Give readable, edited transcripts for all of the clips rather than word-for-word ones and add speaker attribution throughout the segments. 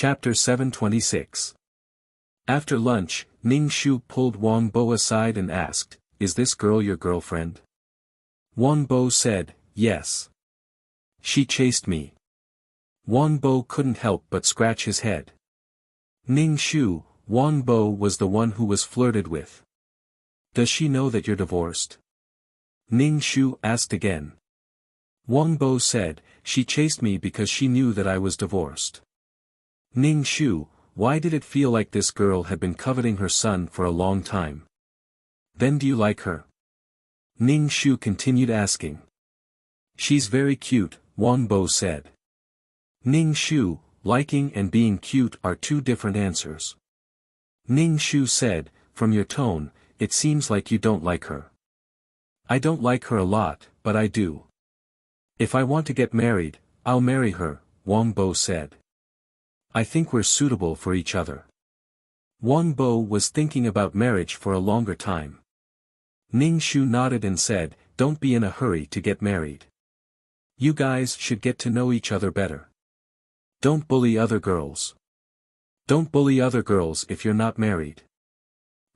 Speaker 1: Chapter 726. After lunch, Ning Shu pulled Wang Bo aside and asked, "Is this girl your girlfriend?" Wang Bo said, "Yes. She chased me." Wang Bo couldn't help but scratch his head. "Ning Shu, Wang Bo was the one who was flirted with. Does she know that you're divorced?" Ning Shu asked again. Wang Bo said, "She chased me because she knew that I was divorced." "Ning Shu, why did it feel like this girl had been coveting her son for a long time? Then do you like her?" Ning Shu continued asking. "She's very cute," Wang Bo said. Ning Shu, liking and being cute are two different answers. Ning Shu said, "From your tone, it seems like you don't like her." "I don't like her a lot, but I do. If I want to get married, I'll marry her," Wang Bo said. "I think we're suitable for each other." Wang Bo was thinking about marriage for a longer time. Ning Shu nodded and said, "Don't be in a hurry to get married. You guys should get to know each other better. Don't bully other girls. Don't bully other girls if you're not married."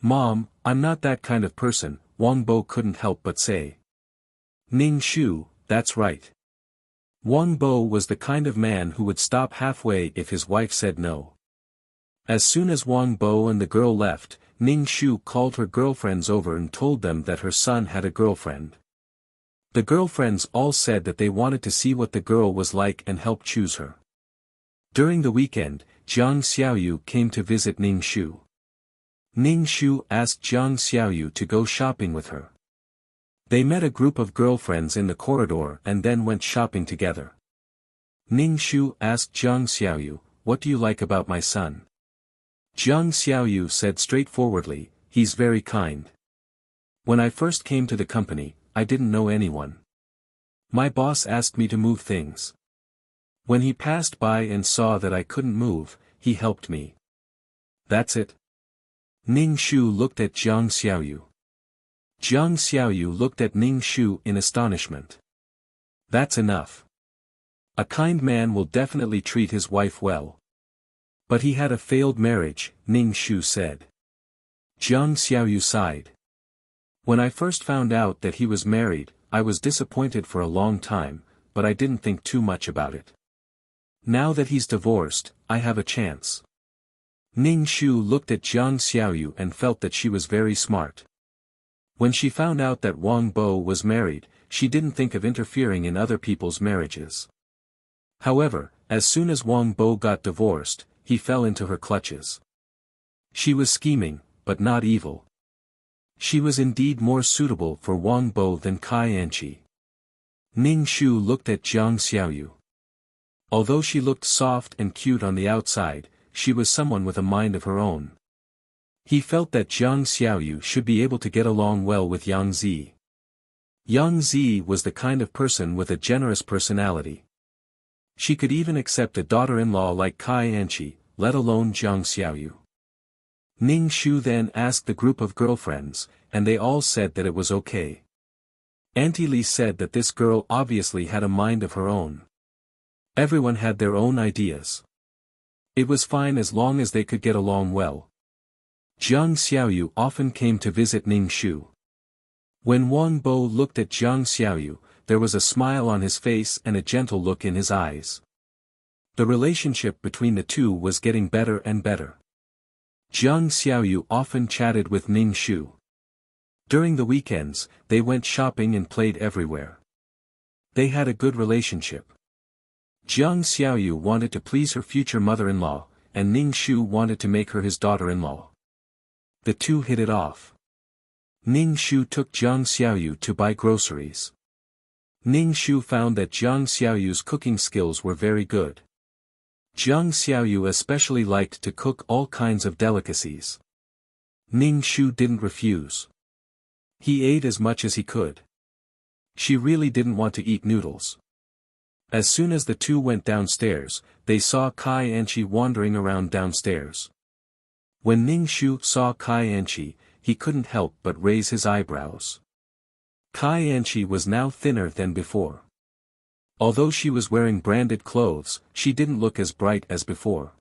Speaker 1: "Mom, I'm not that kind of person," Wang Bo couldn't help but say. Ning Shu, "That's right." Wang Bo was the kind of man who would stop halfway if his wife said no. As soon as Wang Bo and the girl left, Ning Shu called her girlfriends over and told them that her son had a girlfriend. The girlfriends all said that they wanted to see what the girl was like and help choose her. During the weekend, Jiang Xiaoyu came to visit Ning Shu. Ning Shu asked Jiang Xiaoyu to go shopping with her. They met a group of girlfriends in the corridor and then went shopping together. Ning Shu asked Jiang Xiaoyu, "What do you like about my son?" Jiang Xiaoyu said straightforwardly, "He's very kind. When I first came to the company, I didn't know anyone. My boss asked me to move things. When he passed by and saw that I couldn't move, he helped me. That's it." Ning Shu looked at Jiang Xiaoyu. Jiang Xiaoyu looked at Ning Shu in astonishment. "That's enough. A kind man will definitely treat his wife well." "But he had a failed marriage," Ning Shu said. Jiang Xiaoyu sighed. "When I first found out that he was married, I was disappointed for a long time, but I didn't think too much about it. Now that he's divorced, I have a chance." Ning Shu looked at Jiang Xiaoyu and felt that she was very smart. When she found out that Wang Bo was married, she didn't think of interfering in other people's marriages. However, as soon as Wang Bo got divorced, he fell into her clutches. She was scheming, but not evil. She was indeed more suitable for Wang Bo than Kai Anqi. Ning Shu looked at Jiang Xiaoyu. Although she looked soft and cute on the outside, she was someone with a mind of her own. He felt that Jiang Xiaoyu should be able to get along well with Yang Zi. Yang Zi was the kind of person with a generous personality. She could even accept a daughter-in-law like Kai Anqi, let alone Jiang Xiaoyu. Ning Shu then asked the group of girlfriends, and they all said that it was okay. Auntie Li said that this girl obviously had a mind of her own. Everyone had their own ideas. It was fine as long as they could get along well. Jiang Xiaoyu often came to visit Ning Shu. When Wang Bo looked at Jiang Xiaoyu, there was a smile on his face and a gentle look in his eyes. The relationship between the two was getting better and better. Jiang Xiaoyu often chatted with Ning Shu. During the weekends, they went shopping and played everywhere. They had a good relationship. Jiang Xiaoyu wanted to please her future mother-in-law, and Ning Shu wanted to make her his daughter-in-law. The two hit it off. Ning Shu took Jiang Xiaoyu to buy groceries. Ning Shu found that Jiang Xiaoyu's cooking skills were very good. Jiang Xiaoyu especially liked to cook all kinds of delicacies. Ning Shu didn't refuse. He ate as much as he could. She really didn't want to eat noodles. As soon as the two went downstairs, they saw Kai Anqi wandering around downstairs. When Ning Shu saw Kai Anqi, he couldn't help but raise his eyebrows. Kai Anqi was now thinner than before. Although she was wearing branded clothes, she didn't look as bright as before.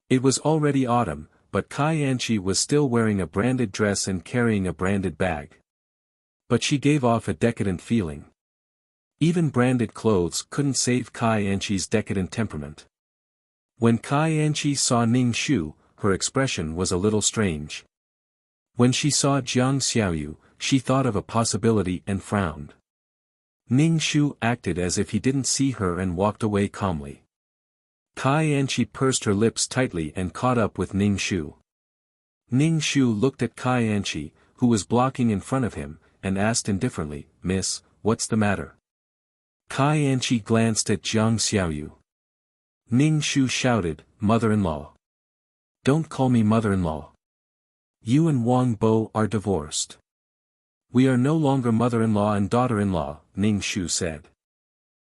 Speaker 1: It was already autumn, but Kai Anchi was still wearing a branded dress and carrying a branded bag. But she gave off a decadent feeling. Even branded clothes couldn't save Kai Anchi's decadent temperament. When Kai Anchi saw Ning Shu, her expression was a little strange. When she saw Jiang Xiaoyu, she thought of a possibility and frowned. Ning Shu acted as if he didn't see her and walked away calmly. Kai Anchi pursed her lips tightly and caught up with Ning Shu. Ning Shu looked at Kai Anchi, who was blocking in front of him, and asked indifferently, "Miss, what's the matter?" Kai Anchi glanced at Jiang Xiaoyu. Ning Shu shouted, "Mother-in-law. Don't call me mother-in-law. You and Wang Bo are divorced." "We are no longer mother-in-law and daughter-in-law," Ning Shu said.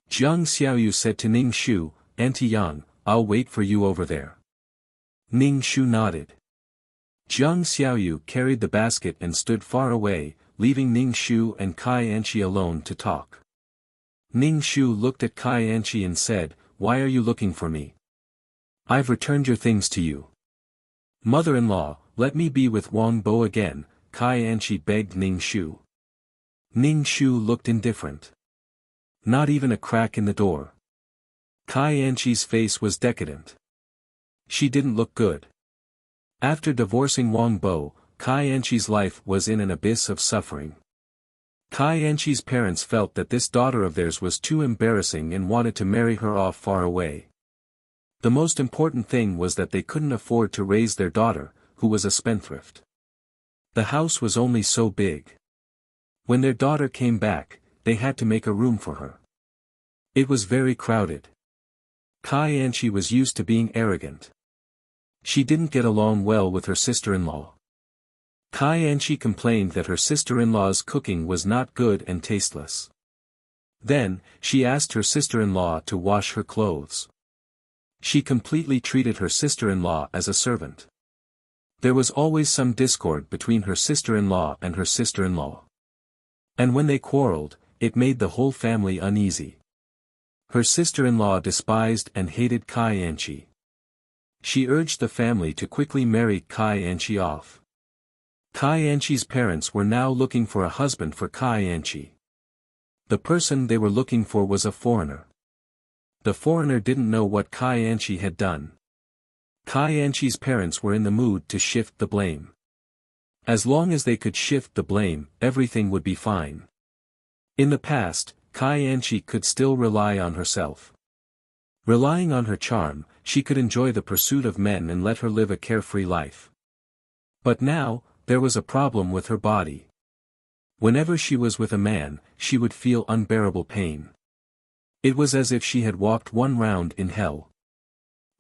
Speaker 1: Jiang Xiaoyu said to Ning Shu, "Auntie Yang, I'll wait for you over there." Ning Shu nodded. Jiang Xiaoyu carried the basket and stood far away, leaving Ning Shu and Kai Anchi alone to talk. Ning Shu looked at Kai Anchi and said, "Why are you looking for me? I've returned your things to you." "Mother-in-law, let me be with Wang Bo again," Kai Anchi begged Ning Shu. Ning Shu looked indifferent. Not even a crack in the door. Kai Anchi's face was decadent. She didn't look good. After divorcing Wang Bo, Kai Anchi's life was in an abyss of suffering. Kai Anchi's parents felt that this daughter of theirs was too embarrassing and wanted to marry her off far away. The most important thing was that they couldn't afford to raise their daughter, who was a spendthrift. The house was only so big. When their daughter came back, they had to make a room for her. It was very crowded. Kai Anchi was used to being arrogant. She didn't get along well with her sister-in-law. Kai Anchi complained that her sister-in-law's cooking was not good and tasteless. Then, she asked her sister-in-law to wash her clothes. She completely treated her sister-in-law as a servant. There was always some discord between her sister-in-law and her sister-in-law. And when they quarreled, it made the whole family uneasy. Her sister-in-law despised and hated Kai Anchi. She urged the family to quickly marry Kai Anchi off. Kai Anchi's parents were now looking for a husband for Kai Anchi. The person they were looking for was a foreigner. The foreigner didn't know what Kai Anchi had done. Kai Anchi's parents were in the mood to shift the blame. As long as they could shift the blame, everything would be fine. In the past, Kai Anchi could still rely on herself. Relying on her charm, she could enjoy the pursuit of men and let her live a carefree life. But now, there was a problem with her body. Whenever she was with a man, she would feel unbearable pain. It was as if she had walked one round in hell.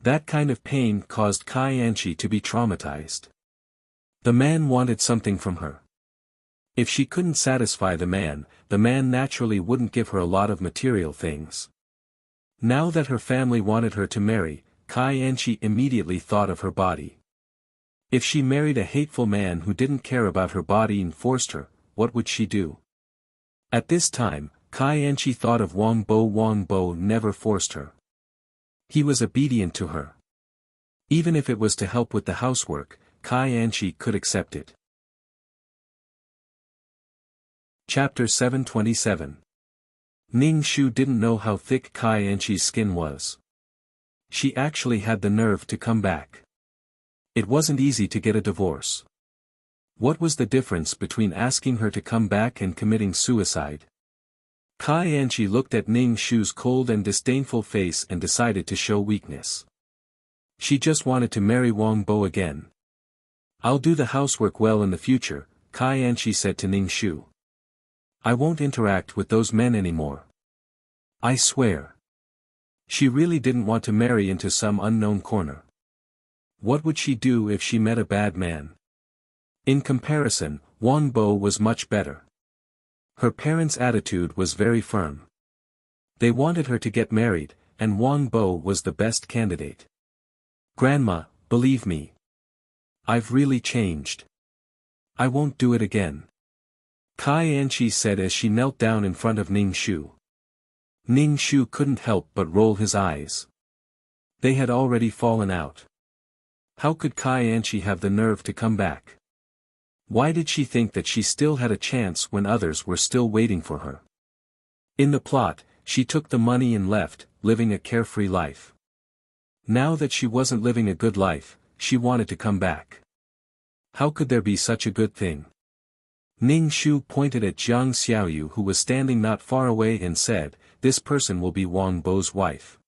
Speaker 1: That kind of pain caused Kai Anchi to be traumatized. The man wanted something from her. If she couldn't satisfy the man naturally wouldn't give her a lot of material things. Now that her family wanted her to marry, Kai Anchi immediately thought of her body. If she married a hateful man who didn't care about her body and forced her, what would she do? At this time, Kai Anchi thought of Wang Bo. Wang Bo never forced her. He was obedient to her. Even if it was to help with the housework, Kai Anchi could accept it. Chapter 727. Ning Shu didn't know how thick Kai Anchi's skin was. She actually had the nerve to come back. It wasn't easy to get a divorce. What was the difference between asking her to come back and committing suicide? Kai Anchi looked at Ning Shu's cold and disdainful face and decided to show weakness. She just wanted to marry Wang Bo again. "I'll do the housework well in the future," Kai Anchi said to Ning Shu. "I won't interact with those men anymore. I swear." She really didn't want to marry into some unknown corner. What would she do if she met a bad man? In comparison, Wang Bo was much better. Her parents' attitude was very firm. They wanted her to get married, and Wang Bo was the best candidate. "Grandma, believe me. I've really changed. I won't do it again," Kai Anchi said as she knelt down in front of Ning Shu. Ning Shu couldn't help but roll his eyes. They had already fallen out. How could Kai Anchi have the nerve to come back? Why did she think that she still had a chance when others were still waiting for her? In the plot, she took the money and left, living a carefree life. Now that she wasn't living a good life, she wanted to come back. How could there be such a good thing? Ning Shu pointed at Jiang Xiaoyu, who was standing not far away, and said, "This person will be Wang Bo's wife.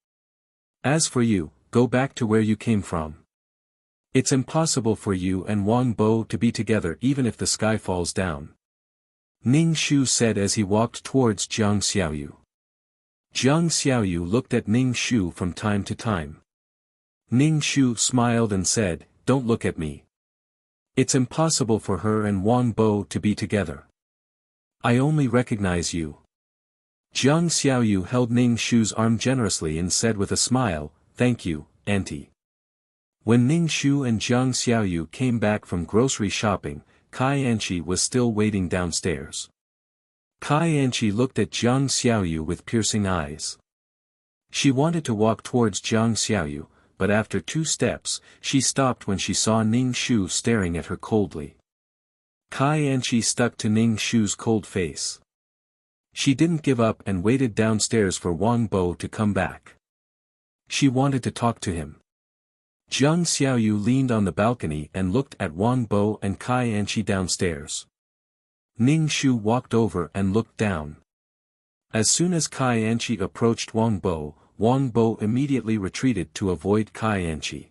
Speaker 1: As for you, go back to where you came from. It's impossible for you and Wang Bo to be together even if the sky falls down," Ning Shu said as he walked towards Jiang Xiaoyu. Jiang Xiaoyu looked at Ning Shu from time to time. Ning Shu smiled and said, "Don't look at me. It's impossible for her and Wang Bo to be together. I only recognize you." Jiang Xiaoyu held Ning Shu's arm generously and said with a smile, "Thank you, auntie." When Ning Shu and Jiang Xiaoyu came back from grocery shopping, Kai Anchi was still waiting downstairs. Kai Anchi looked at Jiang Xiaoyu with piercing eyes. She wanted to walk towards Jiang Xiaoyu, but after 2 steps, she stopped when she saw Ning Shu staring at her coldly. Kai Anchi stuck to Ning Shu's cold face. She didn't give up and waited downstairs for Wang Bo to come back. She wanted to talk to him. Jiang Xiaoyu leaned on the balcony and looked at Wang Bo and Kai Anchi downstairs. Ning Shu walked over and looked down. As soon as Kai Anchi approached Wang Bo immediately retreated to avoid Kai Anchi.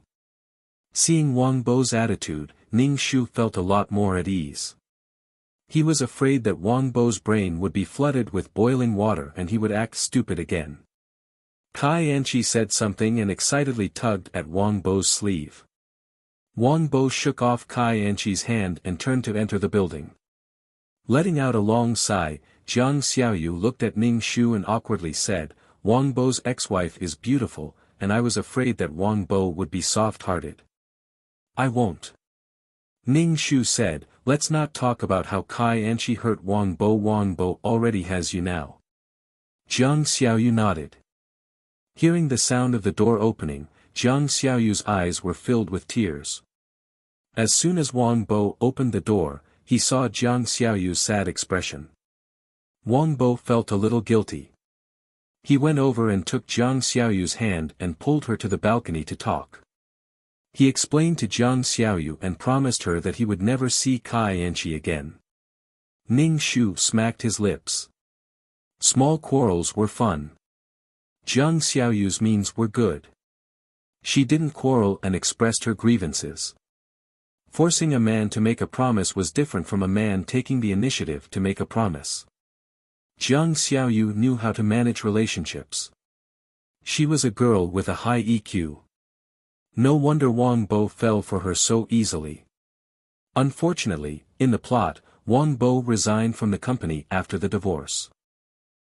Speaker 1: Seeing Wang Bo's attitude, Ning Shu felt a lot more at ease. He was afraid that Wang Bo's brain would be flooded with boiling water and he would act stupid again. Kai Anchi said something and excitedly tugged at Wang Bo's sleeve. Wang Bo shook off Kai Anchi's hand and turned to enter the building. Letting out a long sigh, Jiang Xiaoyu looked at Ning Shu and awkwardly said, "Wang Bo's ex-wife is beautiful, and I was afraid that Wang Bo would be soft-hearted." "I won't," Ning Shu said. "Let's not talk about how Kai Anchi hurt Wang Bo. Wang Bo already has you now." Jiang Xiaoyu nodded. Hearing the sound of the door opening, Jiang Xiaoyu's eyes were filled with tears. As soon as Wang Bo opened the door, he saw Jiang Xiaoyu's sad expression. Wang Bo felt a little guilty. He went over and took Jiang Xiaoyu's hand and pulled her to the balcony to talk. He explained to Jiang Xiaoyu and promised her that he would never see Kai Anchi again. Ning Shu smacked his lips. Small quarrels were fun. Jiang Xiaoyu's means were good. She didn't quarrel and expressed her grievances. Forcing a man to make a promise was different from a man taking the initiative to make a promise. Jiang Xiaoyu knew how to manage relationships. She was a girl with a high EQ. No wonder Wang Bo fell for her so easily. Unfortunately, in the plot, Wang Bo resigned from the company after the divorce.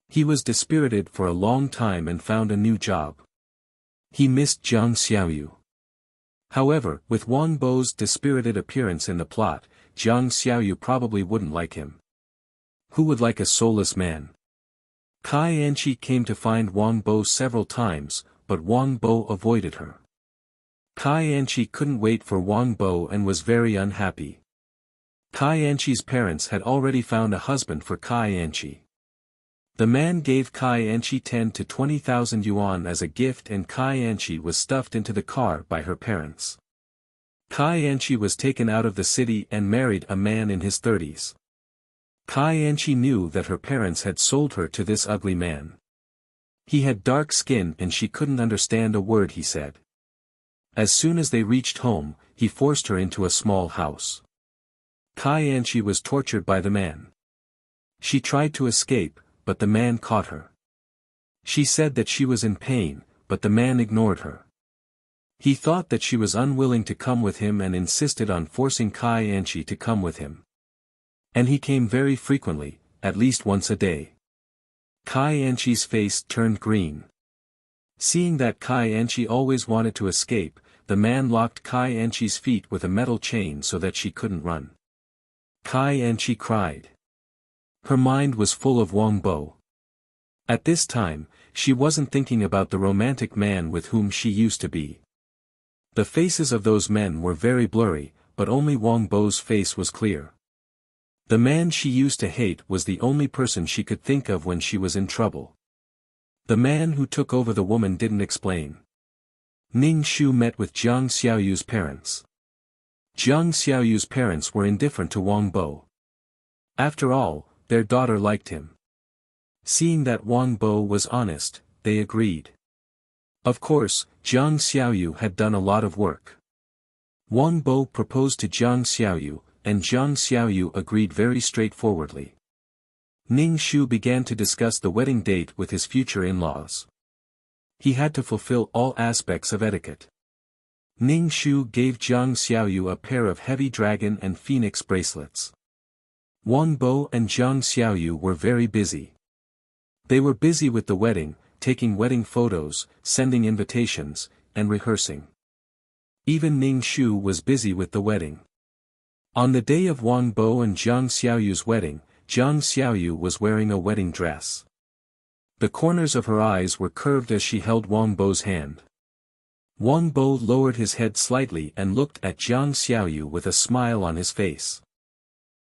Speaker 1: He was dispirited for a long time and found a new job. He missed Jiang Xiaoyu. However, with Wang Bo's dispirited appearance in the plot, Jiang Xiaoyu probably wouldn't like him. Who would like a soulless man? Kai Anchi came to find Wang Bo several times, but Wang Bo avoided her. Kai Anchi couldn't wait for Wang Bo and was very unhappy. Kai Anchi's parents had already found a husband for Kai Anchi. The man gave Kai Anchi 10 to 20,000 yuan as a gift, and Kai Anchi was stuffed into the car by her parents. Kai Anchi was taken out of the city and married a man in his 30s. Kai Anchi knew that her parents had sold her to this ugly man. He had dark skin and she couldn't understand a word he said. As soon as they reached home, he forced her into a small house. Kai Anchi was tortured by the man. She tried to escape, but the man caught her. She said that she was in pain, but the man ignored her. He thought that she was unwilling to come with him and insisted on forcing Kai Anchi to come with him. And he came very frequently, at least once a day. Kai Anchi's face turned green. Seeing that Kai Anchi always wanted to escape, the man locked Kai Anchi's feet with a metal chain so that she couldn't run. Kai Anchi cried. Her mind was full of Wang Bo. At this time, she wasn't thinking about the romantic man with whom she used to be. The faces of those men were very blurry, but only Wang Bo's face was clear. The man she used to hate was the only person she could think of when she was in trouble. The man who took over the woman didn't explain. Ning Shu met with Jiang Xiaoyu's parents. Jiang Xiaoyu's parents were indifferent to Wang Bo. After all, their daughter liked him. Seeing that Wang Bo was honest, they agreed. Of course, Jiang Xiaoyu had done a lot of work. Wang Bo proposed to Jiang Xiaoyu, and Jiang Xiaoyu agreed very straightforwardly. Ning Shu began to discuss the wedding date with his future in-laws. He had to fulfill all aspects of etiquette. Ning Shu gave Jiang Xiaoyu a pair of heavy dragon and phoenix bracelets. Wang Bo and Jiang Xiaoyu were very busy. They were busy with the wedding, taking wedding photos, sending invitations, and rehearsing. Even Ning Shu was busy with the wedding. On the day of Wang Bo and Jiang Xiaoyu's wedding, Jiang Xiaoyu was wearing a wedding dress. The corners of her eyes were curved as she held Wang Bo's hand. Wang Bo lowered his head slightly and looked at Jiang Xiaoyu with a smile on his face.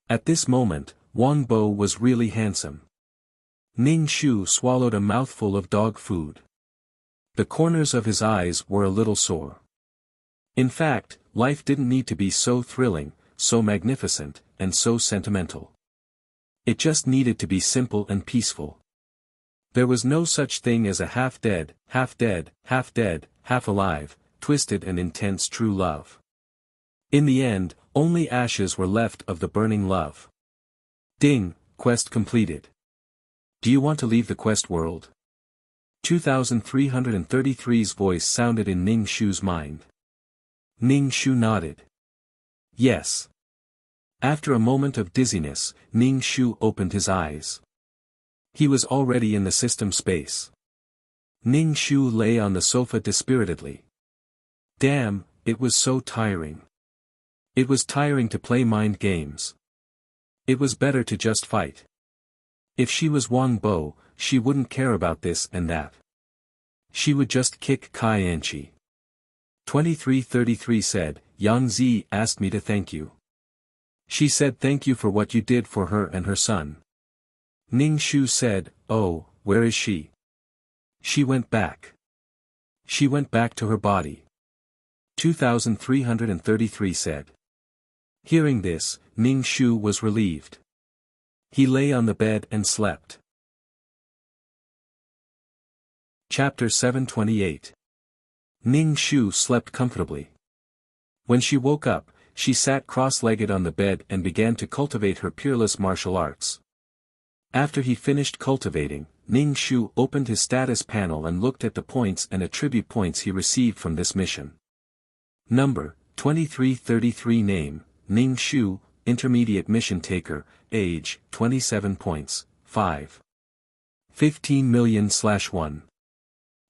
Speaker 1: At this moment, Wang Bo was really handsome. Ning Shu swallowed a mouthful of dog food. The corners of his eyes were a little sore. In fact, life didn't need to be so thrilling, so magnificent, and so sentimental. It just needed to be simple and peaceful. There was no such thing as a half-dead, half-alive, twisted and intense true love. In the end, only ashes were left of the burning love. Ding, quest completed. Do you want to leave the quest world? 2333's voice sounded in Ning Shu's mind. Ning Shu nodded. Yes. After a moment of dizziness, Ning Shu opened his eyes. He was already in the system space. Ning Shu lay on the sofa dispiritedly. Damn, it was so tiring. It was tiring to play mind games. It was better to just fight. If she was Wang Bo, she wouldn't care about this and that. She would just kick Kai Anchi. 2333 said, Yang Zi asked me to thank you. She said thank you for what you did for her and her son. Ning Shu said, oh, where is she? She went back. She went back to her body. 2333 said. Hearing this, Ning Shu was relieved. He lay on the bed and slept. Chapter 728. Ning Shu slept comfortably. When she woke up, she sat cross-legged on the bed and began to cultivate her peerless martial arts. After he finished cultivating, Ning Shu opened his status panel and looked at the points and attribute points he received from this mission. Number, 2333 Name, Ning Shu, Intermediate Mission Taker, Age, 27 points, 5. 15 million/1.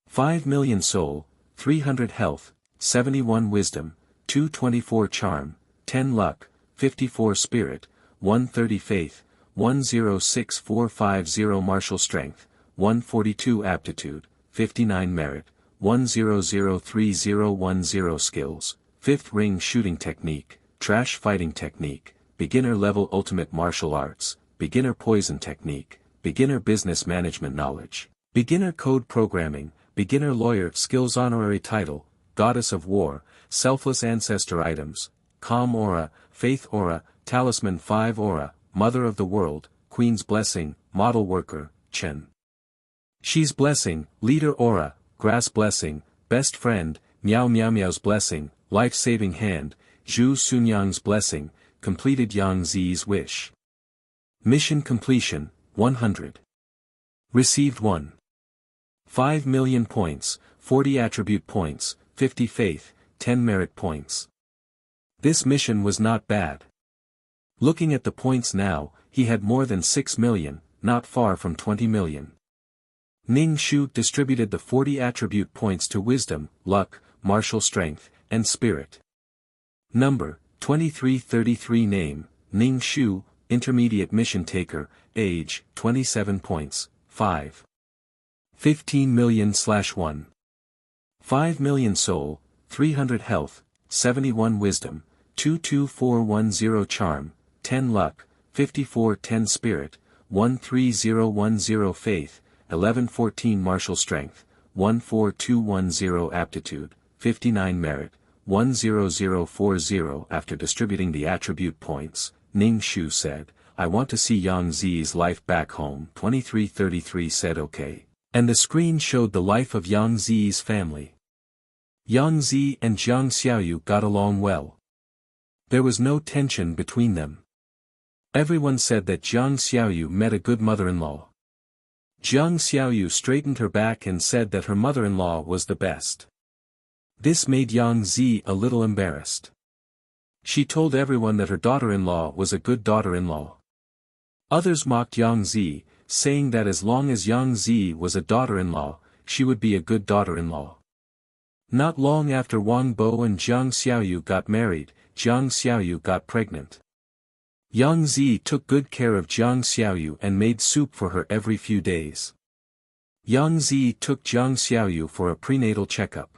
Speaker 1: 5 million Soul, 300 Health, 71 Wisdom, 224 Charm, 10 Luck, 54 Spirit, 130 Faith, 106450 Martial Strength, 142 Aptitude, 59 Merit, 103010 Skills, 5th Ring Shooting Technique, Trash Fighting Technique, Beginner Level Ultimate Martial Arts, Beginner Poison Technique, Beginner Business Management Knowledge, Beginner Code Programming, Beginner Lawyer Skills Honorary Title, Goddess of War, Selfless Ancestor Items, Calm Aura, Faith Aura, Talisman 5 Aura, Mother of the World, Queen's Blessing, Model Worker, Chen. She's Blessing, Leader Aura, Grass Blessing, Best Friend, Miao Miao Miao's Blessing, Life-Saving Hand, Zhu Sunyang's Blessing, Completed Yang Zi's Wish. Mission Completion, 100. Received 1. 5 million points, 40 attribute points, 50 faith, 10 merit points. This mission was not bad. Looking at the points now, he had more than 6 million, not far from 20 million. Ning Shu distributed the 40 attribute points to Wisdom, Luck, Martial Strength, and Spirit. Number, 2333 Name, Ning Shu, Intermediate Mission Taker, Age, 27 points, 5. 15 million/1. 5 million Soul, 300 health, 71 wisdom, 22410 charm, 10 luck, 5410 spirit, 13010 faith, 1114 martial strength, 14210 aptitude, 59 merit, 10040. After distributing the attribute points, Ning Shu said, I want to see Yang Zi's life back home. 2333 said okay. And the screen showed the life of Yang Zi's family. Yang Zi and Jiang Xiaoyu got along well. There was no tension between them. Everyone said that Jiang Xiaoyu met a good mother-in-law. Jiang Xiaoyu straightened her back and said that her mother-in-law was the best. This made Yang Zi a little embarrassed. She told everyone that her daughter-in-law was a good daughter-in-law. Others mocked Yang Zi, saying that as long as Yang Zi was a daughter-in-law, she would be a good daughter-in-law. Not long after Wang Bo and Jiang Xiaoyu got married, Jiang Xiaoyu got pregnant. Yang Zi took good care of Jiang Xiaoyu and made soup for her every few days. Yang Zi took Jiang Xiaoyu for a prenatal checkup.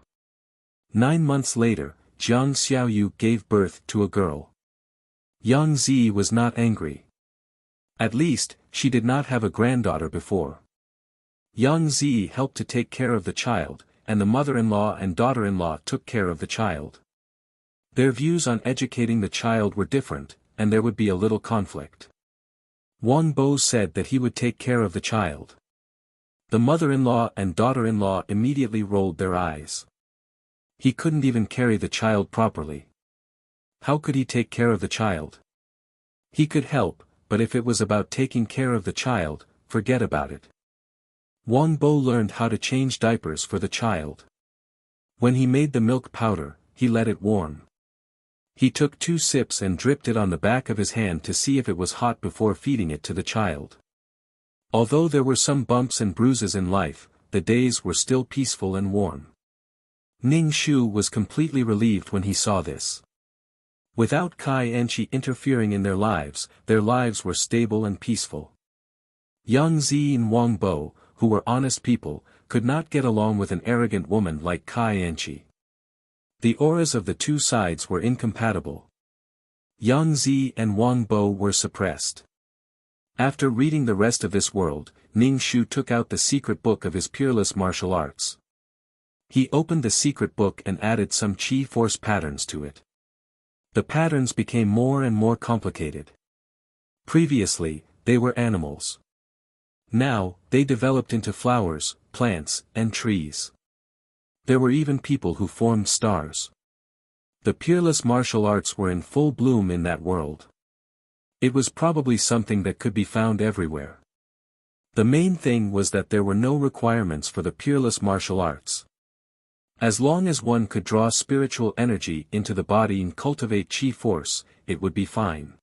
Speaker 1: 9 months later, Jiang Xiaoyu gave birth to a girl. Yang Zi was not angry. At least, she did not have a granddaughter before. Yang Zi helped to take care of the child, and the mother-in-law and daughter-in-law took care of the child. Their views on educating the child were different, and there would be a little conflict. Wang Bo said that he would take care of the child. The mother-in-law and daughter-in-law immediately rolled their eyes. He couldn't even carry the child properly. How could he take care of the child? He could help, but if it was about taking care of the child, forget about it. Wang Bo learned how to change diapers for the child. When he made the milk powder, he let it warm. He took 2 sips and dripped it on the back of his hand to see if it was hot before feeding it to the child. Although there were some bumps and bruises in life, the days were still peaceful and warm. Ning Shu was completely relieved when he saw this. Without Kai and Chi interfering in their lives were stable and peaceful. Yang Zi and Wang Bo, who were honest people, could not get along with an arrogant woman like Kai and Chi. The auras of the two sides were incompatible. Yang Zi and Wang Bo were suppressed. After reading the rest of this world, Ning Shu took out the secret book of his peerless martial arts. He opened the secret book and added some chi force patterns to it. The patterns became more and more complicated. Previously, they were animals. Now, they developed into flowers, plants, and trees. There were even people who formed stars. The peerless martial arts were in full bloom in that world. It was probably something that could be found everywhere. The main thing was that there were no requirements for the peerless martial arts. As long as one could draw spiritual energy into the body and cultivate chi force, it would be fine.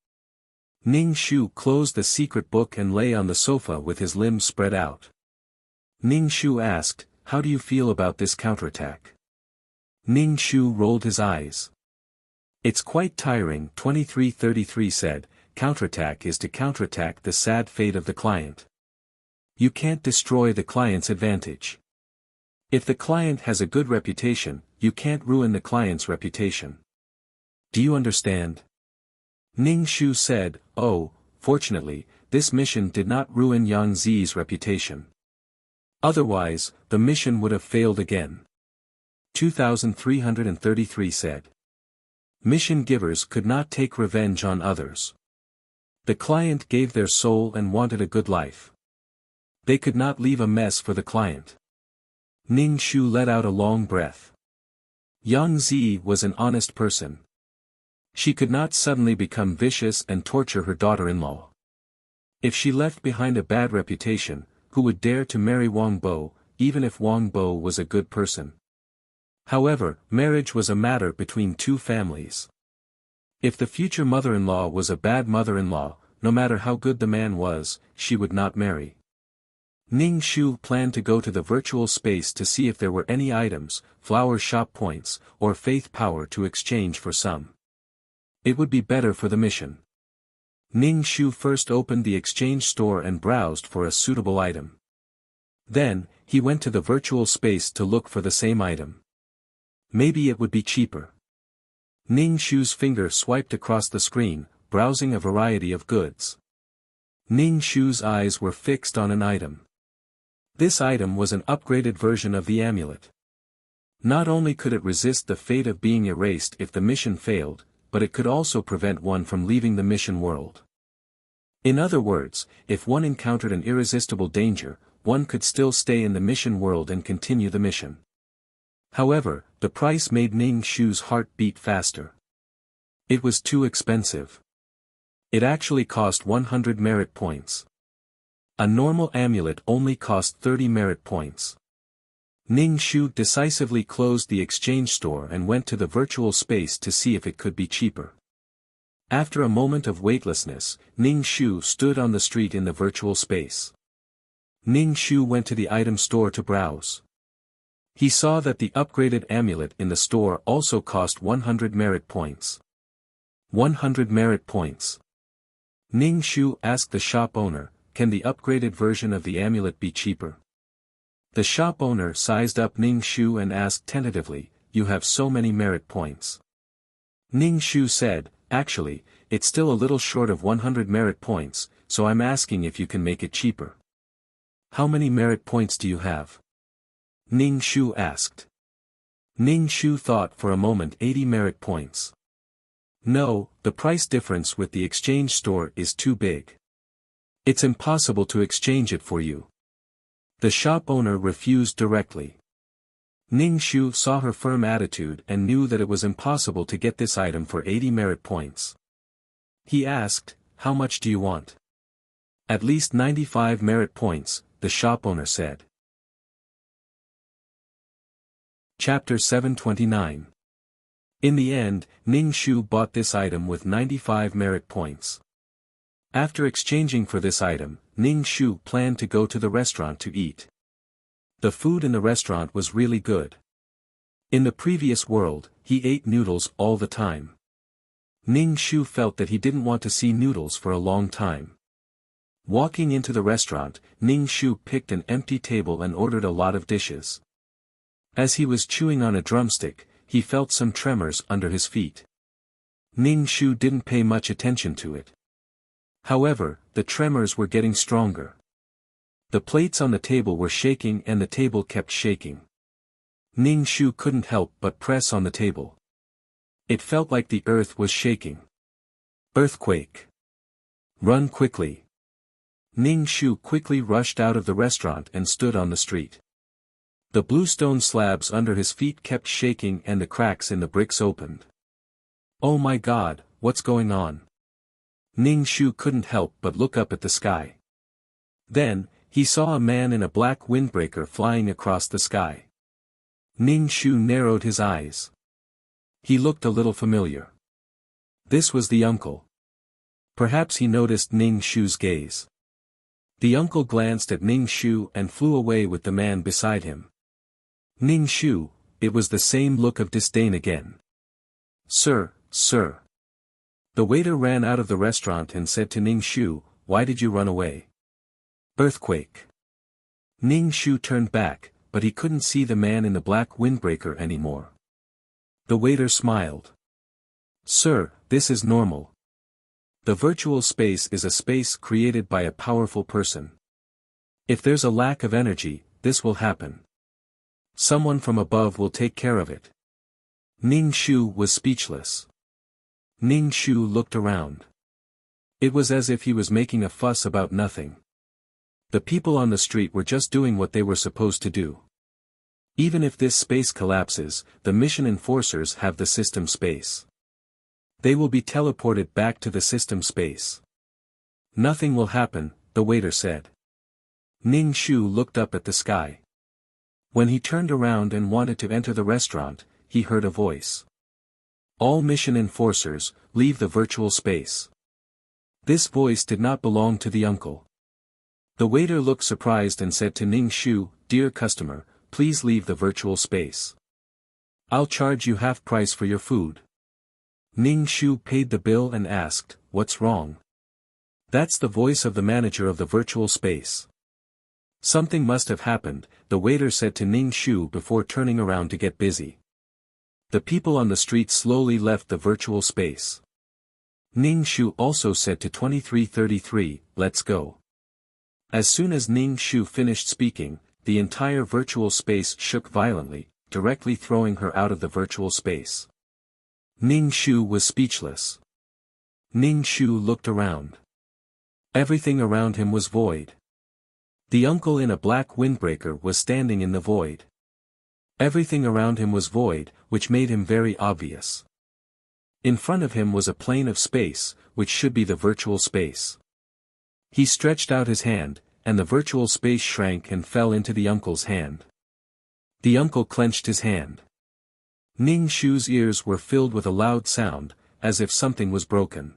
Speaker 1: Ning Shu closed the secret book and lay on the sofa with his limbs spread out. Ning Shu asked, "How do you feel about this counterattack?" Ning Shu rolled his eyes. "It's quite tiring." 2333 said, "Counterattack is to counterattack the sad fate of the client. You can't destroy the client's advantage. If the client has a good reputation, you can't ruin the client's reputation. Do you understand?" Ning Shu said, "Oh, fortunately, this mission did not ruin Yang Zi's reputation. Otherwise, the mission would have failed again." 2333 said. Mission givers could not take revenge on others. The client gave their soul and wanted a good life. They could not leave a mess for the client. Ning Shu let out a long breath. Yang Zi was an honest person. She could not suddenly become vicious and torture her daughter-in-law. If she left behind a bad reputation, who would dare to marry Wang Bo, even if Wang Bo was a good person? However, marriage was a matter between two families. If the future mother-in-law was a bad mother-in-law, no matter how good the man was, she would not marry. Ning Shu planned to go to the virtual space to see if there were any items, flower shop points, or faith power to exchange for some. It would be better for the mission. Ning Shu first opened the exchange store and browsed for a suitable item. Then, he went to the virtual space to look for the same item. Maybe it would be cheaper. Ning Shu's finger swiped across the screen, browsing a variety of goods. Ning Shu's eyes were fixed on an item. This item was an upgraded version of the amulet. Not only could it resist the fate of being erased if the mission failed, but it could also prevent one from leaving the mission world. In other words, if one encountered an irresistible danger, one could still stay in the mission world and continue the mission. However, the price made Ning Shu's heart beat faster. It was too expensive. It actually cost 100 merit points. A normal amulet only cost 30 merit points. Ning Shu decisively closed the exchange store and went to the virtual space to see if it could be cheaper. After a moment of weightlessness, Ning Shu stood on the street in the virtual space. Ning Shu went to the item store to browse. He saw that the upgraded amulet in the store also cost 100 merit points. 100 merit points. Ning Shu asked the shop owner, "Can the upgraded version of the amulet be cheaper?" The shop owner sized up Ning Shu and asked tentatively, "You have so many merit points." Ning Shu said, "Actually, it's still a little short of 100 merit points, so I'm asking if you can make it cheaper." "How many merit points do you have?" Ning Shu asked. Ning Shu thought for a moment. 80 merit points. "No, the price difference with the exchange store is too big. It's impossible to exchange it for you." The shop owner refused directly. Ning Shu saw her firm attitude and knew that it was impossible to get this item for 80 merit points. He asked, "How much do you want?" "At least 95 merit points," the shop owner said. Chapter 729. In the end, Ning Shu bought this item with 95 merit points. After exchanging for this item, Ning Shu planned to go to the restaurant to eat. The food in the restaurant was really good. In the previous world, he ate noodles all the time. Ning Shu felt that he didn't want to see noodles for a long time. Walking into the restaurant, Ning Shu picked an empty table and ordered a lot of dishes. As he was chewing on a drumstick, he felt some tremors under his feet. Ning Shu didn't pay much attention to it. However, the tremors were getting stronger. The plates on the table were shaking and the table kept shaking. Ning Shu couldn't help but press on the table. It felt like the earth was shaking. Earthquake. Run quickly. Ning Shu quickly rushed out of the restaurant and stood on the street. The bluestone slabs under his feet kept shaking and the cracks in the bricks opened. "Oh my God, what's going on?" Ning Shu couldn't help but look up at the sky. Then, he saw a man in a black windbreaker flying across the sky. Ning Shu narrowed his eyes. He looked a little familiar. This was the uncle. Perhaps he noticed Ning Shu's gaze. The uncle glanced at Ning Shu and flew away with the man beside him. Ning Shu, it was the same look of disdain again. "Sir, sir." The waiter ran out of the restaurant and said to Ning Shu, "Why did you run away?" "Earthquake." Ning Shu turned back, but he couldn't see the man in the black windbreaker anymore. The waiter smiled. "Sir, this is normal. The virtual space is a space created by a powerful person. If there's a lack of energy, this will happen. Someone from above will take care of it." Ning Shu was speechless. Ning Shu looked around. It was as if he was making a fuss about nothing. The people on the street were just doing what they were supposed to do. Even if this space collapses, the mission enforcers have the system space. They will be teleported back to the system space. "Nothing will happen," the waiter said. Ning Shu looked up at the sky. When he turned around and wanted to enter the restaurant, he heard a voice. "All mission enforcers, leave the virtual space." This voice did not belong to the uncle. The waiter looked surprised and said to Ning Shu, "Dear customer, please leave the virtual space. I'll charge you half price for your food." Ning Shu paid the bill and asked, "What's wrong?" "That's the voice of the manager of the virtual space." "Something must have happened," the waiter said to Ning Shu before turning around to get busy. The people on the street slowly left the virtual space. Ning Shu also said to 2333, "Let's go." As soon as Ning Shu finished speaking, the entire virtual space shook violently, directly throwing her out of the virtual space. Ning Shu was speechless. Ning Shu looked around. Everything around him was void. The uncle in a black windbreaker was standing in the void. Everything around him was void, which made him very obvious. In front of him was a plane of space, which should be the virtual space. He stretched out his hand, and the virtual space shrank and fell into the uncle's hand. The uncle clenched his hand. Ning Shu's ears were filled with a loud sound, as if something was broken.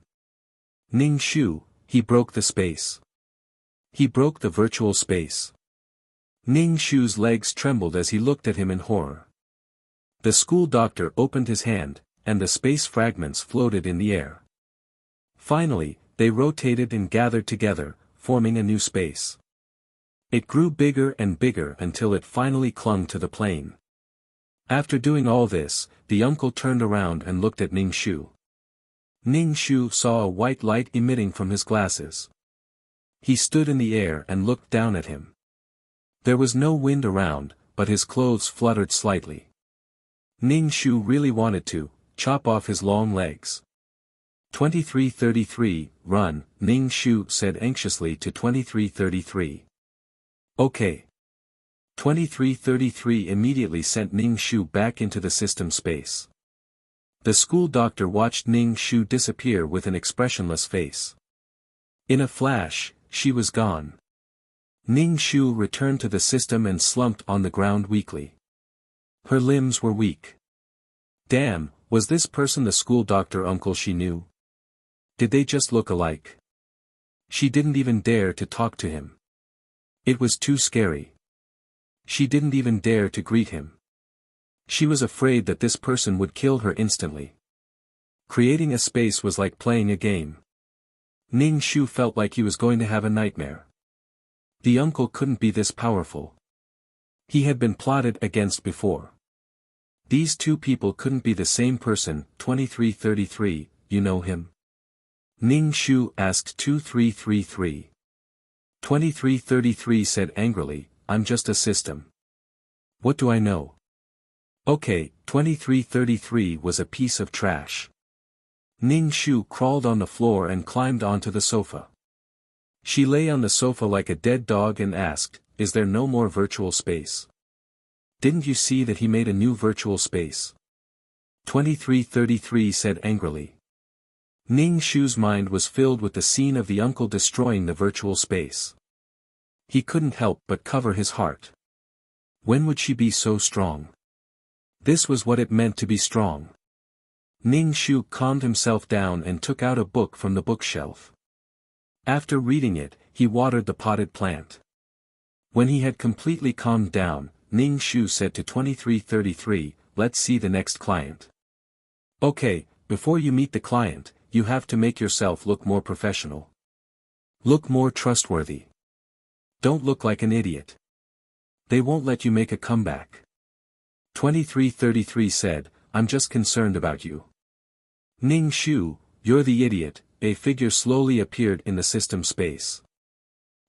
Speaker 1: Ning Shu, he broke the space. He broke the virtual space. Ning Shu's legs trembled as he looked at him in horror. The school doctor opened his hand, and the space fragments floated in the air. Finally, they rotated and gathered together, forming a new space. It grew bigger and bigger until it finally clung to the plane. After doing all this, the uncle turned around and looked at Ning Shu. Ning Shu saw a white light emitting from his glasses. He stood in the air and looked down at him. There was no wind around, but his clothes fluttered slightly. Ning Shu really wanted to chop off his long legs. 2333, run, Ning Shu said anxiously to 2333. Okay. 2333 immediately sent Ning Shu back into the system space. The school doctor watched Ning Shu disappear with an expressionless face. In a flash, she was gone. Ning Shu returned to the system and slumped on the ground weakly. Her limbs were weak. Damn, was this person the school doctor uncle she knew? Did they just look alike? She didn't even dare to talk to him. It was too scary. She didn't even dare to greet him. She was afraid that this person would kill her instantly. Creating a space was like playing a game. Ning Shu felt like he was going to have a nightmare. The uncle couldn't be this powerful. He had been plotted against before. These two people couldn't be the same person. 2333, you know him? Ning Shu asked 2333. 2333 said angrily, I'm just a system. What do I know? Okay, 2333 was a piece of trash. Ning Shu crawled on the floor and climbed onto the sofa. She lay on the sofa like a dead dog and asked, is there no more virtual space? Didn't you see that he made a new virtual space? 2333 said angrily. Ning Shu's mind was filled with the scene of the uncle destroying the virtual space. He couldn't help but cover his heart. When would she be so strong? This was what it meant to be strong. Ning Shu calmed himself down and took out a book from the bookshelf. After reading it, he watered the potted plant. When he had completely calmed down, Ning Shu said to 2333, let's see the next client. Okay, before you meet the client, you have to make yourself look more professional. Look more trustworthy. Don't look like an idiot. They won't let you make a comeback. 2333 said, I'm just concerned about you. Ning Shu, you're the idiot. A figure slowly appeared in the system space.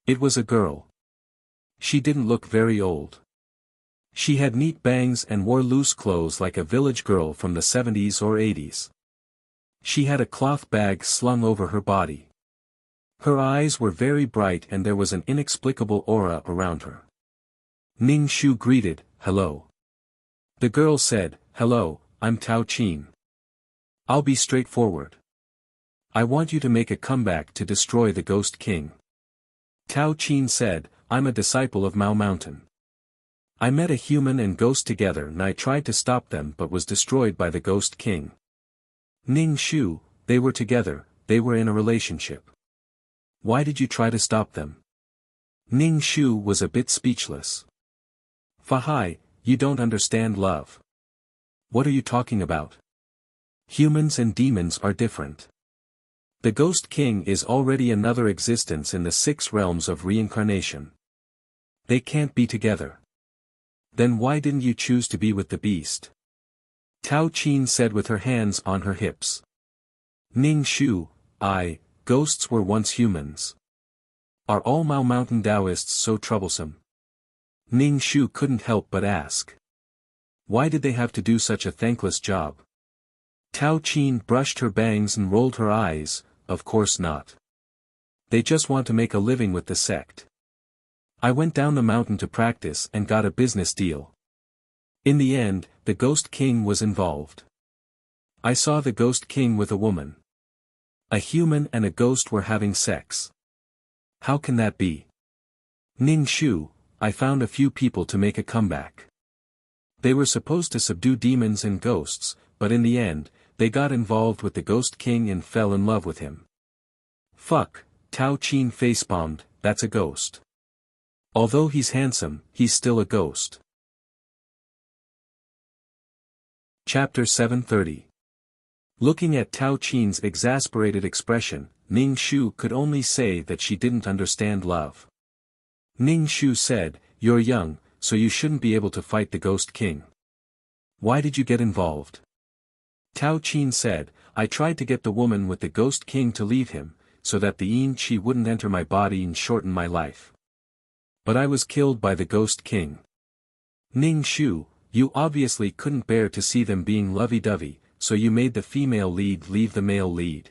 Speaker 1: It was a girl. She didn't look very old. She had neat bangs and wore loose clothes like a village girl from the 70s or 80s. She had a cloth bag slung over her body. Her eyes were very bright and there was an inexplicable aura around her. Ning Shu greeted, hello. The girl said, hello, I'm Tao Qin. I'll be straightforward. I want you to make a comeback to destroy the Ghost King. Tao Qin said, I'm a disciple of Mao Mountain. I met a human and ghost together and I tried to stop them but was destroyed by the Ghost King. Ning Shu, they were together, they were in a relationship. Why did you try to stop them? Ning Shu was a bit speechless. Fahai, you don't understand love. What are you talking about? Humans and demons are different. The Ghost King is already another existence in the 6 realms of reincarnation. They can't be together. Then why didn't you choose to be with the beast? Tao Qin said with her hands on her hips. Ning Shu, ghosts were once humans. Are all Mao Mountain Taoists so troublesome? Ning Shu couldn't help but ask. Why did they have to do such a thankless job? Tao Qin brushed her bangs and rolled her eyes. Of course not. They just want to make a living with the sect. I went down the mountain to practice and got a business deal. In the end, the Ghost King was involved. I saw the Ghost King with a woman. A human and a ghost were having sex. How can that be? Ning Shu, I found a few people to make a comeback. They were supposed to subdue demons and ghosts, but in the end, they got involved with the Ghost King and fell in love with him. Fuck, Tao Qin facepalmed, that's a ghost. Although he's handsome, he's still a ghost. Chapter 730. Looking at Tao Qin's exasperated expression, Ning Shu could only say that she didn't understand love. Ning Shu said, "You're young, so you shouldn't be able to fight the Ghost King. Why did you get involved?" Tao Qin said, "I tried to get the woman with the Ghost King to leave him, so that the Yin Qi wouldn't enter my body and shorten my life. But I was killed by the Ghost King." Ning Shu, you obviously couldn't bear to see them being lovey-dovey, so you made the female lead leave the male lead.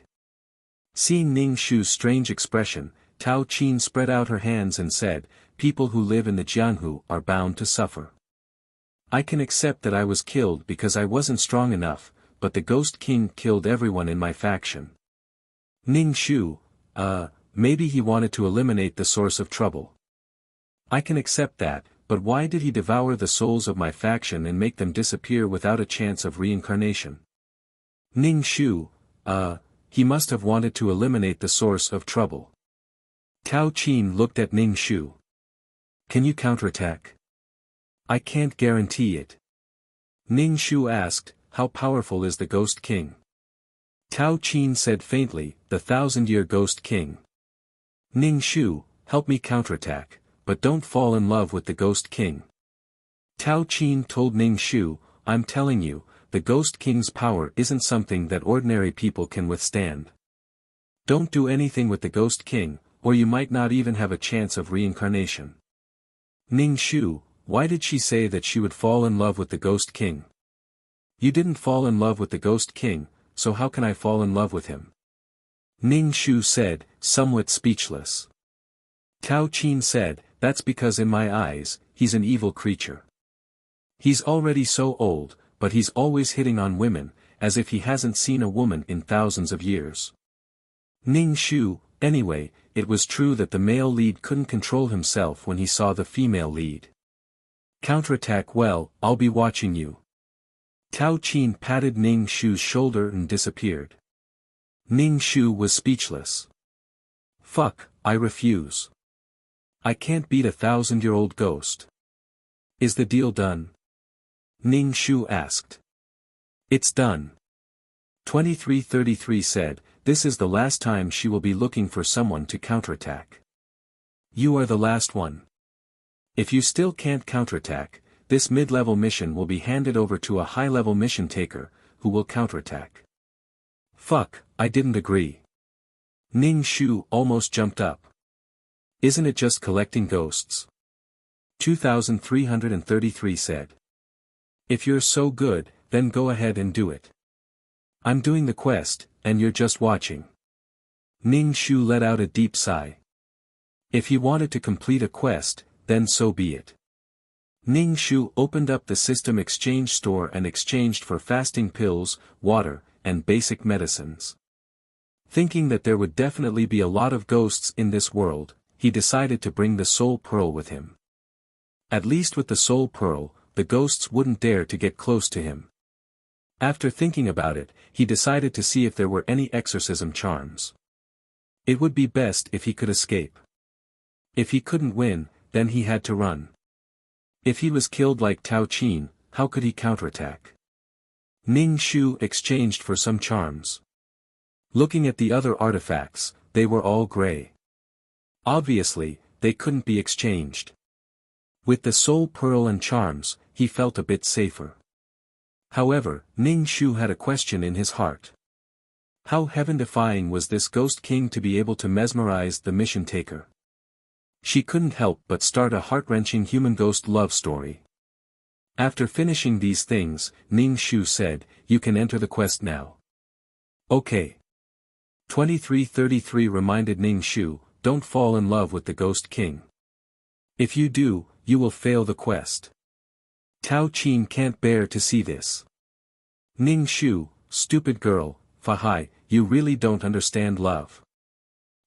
Speaker 1: Seeing Ning Shu's strange expression, Tao Qin spread out her hands and said, "People who live in the Jianhu are bound to suffer. I can accept that I was killed because I wasn't strong enough, but the Ghost King killed everyone in my faction. Ning Shu, maybe he wanted to eliminate the source of trouble. I can accept that, but why did he devour the souls of my faction and make them disappear without a chance of reincarnation? Ning Shu, he must have wanted to eliminate the source of trouble." Tao Qin looked at Ning Shu. "Can you counterattack?" "I can't guarantee it." Ning Shu asked, "How powerful is the Ghost King?" Tao Qin said faintly, "The 1,000-year Ghost King." Ning Shu, "Help me counterattack, but don't fall in love with the Ghost King." Tao Qin told Ning Shu, "I'm telling you, the Ghost King's power isn't something that ordinary people can withstand. Don't do anything with the Ghost King, or you might not even have a chance of reincarnation." Ning Shu, why did she say that she would fall in love with the Ghost King? You didn't fall in love with the Ghost King, so how can I fall in love with him? Ning Shu said, somewhat speechless. Tao Qin said, "That's because in my eyes, he's an evil creature. He's already so old, but he's always hitting on women, as if he hasn't seen a woman in thousands of years." Ning Shu, anyway, it was true that the male lead couldn't control himself when he saw the female lead. "Counterattack well, I'll be watching you." Tao Qin patted Ning Shu's shoulder and disappeared. Ning Shu was speechless. "Fuck, I refuse. I can't beat a 1,000-year-old ghost." "Is the deal done?" Ning Shu asked. "It's done." 2333 said, "This is the last time she will be looking for someone to counterattack. You are the last one. If you still can't counterattack, this mid-level mission will be handed over to a high-level mission taker, who will counterattack." "Fuck, I didn't agree." Ning Shu almost jumped up. "Isn't it just collecting ghosts?" 2333 said. "If you're so good, then go ahead and do it. I'm doing the quest, and you're just watching." Ning Shu let out a deep sigh. If he wanted to complete a quest, then so be it. Ning Shu opened up the system exchange store and exchanged for fasting pills, water, and basic medicines. Thinking that there would definitely be a lot of ghosts in this world, he decided to bring the Soul Pearl with him. At least with the Soul Pearl, the ghosts wouldn't dare to get close to him. After thinking about it, he decided to see if there were any exorcism charms. It would be best if he could escape. If he couldn't win, then he had to run. If he was killed like Tao Qin, how could he counterattack? Ning Shu exchanged for some charms. Looking at the other artifacts, they were all gray. Obviously, they couldn't be exchanged. With the Soul Pearl and charms, he felt a bit safer. However, Ning Shu had a question in his heart. How heaven-defying was this ghost king to be able to mesmerize the mission taker? She couldn't help but start a heart-wrenching human-ghost love story. After finishing these things, Ning Shu said, "You can enter the quest now." Okay. 2333 reminded Ning Shu, "Don't fall in love with the ghost king. If you do, you will fail the quest." Tao Qin can't bear to see this. Ning Shu, "Stupid girl, Fahai, you really don't understand love."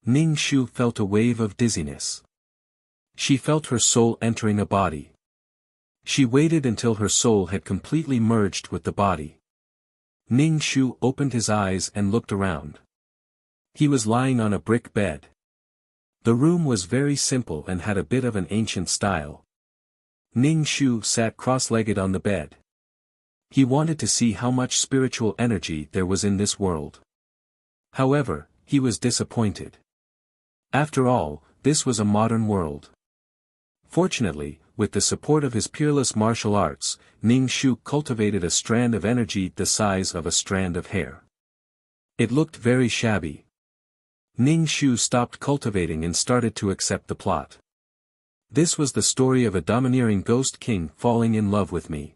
Speaker 1: Ning Shu felt a wave of dizziness. She felt her soul entering a body. She waited until her soul had completely merged with the body. Ning Shu opened his eyes and looked around. He was lying on a brick bed. The room was very simple and had a bit of an ancient style. Ning Shu sat cross-legged on the bed. He wanted to see how much spiritual energy there was in this world. However, he was disappointed. After all, this was a modern world. Fortunately, with the support of his peerless martial arts, Ning Shu cultivated a strand of energy the size of a strand of hair. It looked very shabby. Ning Shu stopped cultivating and started to accept the plot. This was the story of a domineering ghost king falling in love with me.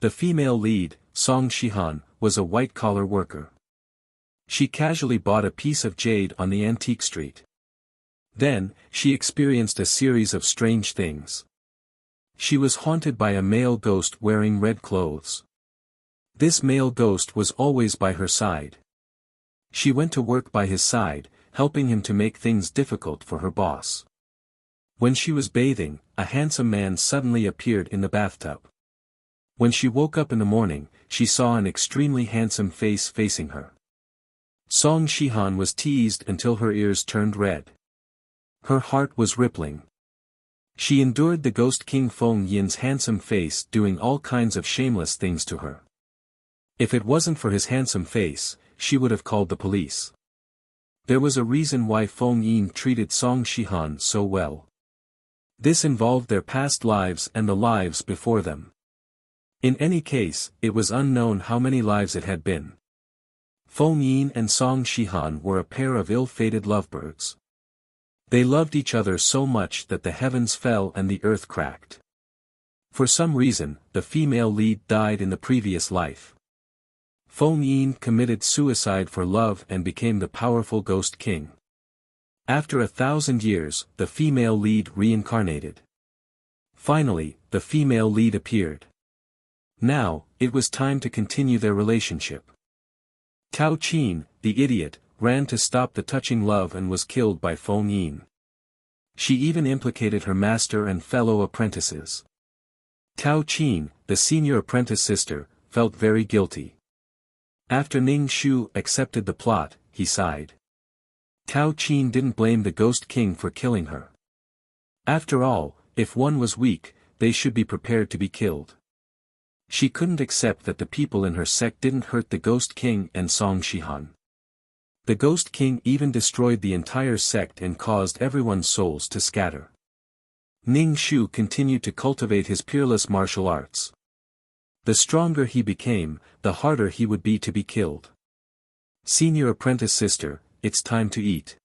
Speaker 1: The female lead, Song Shihan, was a white-collar worker. She casually bought a piece of jade on the antique street. Then, she experienced a series of strange things. She was haunted by a male ghost wearing red clothes. This male ghost was always by her side. She went to work by his side, helping him to make things difficult for her boss. When she was bathing, a handsome man suddenly appeared in the bathtub. When she woke up in the morning, she saw an extremely handsome face facing her. Song Shihan was teased until her ears turned red. Her heart was rippling. She endured the ghost king Feng Yin's handsome face doing all kinds of shameless things to her. If it wasn't for his handsome face, she would have called the police. There was a reason why Feng Yin treated Song Shihan so well. This involved their past lives and the lives before them. In any case, it was unknown how many lives it had been. Feng Yin and Song Shihan were a pair of ill-fated lovebirds. They loved each other so much that the heavens fell and the earth cracked. For some reason, the female lead died in the previous life. Feng Yin committed suicide for love and became the powerful ghost king. After 1,000 years, the female lead reincarnated. Finally, the female lead appeared. Now, it was time to continue their relationship. Tao Qin, the idiot, ran to stop the touching love and was killed by Feng Yin. She even implicated her master and fellow apprentices. Tao Qin, the senior apprentice sister, felt very guilty. After Ning Shu accepted the plot, he sighed. Tao Qin didn't blame the ghost king for killing her. After all, if one was weak, they should be prepared to be killed. She couldn't accept that the people in her sect didn't hurt the ghost king and Song Shihan. The ghost king even destroyed the entire sect and caused everyone's souls to scatter. Ning Shu continued to cultivate his peerless martial arts. The stronger he became, the harder he would be to be killed. Senior apprentice sister, it's time to eat.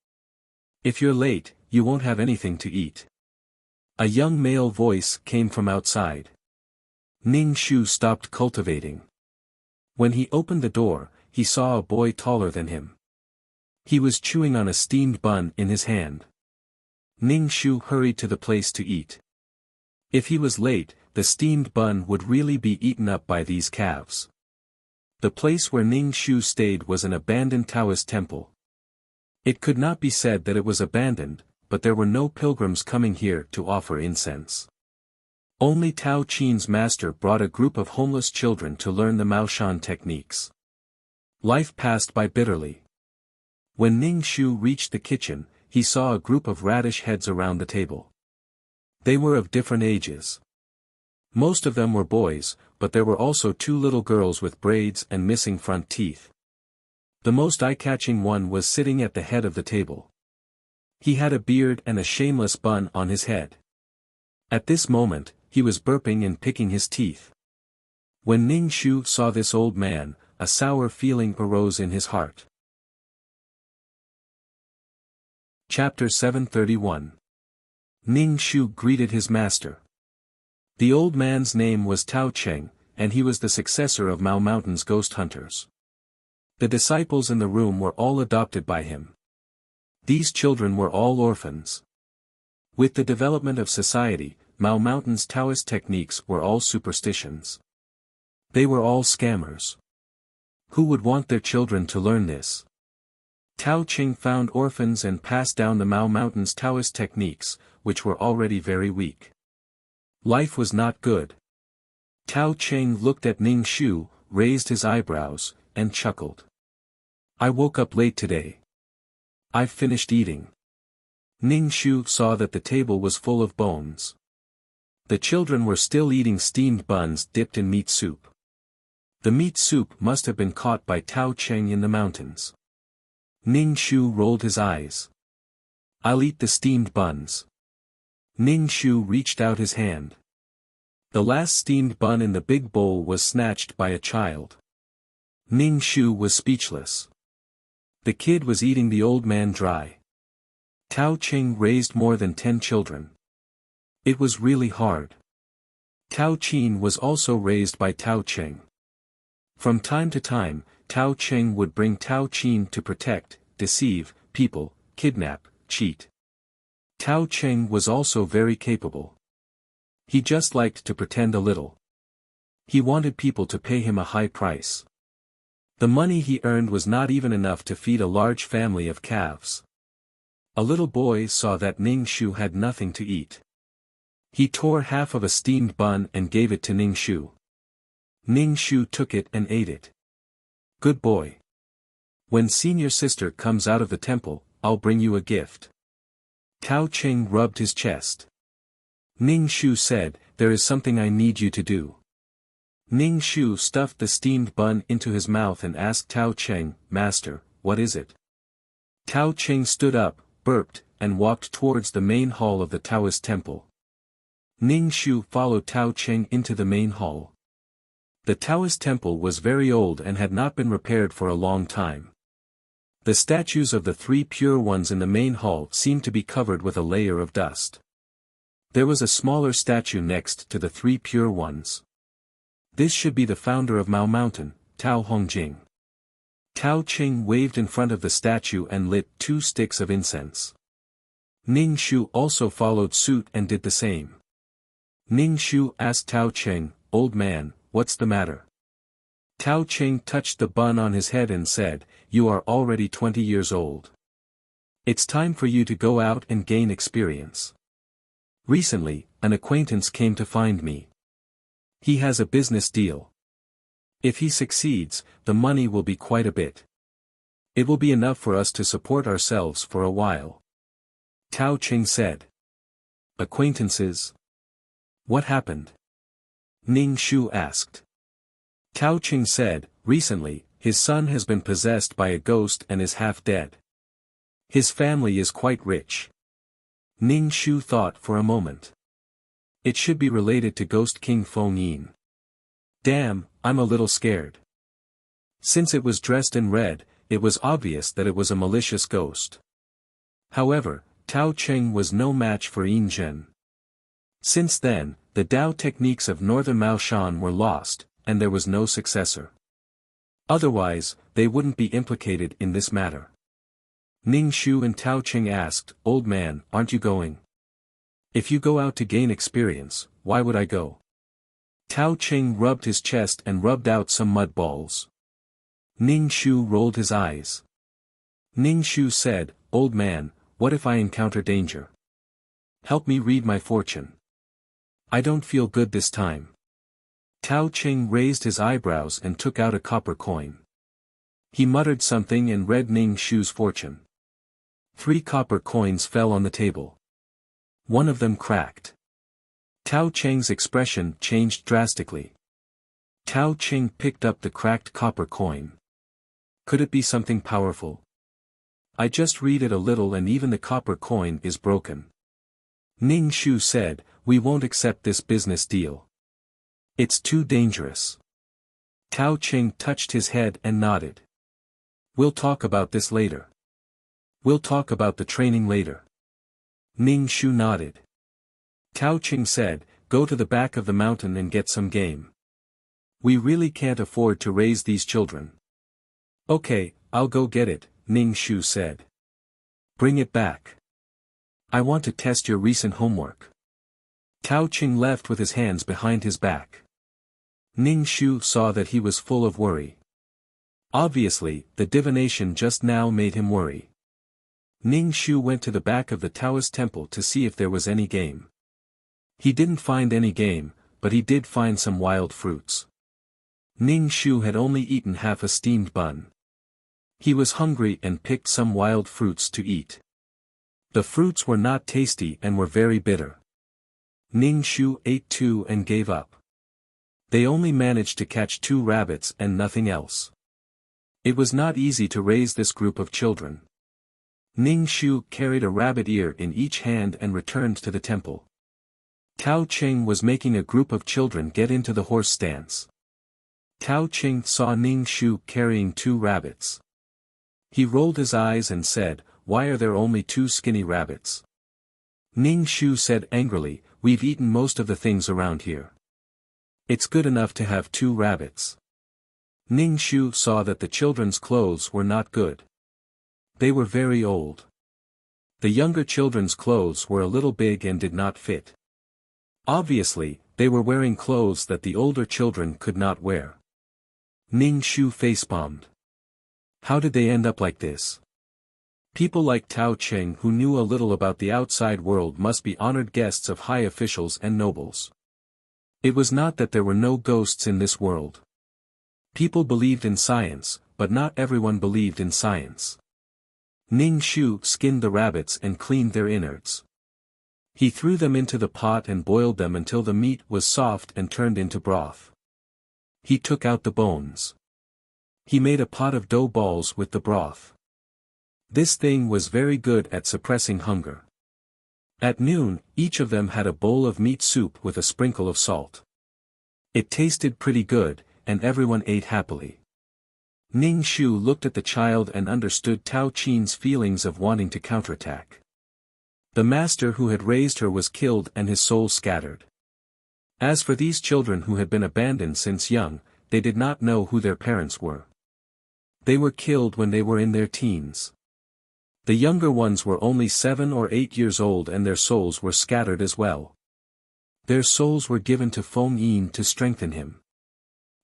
Speaker 1: If you're late, you won't have anything to eat. A young male voice came from outside. Ning Shu stopped cultivating. When he opened the door, he saw a boy taller than him. He was chewing on a steamed bun in his hand. Ning Shu hurried to the place to eat. If he was late, the steamed bun would really be eaten up by these calves. The place where Ning Shu stayed was an abandoned Taoist temple. It could not be said that it was abandoned, but there were no pilgrims coming here to offer incense. Only Tao Qin's master brought a group of homeless children to learn the Maoshan techniques. Life passed by bitterly. When Ning Shu reached the kitchen, he saw a group of radish heads around the table. They were of different ages. Most of them were boys, but there were also 2 little girls with braids and missing front teeth. The most eye-catching one was sitting at the head of the table. He had a beard and a shameless bun on his head. At this moment, he was burping and picking his teeth. When Ning Shu saw this old man, a sour feeling arose in his heart. Chapter 731. Ning Shu greeted his master. The old man's name was Tao Cheng, and he was the successor of Mao Mountain's ghost hunters. The disciples in the room were all adopted by him. These children were all orphans. With the development of society, Mao Mountain's Taoist techniques were all superstitions. They were all scammers. Who would want their children to learn this? Tao Cheng found orphans and passed down the Mao Mountain's Taoist techniques, which were already very weak. Life was not good. Tao Cheng looked at Ning Shu, raised his eyebrows, and chuckled. I woke up late today. I've finished eating. Ning Shu saw that the table was full of bones. The children were still eating steamed buns dipped in meat soup. The meat soup must have been caught by Tao Cheng in the mountains. Ning Shu rolled his eyes. I'll eat the steamed buns. Ning Shu reached out his hand. The last steamed bun in the big bowl was snatched by a child. Ning Shu was speechless. The kid was eating the old man dry. Tao Cheng raised more than 10 children. It was really hard. Tao Qin was also raised by Tao Cheng. From time to time, Tao Cheng would bring Tao Qin to protect, deceive, people, kidnap, cheat. Tao Cheng was also very capable. He just liked to pretend a little. He wanted people to pay him a high price. The money he earned was not even enough to feed a large family of calves. A little boy saw that Ning Shu had nothing to eat. He tore half of a steamed bun and gave it to Ning Shu. Ning Shu took it and ate it. Good boy. When senior sister comes out of the temple, I'll bring you a gift. Tao Cheng rubbed his chest. Ning Shu said, there is something I need you to do. Ning Shu stuffed the steamed bun into his mouth and asked Tao Cheng, Master, what is it? Tao Cheng stood up, burped, and walked towards the main hall of the Taoist temple. Ning Shu followed Tao Cheng into the main hall. The Taoist temple was very old and had not been repaired for a long time. The statues of the 3 pure ones in the main hall seemed to be covered with a layer of dust. There was a smaller statue next to the 3 pure ones. This should be the founder of Mao Mountain, Tao Hongjing. Tao Cheng waved in front of the statue and lit 2 sticks of incense. Ning Shu also followed suit and did the same. Ning Shu asked Tao Cheng, Old man, what's the matter? Tao Cheng touched the bun on his head and said, You are already 20 years old. It's time for you to go out and gain experience. Recently, an acquaintance came to find me. He has a business deal. If he succeeds, the money will be quite a bit. It will be enough for us to support ourselves for a while. Tao Cheng said. Acquaintances? What happened? Ning Shu asked. Tao Cheng said, recently, his son has been possessed by a ghost and is half dead. His family is quite rich. Ning Shu thought for a moment. It should be related to Ghost King Feng Yin. Damn, I'm a little scared. Since it was dressed in red, it was obvious that it was a malicious ghost. However, Tao Cheng was no match for Yin Zhen. Since then, the Dao techniques of Northern Mao Shan were lost, and there was no successor. Otherwise, they wouldn't be implicated in this matter. Ning Shu and Tao Cheng asked, Old man, aren't you going? If you go out to gain experience, why would I go? Tao Cheng rubbed his chest and rubbed out some mud balls. Ning Shu rolled his eyes. Ning Shu said, Old man, what if I encounter danger? Help me read my fortune. I don't feel good this time. Tao Cheng raised his eyebrows and took out a copper coin. He muttered something and read Ning Shu's fortune. 3 copper coins fell on the table. One of them cracked. Tao Cheng's expression changed drastically. Tao Cheng picked up the cracked copper coin. Could it be something powerful? I just read it a little and even the copper coin is broken. Ning Shu said, we won't accept this business deal. It's too dangerous. Cao Qing touched his head and nodded. We'll talk about this later. We'll talk about the training later. Ning Shu nodded. Cao Qing said, go to the back of the mountain and get some game. We really can't afford to raise these children. Okay, I'll go get it, Ning Shu said. Bring it back. I want to test your recent homework. Cao Qing left with his hands behind his back. Ning Shu saw that he was full of worry. Obviously, the divination just now made him worry. Ning Shu went to the back of the Taoist temple to see if there was any game. He didn't find any game, but he did find some wild fruits. Ning Shu had only eaten half a steamed bun. He was hungry and picked some wild fruits to eat. The fruits were not tasty and were very bitter. Ning Shu ate 2 and gave up. They only managed to catch 2 rabbits and nothing else. It was not easy to raise this group of children. Ning Shu carried a rabbit ear in each hand and returned to the temple. Cao Qing was making a group of children get into the horse stance. Cao Qing saw Ning Shu carrying 2 rabbits. He rolled his eyes and said, why are there only 2 skinny rabbits? Ning Shu said angrily, we've eaten most of the things around here. It's good enough to have 2 rabbits. Ning Shu saw that the children's clothes were not good. They were very old. The younger children's clothes were a little big and did not fit. Obviously, they were wearing clothes that the older children could not wear. Ning Shu facepalmed. How did they end up like this? People like Cao Qing who knew a little about the outside world must be honored guests of high officials and nobles. It was not that there were no ghosts in this world. People believed in science, but not everyone believed in science. Ning Shu skinned the rabbits and cleaned their innards. He threw them into the pot and boiled them until the meat was soft and turned into broth. He took out the bones. He made a pot of dough balls with the broth. This thing was very good at suppressing hunger. At noon, each of them had a bowl of meat soup with a sprinkle of salt. It tasted pretty good, and everyone ate happily. Ning Shu looked at the child and understood Cao Qing's feelings of wanting to counterattack. The master who had raised her was killed and his soul scattered. As for these children who had been abandoned since young, they did not know who their parents were. They were killed when they were in their teens. The younger ones were only 7 or 8 years old and their souls were scattered as well. Their souls were given to Feng Yin to strengthen him.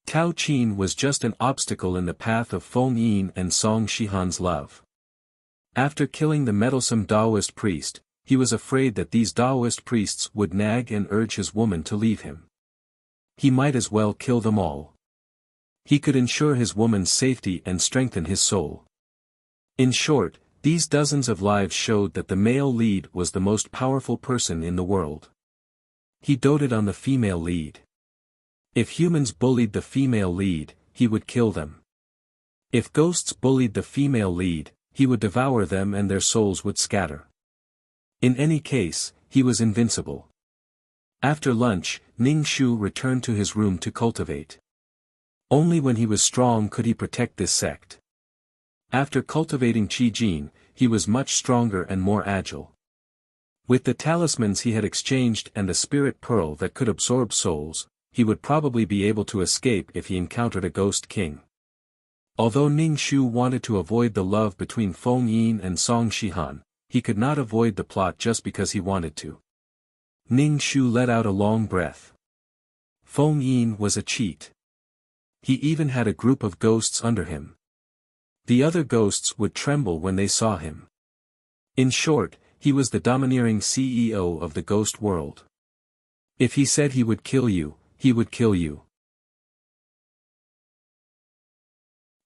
Speaker 1: Cao Qing was just an obstacle in the path of Feng Yin and Song Shihan's love. After killing the meddlesome Taoist priest, he was afraid that these Taoist priests would nag and urge his woman to leave him. He might as well kill them all. He could ensure his woman's safety and strengthen his soul. In short, these dozens of lives showed that the male lead was the most powerful person in the world. He doted on the female lead. If humans bullied the female lead, he would kill them. If ghosts bullied the female lead, he would devour them and their souls would scatter. In any case, he was invincible. After lunch, Ning Shu returned to his room to cultivate. Only when he was strong could he protect this sect. After cultivating Qi Jin, he was much stronger and more agile. With the talismans he had exchanged and the spirit pearl that could absorb souls, he would probably be able to escape if he encountered a ghost king. Although Ning Shu wanted to avoid the love between Feng Yin and Song Shihan, he could not avoid the plot just because he wanted to. Ning Shu let out a long breath. Feng Yin was a cheat. He even had a group of ghosts under him. The other ghosts would tremble when they saw him. In short, he was the domineering CEO of the ghost world. If he said he would kill you, he would kill you.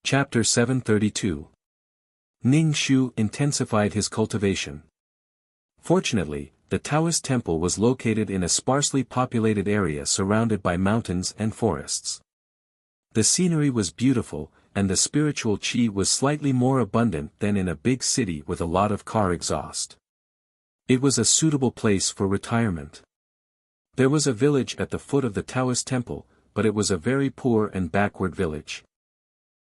Speaker 1: Chapter 732. Ning Shu intensified his cultivation. Fortunately, the Taoist temple was located in a sparsely populated area surrounded by mountains and forests. The scenery was beautiful, and the spiritual qi was slightly more abundant than in a big city with a lot of car exhaust. It was a suitable place for retirement. There was a village at the foot of the Taoist temple, but it was a very poor and backward village.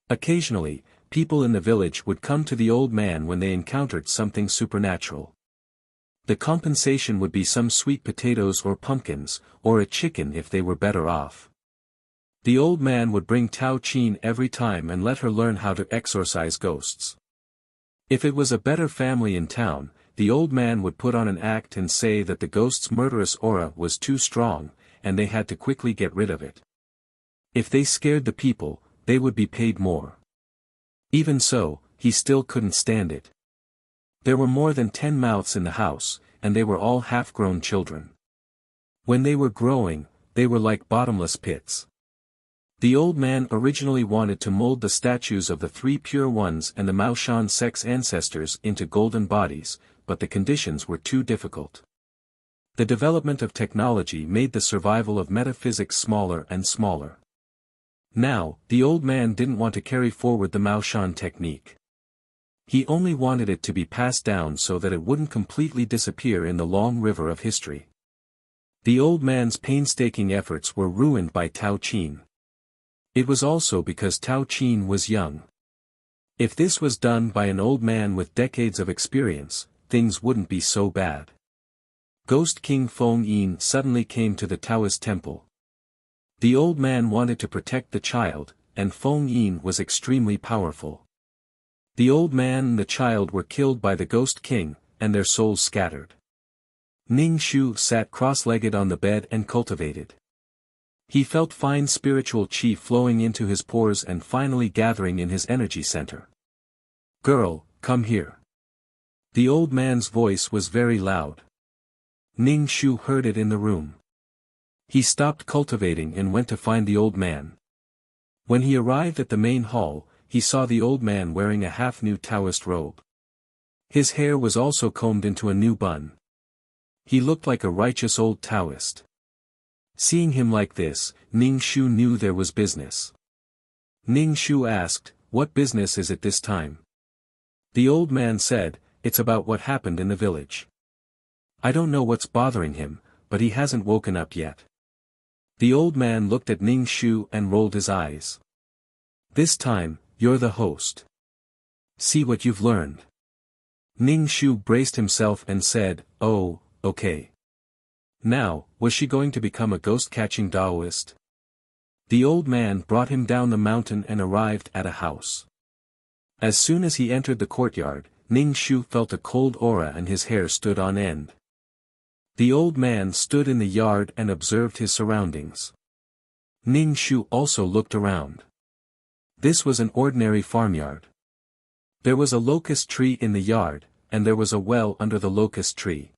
Speaker 1: Occasionally, people in the village would come to the old man when they encountered something supernatural. The compensation would be some sweet potatoes or pumpkins, or a chicken if they were better off. The old man would bring Tao Chin every time and let her learn how to exorcise ghosts. If it was a better family in town, the old man would put on an act and say that the ghost's murderous aura was too strong, and they had to quickly get rid of it. If they scared the people, they would be paid more. Even so, he still couldn't stand it. There were more than 10 mouths in the house, and they were all half-grown children. When they were growing, they were like bottomless pits. The old man originally wanted to mold the statues of the 3 pure ones and the Maoshan sex ancestors into golden bodies, but the conditions were too difficult. The development of technology made the survival of metaphysics smaller and smaller. Now, the old man didn't want to carry forward the Maoshan technique. He only wanted it to be passed down so that it wouldn't completely disappear in the long river of history. The old man's painstaking efforts were ruined by Tao Chin. It was also because Tao Chin was young. If this was done by an old man with decades of experience, things wouldn't be so bad. Ghost King Feng Yin suddenly came to the Taoist temple. The old man wanted to protect the child, and Feng Yin was extremely powerful. The old man and the child were killed by the Ghost King, and their souls scattered. Ning Shu sat cross-legged on the bed and cultivated. He felt fine spiritual qi flowing into his pores and finally gathering in his energy center. "Girl, come here." The old man's voice was very loud. Ning Shu heard it in the room. He stopped cultivating and went to find the old man. When he arrived at the main hall, he saw the old man wearing a half-new Taoist robe. His hair was also combed into a new bun. He looked like a righteous old Taoist. Seeing him like this, Ning Shu knew there was business. Ning Shu asked, "What business is it this time?" The old man said, "It's about what happened in the village. I don't know what's bothering him, but he hasn't woken up yet." The old man looked at Ning Shu and rolled his eyes. "This time, you're the host. See what you've learned." Ning Shu braced himself and said, "Oh, okay." Now, was she going to become a ghost-catching Taoist? The old man brought him down the mountain and arrived at a house. As soon as he entered the courtyard, Ning Shu felt a cold aura and his hair stood on end. The old man stood in the yard and observed his surroundings. Ning Shu also looked around. This was an ordinary farmyard. There was a locust tree in the yard, and there was a well under the locust tree.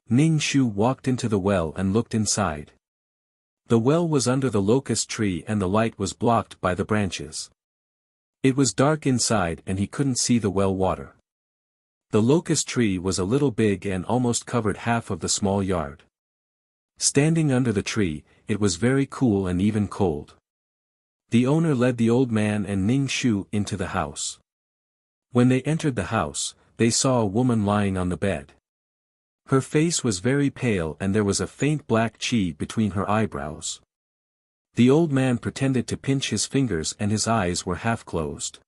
Speaker 1: Ning Shu walked into the well and looked inside. The well was under the locust tree and the light was blocked by the branches. It was dark inside and he couldn't see the well water. The locust tree was a little big and almost covered half of the small yard. Standing under the tree, it was very cool and even cold. The owner led the old man and Ning Shu into the house. When they entered the house, they saw a woman lying on the bed. Her face was very pale and there was a faint black qi between her eyebrows. The old man pretended to pinch his fingers and his eyes were half closed.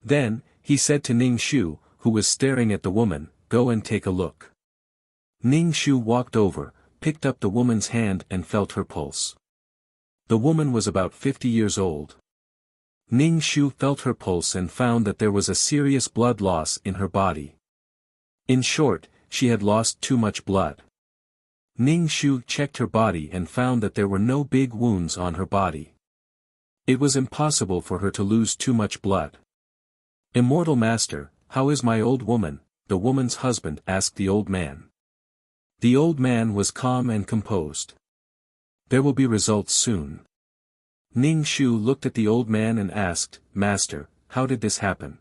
Speaker 1: Then, he said to Ning Shu, who was staring at the woman, "Go and take a look." Ning Shu walked over, picked up the woman's hand and felt her pulse. The woman was about 50 years old. Ning Shu felt her pulse and found that there was a serious blood loss in her body. In short, she had lost too much blood. Ning Shu checked her body and found that there were no big wounds on her body. It was impossible for her to lose too much blood. "Immortal Master, how is my old woman?" the woman's husband asked the old man. The old man was calm and composed. "There will be results soon." Ning Shu looked at the old man and asked, "Master, how did this happen?"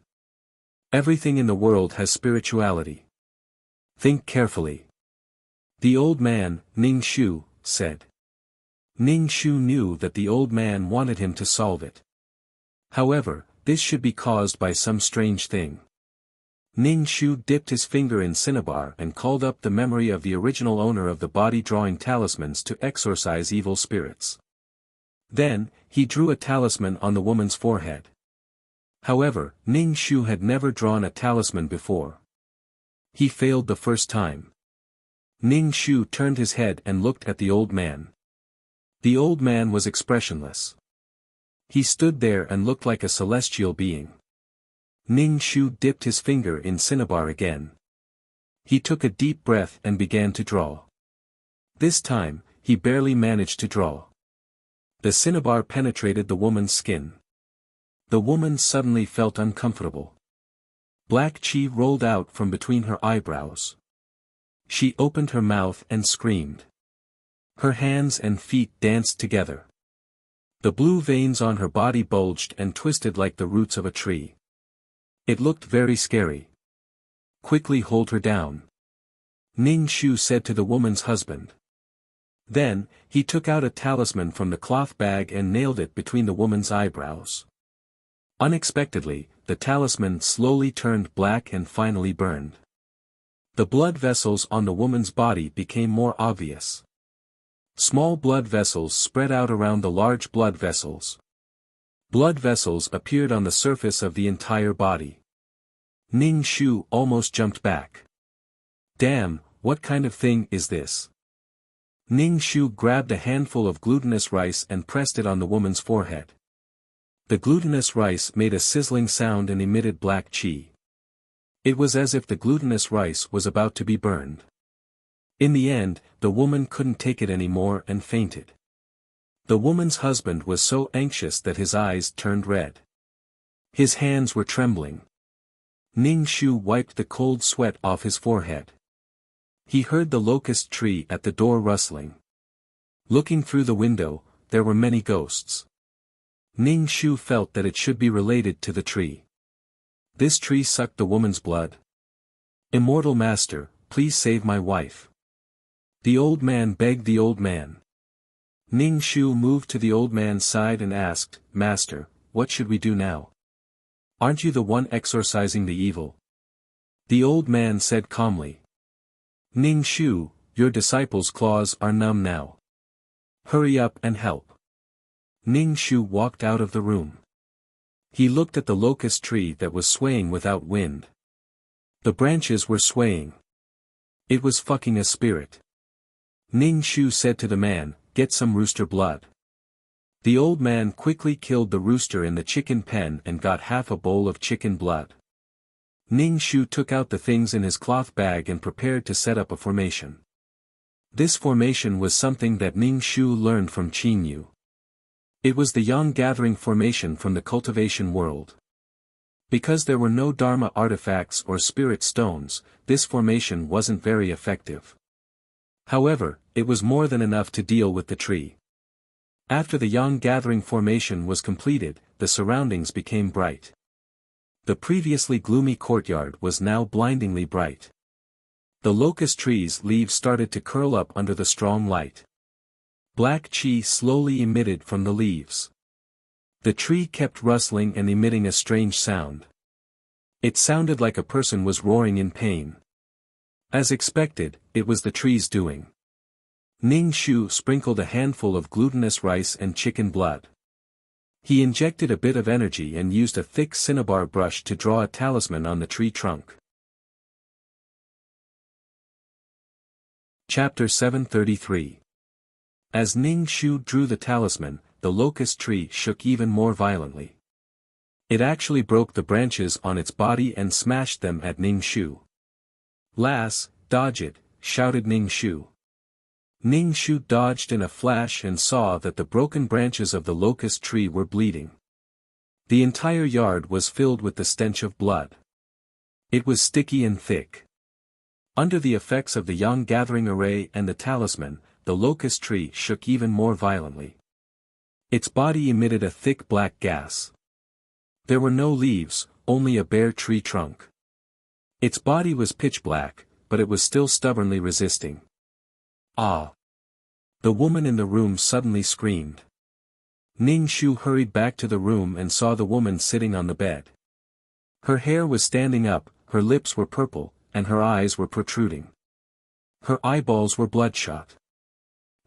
Speaker 1: "Everything in the world has spirituality. Think carefully." The old man, Ning Shu, said. Ning Shu knew that the old man wanted him to solve it. However, this should be caused by some strange thing. Ning Shu dipped his finger in cinnabar and called up the memory of the original owner of the body-drawing talismans to exorcise evil spirits. Then, he drew a talisman on the woman's forehead. However, Ning Shu had never drawn a talisman before. He failed the first time. Ning Shu turned his head and looked at the old man. The old man was expressionless. He stood there and looked like a celestial being. Ning Shu dipped his finger in cinnabar again. He took a deep breath and began to draw. This time, he barely managed to draw. The cinnabar penetrated the woman's skin. The woman suddenly felt uncomfortable. Black chi rolled out from between her eyebrows. She opened her mouth and screamed. Her hands and feet danced together. The blue veins on her body bulged and twisted like the roots of a tree. It looked very scary. Quickly hold her down, Ning Shu said to the woman's husband. Then, he took out a talisman from the cloth bag and nailed it between the woman's eyebrows. Unexpectedly, the talisman slowly turned black and finally burned. The blood vessels on the woman's body became more obvious. Small blood vessels spread out around the large blood vessels. Blood vessels appeared on the surface of the entire body. Ning Shu almost jumped back. Damn, what kind of thing is this? Ning Shu grabbed a handful of glutinous rice and pressed it on the woman's forehead. The glutinous rice made a sizzling sound and emitted black chi. It was as if the glutinous rice was about to be burned. In the end, the woman couldn't take it anymore and fainted. The woman's husband was so anxious that his eyes turned red. His hands were trembling. Ning Shu wiped the cold sweat off his forehead. He heard the locust tree at the door rustling. Looking through the window, there were many ghosts. Ning Shu felt that it should be related to the tree. This tree sucked the woman's blood. Immortal Master, please save my wife. The old man begged the old man. Ning Shu moved to the old man's side and asked, Master, what should we do now? Aren't you the one exorcising the evil? The old man said calmly. Ning Shu, your disciples' claws are numb now. Hurry up and help. Ning Shu walked out of the room. He looked at the locust tree that was swaying without wind. The branches were swaying. It was fucking a spirit. Ning Shu said to the man, get some rooster blood. The old man quickly killed the rooster in the chicken pen and got half a bowl of chicken blood. Ning Shu took out the things in his cloth bag and prepared to set up a formation. This formation was something that Ning Shu learned from Qin Yu. It was the Yang Gathering formation from the cultivation world. Because there were no Dharma artifacts or spirit stones, this formation wasn't very effective. However, it was more than enough to deal with the tree. After the Yang Gathering formation was completed, the surroundings became bright. The previously gloomy courtyard was now blindingly bright. The locust tree's leaves started to curl up under the strong light. Black chi slowly emitted from the leaves. The tree kept rustling and emitting a strange sound. It sounded like a person was roaring in pain. As expected, it was the tree's doing. Ning Shu sprinkled a handful of glutinous rice and chicken blood. He injected a bit of energy and used a thick cinnabar brush to draw a talisman on the tree trunk. Chapter 733. As Ning Shu drew the talisman, the locust tree shook even more violently. It actually broke the branches on its body and smashed them at Ning Shu. Lass, dodge it, shouted Ning Shu. Ning Shu dodged in a flash and saw that the broken branches of the locust tree were bleeding. The entire yard was filled with the stench of blood. It was sticky and thick. Under the effects of the Yang Gathering array and the talisman, the locust tree shook even more violently. Its body emitted a thick black gas. There were no leaves, only a bare tree trunk. Its body was pitch black, but it was still stubbornly resisting. Ah! The woman in the room suddenly screamed. Ning Shu hurried back to the room and saw the woman sitting on the bed. Her hair was standing up, her lips were purple, and her eyes were protruding. Her eyeballs were bloodshot.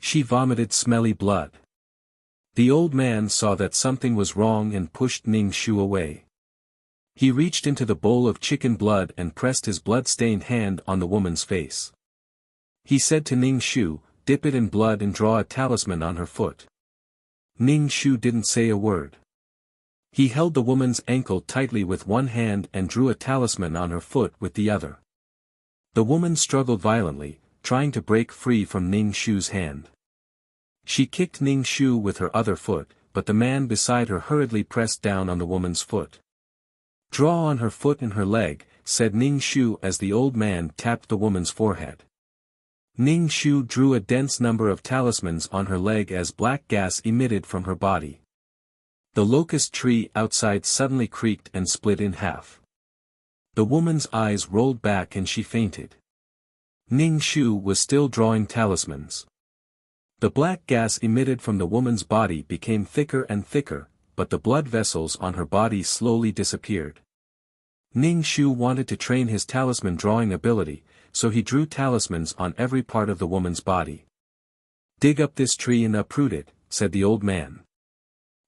Speaker 1: She vomited smelly blood. The old man saw that something was wrong and pushed Ning Shu away. He reached into the bowl of chicken blood and pressed his blood-stained hand on the woman's face. He said to Ning Shu, "Dip it in blood and draw a talisman on her foot." Ning Shu didn't say a word. He held the woman's ankle tightly with one hand and drew a talisman on her foot with the other. The woman struggled violently, trying to break free from Ning Shu's hand. She kicked Ning Shu with her other foot, but the man beside her hurriedly pressed down on the woman's foot. "Draw on her foot and her leg," said Ning Shu as the old man tapped the woman's forehead. Ning Shu drew a dense number of talismans on her leg as black gas emitted from her body. The locust tree outside suddenly creaked and split in half. The woman's eyes rolled back and she fainted. Ning Shu was still drawing talismans. The black gas emitted from the woman's body became thicker and thicker, but the blood vessels on her body slowly disappeared. Ning Shu wanted to train his talisman drawing ability, so he drew talismans on every part of the woman's body. "Dig up this tree and uproot it," said the old man.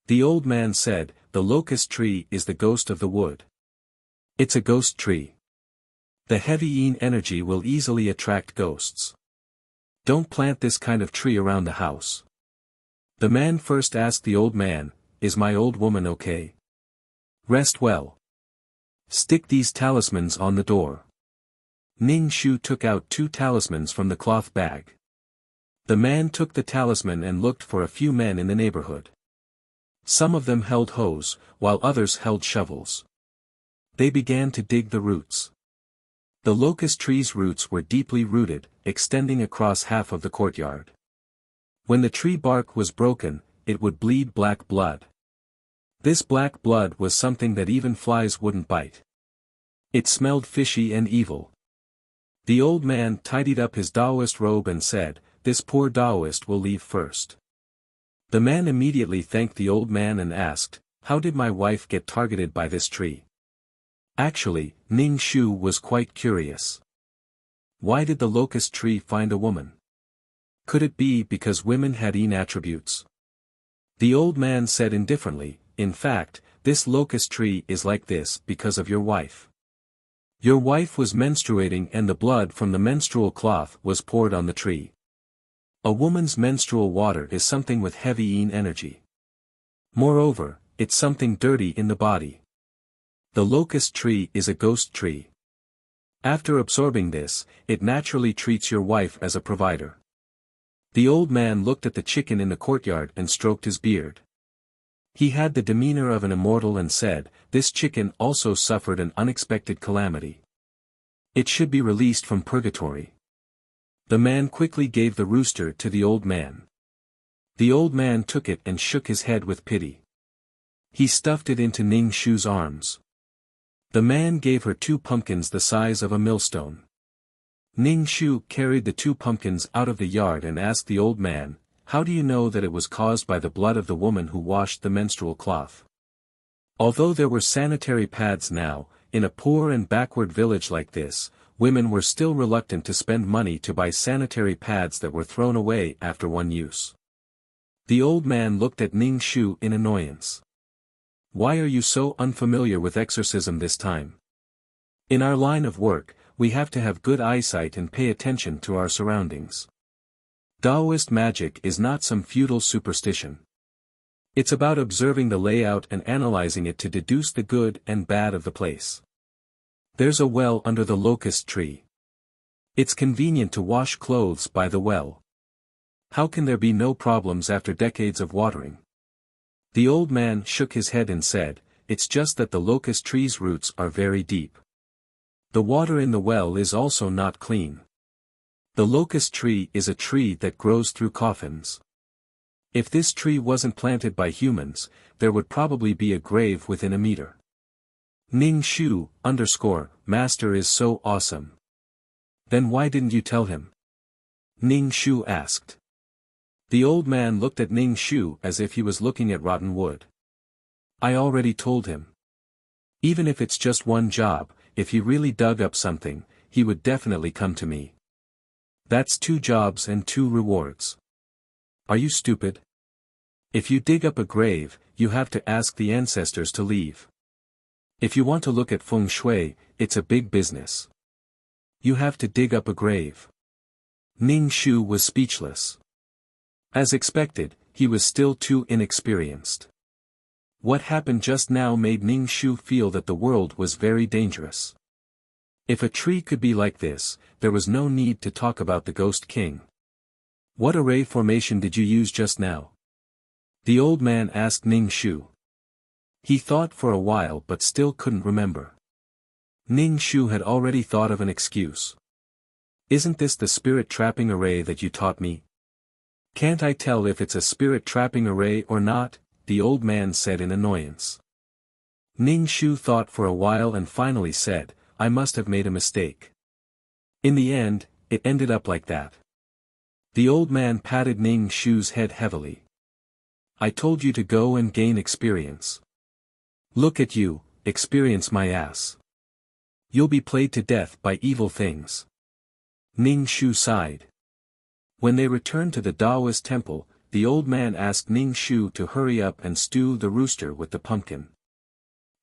Speaker 1: The old man said, "The locust tree is the ghost of the wood. It's a ghost tree. The heavy yin energy will easily attract ghosts. Don't plant this kind of tree around the house." The man first asked the old man, "Is my old woman okay? Rest well. Stick these talismans on the door." Ning Shu took out 2 talismans from the cloth bag. The man took the talisman and looked for a few men in the neighborhood. Some of them held hoes, while others held shovels. They began to dig the roots. The locust tree's roots were deeply rooted, extending across half of the courtyard. When the tree bark was broken, it would bleed black blood. This black blood was something that even flies wouldn't bite. It smelled fishy and evil. The old man tidied up his Taoist robe and said, "This poor Taoist will leave first." The man immediately thanked the old man and asked, "How did my wife get targeted by this tree?" Actually, Ning Shu was quite curious. Why did the locust tree find a woman? Could it be because women had yin attributes? The old man said indifferently, "In fact, this locust tree is like this because of your wife. Your wife was menstruating and the blood from the menstrual cloth was poured on the tree. A woman's menstrual water is something with heavy yin energy. Moreover, it's something dirty in the body. The locust tree is a ghost tree. After absorbing this, it naturally treats your wife as a provider." The old man looked at the chicken in the courtyard and stroked his beard. He had the demeanor of an immortal and said, "This chicken also suffered an unexpected calamity. It should be released from purgatory." The man quickly gave the rooster to the old man. The old man took it and shook his head with pity. He stuffed it into Ning Shu's arms. The man gave her 2 pumpkins the size of a millstone. Ning Shu carried the 2 pumpkins out of the yard and asked the old man, "How do you know that it was caused by the blood of the woman who washed the menstrual cloth?" Although there were sanitary pads now, in a poor and backward village like this, women were still reluctant to spend money to buy sanitary pads that were thrown away after one use. The old man looked at Ning Shu in annoyance. "Why are you so unfamiliar with exorcism this time? In our line of work, we have to have good eyesight and pay attention to our surroundings. Taoist magic is not some feudal superstition. It's about observing the layout and analyzing it to deduce the good and bad of the place. There's a well under the locust tree. It's convenient to wash clothes by the well. How can there be no problems after decades of watering?" The old man shook his head and said, "It's just that the locust tree's roots are very deep. The water in the well is also not clean. The locust tree is a tree that grows through coffins. If this tree wasn't planted by humans, there would probably be a grave within a meter." Ning Shu, _master is so awesome. Then why didn't you tell him? Ning Shu asked. The old man looked at Ning Shu as if he was looking at rotten wood. "I already told him. Even if it's just one job, if he really dug up something, he would definitely come to me. That's 2 jobs and 2 rewards. Are you stupid? If you dig up a grave, you have to ask the ancestors to leave. If you want to look at feng shui, it's a big business. You have to dig up a grave. Ning Shu was speechless. As expected, he was still too inexperienced. What happened just now made Ning Shu feel that the world was very dangerous. If a tree could be like this, there was no need to talk about the Ghost King. What array formation did you use just now? The old man asked Ning Shu. He thought for a while but still couldn't remember. Ning Shu had already thought of an excuse. Isn't this the spirit trapping array that you taught me? Can't I tell if it's a spirit trapping array or not? The old man said in annoyance. Ning Shu thought for a while and finally said, I must have made a mistake. In the end, it ended up like that. The old man patted Ning Shu's head heavily. I told you to go and gain experience. Look at you, experience my ass. You'll be played to death by evil things. Ning Shu sighed. When they returned to the Taoist temple, the old man asked Ning Shu to hurry up and stew the rooster with the pumpkin.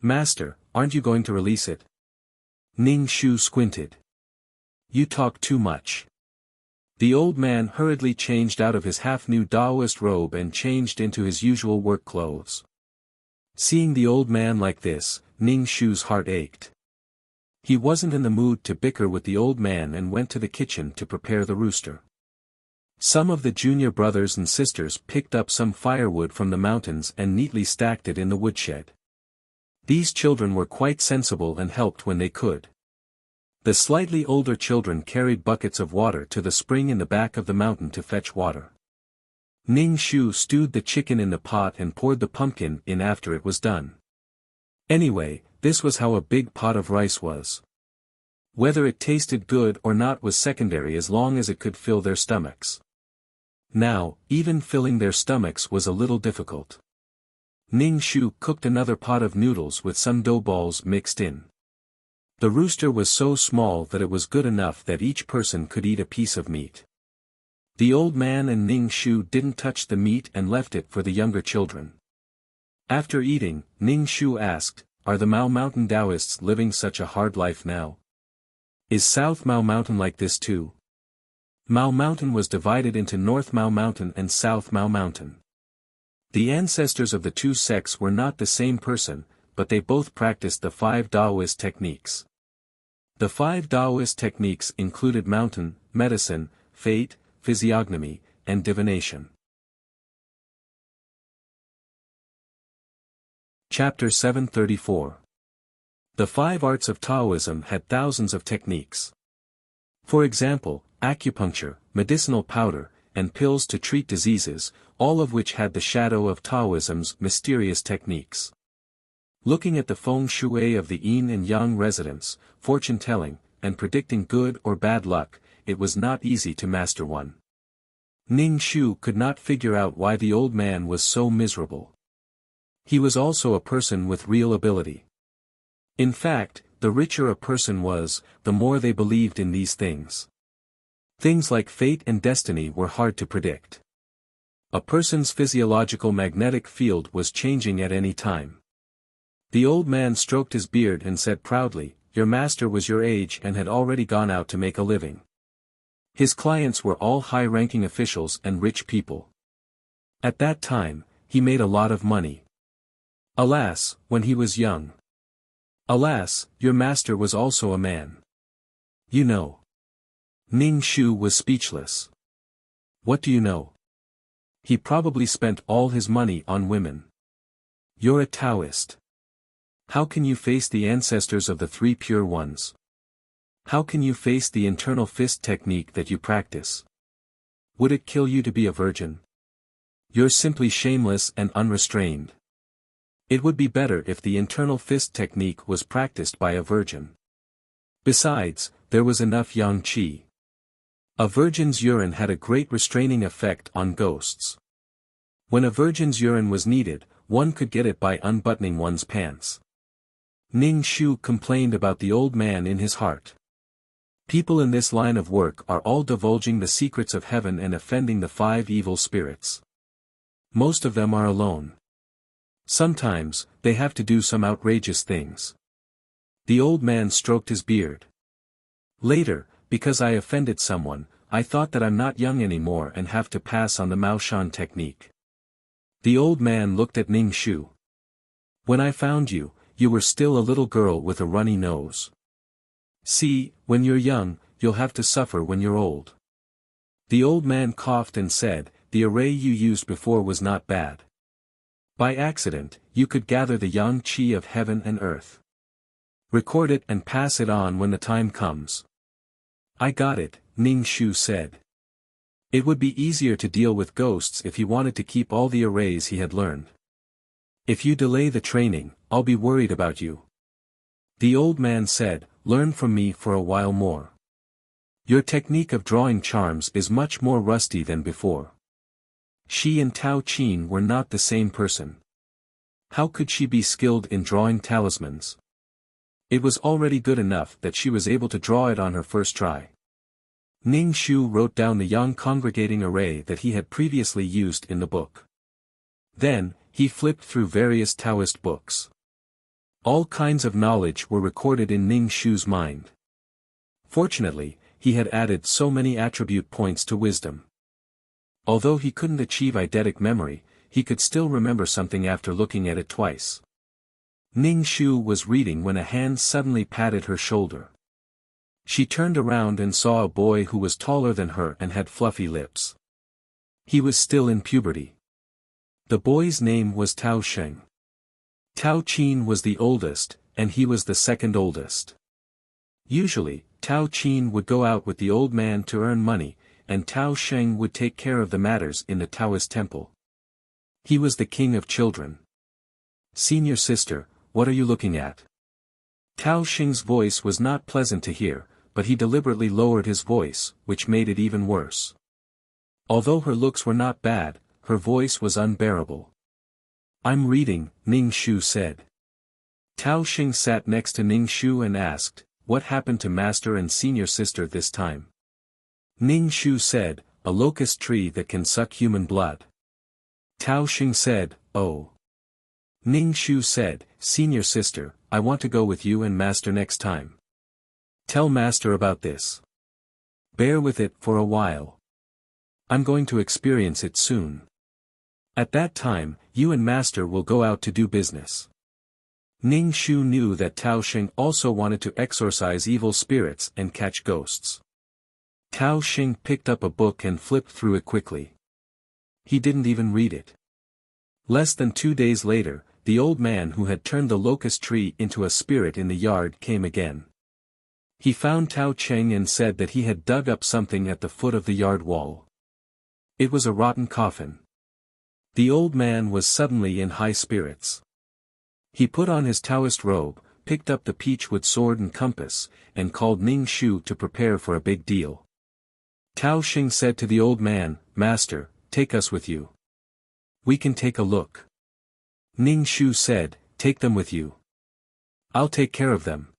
Speaker 1: Master, aren't you going to release it? Ning Shu squinted. You talk too much. The old man hurriedly changed out of his half-new Taoist robe and changed into his usual work clothes. Seeing the old man like this, Ning Shu's heart ached. He wasn't in the mood to bicker with the old man and went to the kitchen to prepare the rooster. Some of the junior brothers and sisters picked up some firewood from the mountains and neatly stacked it in the woodshed. These children were quite sensible and helped when they could. The slightly older children carried buckets of water to the spring in the back of the mountain to fetch water. Ning Shu stewed the chicken in the pot and poured the pumpkin in after it was done. Anyway, this was how a big pot of rice was. Whether it tasted good or not was secondary as long as it could fill their stomachs. Now, even filling their stomachs was a little difficult. Ning Shu cooked another pot of noodles with some dough balls mixed in. The rooster was so small that it was good enough that each person could eat a piece of meat. The old man and Ning Shu didn't touch the meat and left it for the younger children. After eating, Ning Shu asked, Are the Mao Mountain Taoists living such a hard life now? Is South Mao Mountain like this too? Mao Mountain was divided into North Mao Mountain and South Mao Mountain. The ancestors of the two sects were not the same person, but they both practiced the 5 Taoist techniques. The 5 Taoist techniques included mountain, medicine, fate, physiognomy, and divination. Chapter 734. The 5 arts of Taoism had thousands of techniques. For example, acupuncture, medicinal powder, and pills to treat diseases, all of which had the shadow of Taoism's mysterious techniques. Looking at the feng shui of the yin and yang residents, fortune-telling, and predicting good or bad luck, it was not easy to master one. Ning Shu could not figure out why the old man was so miserable. He was also a person with real ability. In fact, the richer a person was, the more they believed in these things. Things like fate and destiny were hard to predict. A person's physiological magnetic field was changing at any time. The old man stroked his beard and said proudly, Your master was your age and had already gone out to make a living. His clients were all high-ranking officials and rich people. At that time, he made a lot of money. Alas, when he was young. Alas, your master was also a man. You know. Ning Shu was speechless. What do you know? He probably spent all his money on women. You're a Taoist. How can you face the ancestors of the 3 pure ones? How can you face the internal fist technique that you practice? Would it kill you to be a virgin? You're simply shameless and unrestrained. It would be better if the internal fist technique was practiced by a virgin. Besides, there was enough yang qi. A virgin's urine had a great restraining effect on ghosts. When a virgin's urine was needed, one could get it by unbuttoning one's pants. Ning Shu complained about the old man in his heart. People in this line of work are all divulging the secrets of heaven and offending the 5 evil spirits. Most of them are alone. Sometimes, they have to do some outrageous things. The old man stroked his beard. Later, because I offended someone, I thought that I'm not young anymore and have to pass on the Maoshan technique. The old man looked at Ning Shu. When I found you, you were still a little girl with a runny nose. See, when you're young, you'll have to suffer when you're old. The old man coughed and said, the array you used before was not bad. By accident, you could gather the yang qi of heaven and earth. Record it and pass it on when the time comes. I got it, Ning Shu said. It would be easier to deal with ghosts if he wanted to keep all the arrays he had learned. If you delay the training, I'll be worried about you. The old man said, learn from me for a while more. Your technique of drawing charms is much more rusty than before. She and Tao Qin were not the same person. How could she be skilled in drawing talismans? It was already good enough that she was able to draw it on her first try. Ning Shu wrote down the yang congregating array that he had previously used in the book. Then, he flipped through various Taoist books. All kinds of knowledge were recorded in Ning Shu's mind. Fortunately, he had added so many attribute points to wisdom. Although he couldn't achieve eidetic memory, he could still remember something after looking at it twice. Ning Shu was reading when a hand suddenly patted her shoulder. She turned around and saw a boy who was taller than her and had fluffy lips. He was still in puberty. The boy's name was Tao Sheng. Tao Qin was the oldest, and he was the second oldest. Usually, Tao Qin would go out with the old man to earn money, and Tao Sheng would take care of the matters in the Taoist temple. He was the king of children. Senior sister, what are you looking at? Tao Sheng's voice was not pleasant to hear, but he deliberately lowered his voice, which made it even worse. Although her looks were not bad, her voice was unbearable. I'm reading, Ning Shu said. Tao Sheng sat next to Ning Shu and asked, what happened to master and senior sister this time? Ning Shu said, a locust tree that can suck human blood. Tao Sheng said, oh. Ning Shu said, senior sister, I want to go with you and master next time. Tell master about this. Bear with it for a while. I'm going to experience it soon. At that time, you and master will go out to do business. Ning Shu knew that Tao Sheng also wanted to exorcise evil spirits and catch ghosts. Tao Sheng picked up a book and flipped through it quickly. He didn't even read it. Less than 2 days later, the old man who had turned the locust tree into a spirit in the yard came again. He found Tao Cheng and said that he had dug up something at the foot of the yard wall. It was a rotten coffin. The old man was suddenly in high spirits. He put on his Taoist robe, picked up the peachwood sword and compass, and called Ning Shu to prepare for a big deal. Tao Xing said to the old man, Master, take us with you. We can take a look. Ning Shu said, take them with you. I'll take care of them.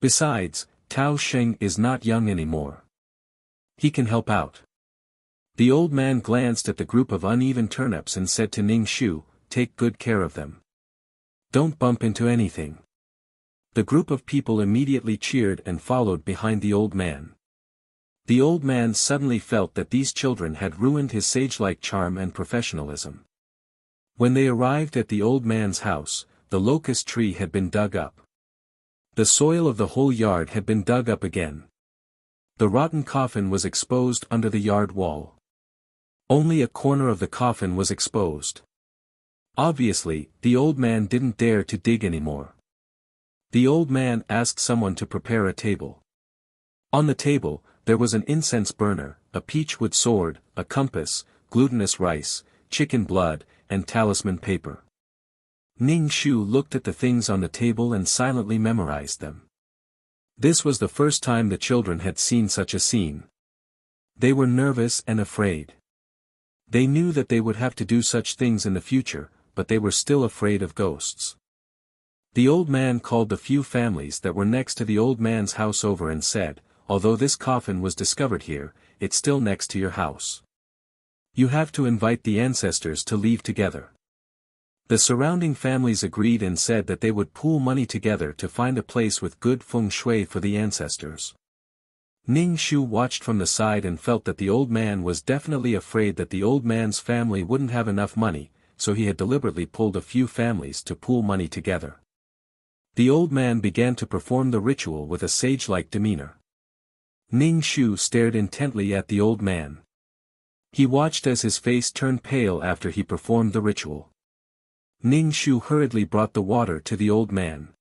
Speaker 1: Besides, Tao Xing is not young anymore. He can help out. The old man glanced at the group of uneven turnips and said to Ning Shu, take good care of them. Don't bump into anything. The group of people immediately cheered and followed behind the old man. The old man suddenly felt that these children had ruined his sage-like charm and professionalism. When they arrived at the old man's house, the locust tree had been dug up. The soil of the whole yard had been dug up again. The rotten coffin was exposed under the yard wall. Only a corner of the coffin was exposed. Obviously, the old man didn't dare to dig anymore. The old man asked someone to prepare a table. On the table, there was an incense burner, a peachwood sword, a compass, glutinous rice, chicken blood, and talisman paper. Ning Shu looked at the things on the table and silently memorized them. This was the first time the children had seen such a scene. They were nervous and afraid. They knew that they would have to do such things in the future, but they were still afraid of ghosts. The old man called the few families that were next to the old man's house over and said, although this coffin was discovered here, it's still next to your house. You have to invite the ancestors to leave together. The surrounding families agreed and said that they would pool money together to find a place with good feng shui for the ancestors. Ning Shu watched from the side and felt that the old man was definitely afraid that the old man's family wouldn't have enough money, so he had deliberately pulled a few families to pool money together. The old man began to perform the ritual with a sage-like demeanor. Ning Shu stared intently at the old man. He watched as his face turned pale after he performed the ritual. Ning Shu hurriedly brought the water to the old man.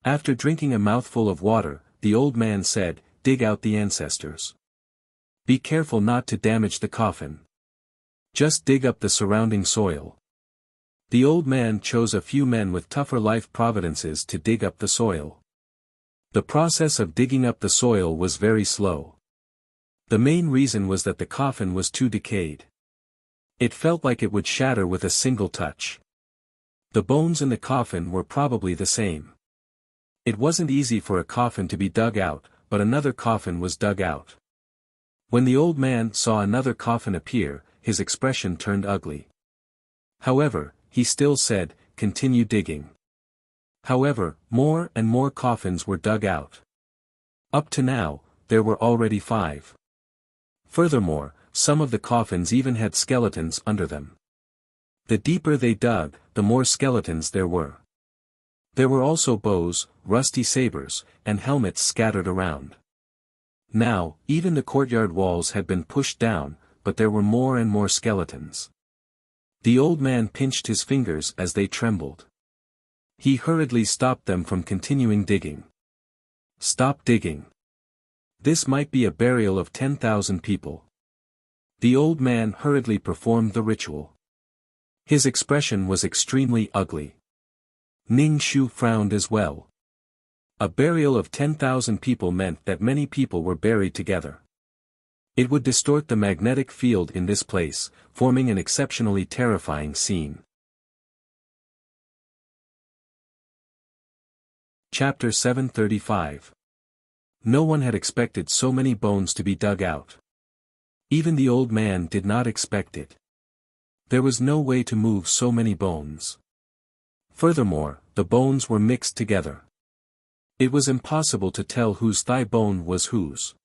Speaker 1: After drinking a mouthful of water, the old man said, "Dig out the ancestors. Be careful not to damage the coffin. Just dig up the surrounding soil." The old man chose a few men with tougher life providences to dig up the soil. The process of digging up the soil was very slow. The main reason was that the coffin was too decayed. It felt like it would shatter with a single touch. The bones in the coffin were probably the same. It wasn't easy for a coffin to be dug out, but another coffin was dug out. When the old man saw another coffin appear, his expression turned ugly. However, he still said, "Continue digging." However, more and more coffins were dug out. Up to now, there were already 5. Furthermore, some of the coffins even had skeletons under them. The deeper they dug, the more skeletons there were. There were also bows, rusty sabers, and helmets scattered around. Now, even the courtyard walls had been pushed down, but there were more and more skeletons. The old man pinched his fingers as they trembled. He hurriedly stopped them from continuing digging. "Stop digging. This might be a burial of 10,000 people." The old man hurriedly performed the ritual. His expression was extremely ugly. Ning Shu frowned as well. A burial of 10,000 people meant that many people were buried together. It would distort the magnetic field in this place, forming an exceptionally terrifying scene. Chapter 735. No one had expected so many bones to be dug out. Even the old man did not expect it. There was no way to move so many bones. Furthermore, the bones were mixed together. It was impossible to tell whose thigh bone was whose.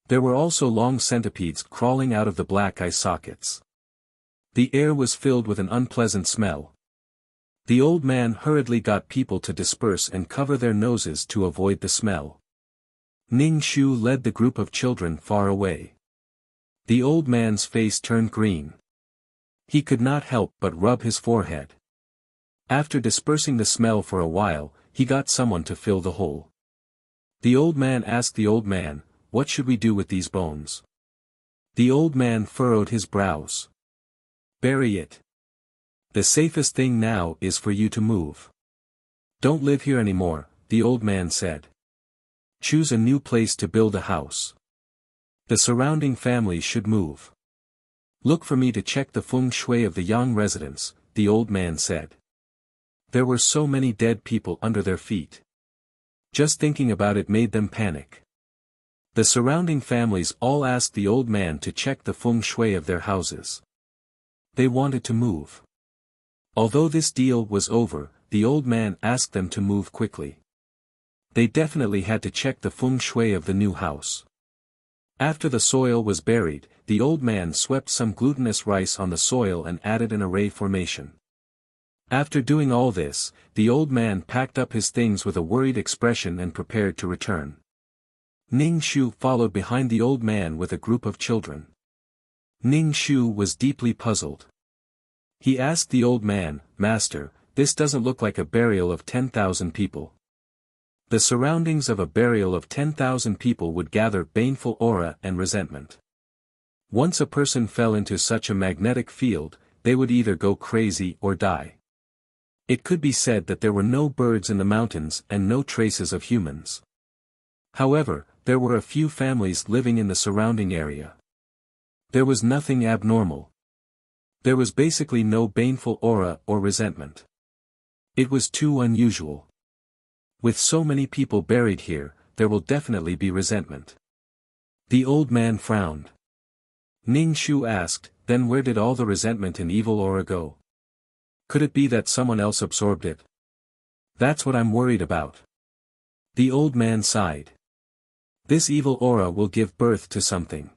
Speaker 1: There were also long centipedes crawling out of the black eye sockets. The air was filled with an unpleasant smell. The old man hurriedly got people to disperse and cover their noses to avoid the smell. Ning Shu led the group of children far away. The old man's face turned green. He could not help but rub his forehead. After dispersing the smell for a while, he got someone to fill the hole. The old man asked the old man, "What should we do with these bones?" The old man furrowed his brows. "Bury it. The safest thing now is for you to move. Don't live here anymore," the old man said. "Choose a new place to build a house. The surrounding families should move. Look for me to check the feng shui of the Yang residence," the old man said. There were so many dead people under their feet. Just thinking about it made them panic. The surrounding families all asked the old man to check the feng shui of their houses. They wanted to move. Although this deal was over, the old man asked them to move quickly. They definitely had to check the feng shui of the new house. After the soil was buried, the old man swept some glutinous rice on the soil and added an array formation. After doing all this, the old man packed up his things with a worried expression and prepared to return. Ning Shu followed behind the old man with a group of children. Ning Shu was deeply puzzled. He asked the old man, "Master, this doesn't look like a burial of 10,000 people. The surroundings of a burial of 10,000 people would gather baneful aura and resentment. Once a person fell into such a magnetic field, they would either go crazy or die." It could be said that there were no birds in the mountains and no traces of humans. However, there were a few families living in the surrounding area. There was nothing abnormal. There was basically no baneful aura or resentment. It was too unusual. With so many people buried here, there will definitely be resentment. The old man frowned. Ning Shu asked, Then where did all the resentment and evil aura go? Could it be that someone else absorbed it? That's what I'm worried about. The old man sighed. This evil aura will give birth to something.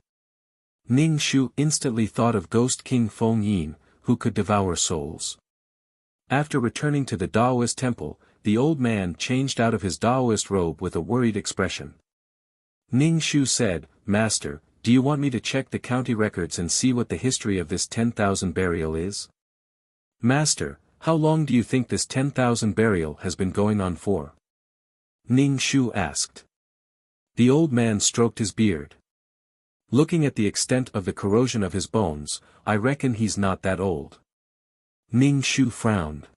Speaker 1: Ning Shu instantly thought of Ghost King Feng Yin, who could devour souls. After returning to the Daoist temple, the old man changed out of his Daoist robe with a worried expression. Ning Shu said, Master, do you want me to check the county records and see what the history of this 10,000 burial is? Master, how long do you think this 10,000 burial has been going on for? Ning Shu asked. The old man stroked his beard. Looking at the extent of the corrosion of his bones, I reckon he's not that old. Ning Shu frowned.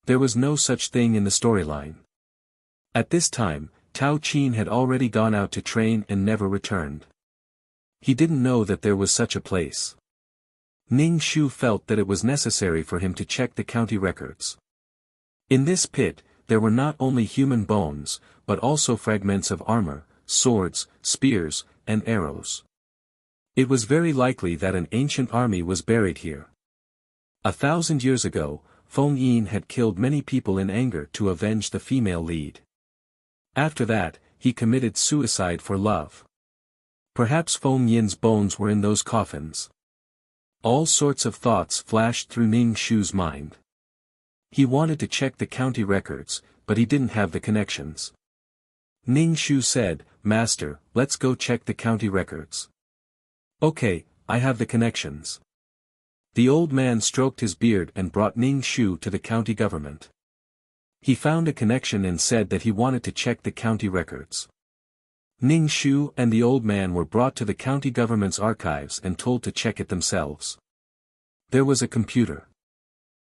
Speaker 1: There was no such thing in the storyline. At this time, Tao Qin had already gone out to train and never returned. He didn't know that there was such a place. Ning Shu felt that it was necessary for him to check the county records. In this pit, there were not only human bones, but also fragments of armor, swords, spears, and arrows. It was very likely that an ancient army was buried here. 1,000 years ago, Feng Yin had killed many people in anger to avenge the female lead. After that, he committed suicide for love. Perhaps Feng Yin's bones were in those coffins. All sorts of thoughts flashed through Ning Shu's mind. He wanted to check the county records, but he didn't have the connections. Ning Shu said, Master, let's go check the county records. Okay, I have the connections. The old man stroked his beard and brought Ning Shu to the county government. He found a connection and said that he wanted to check the county records. Ning Shu and the old man were brought to the county government's archives and told to check it themselves. There was a computer.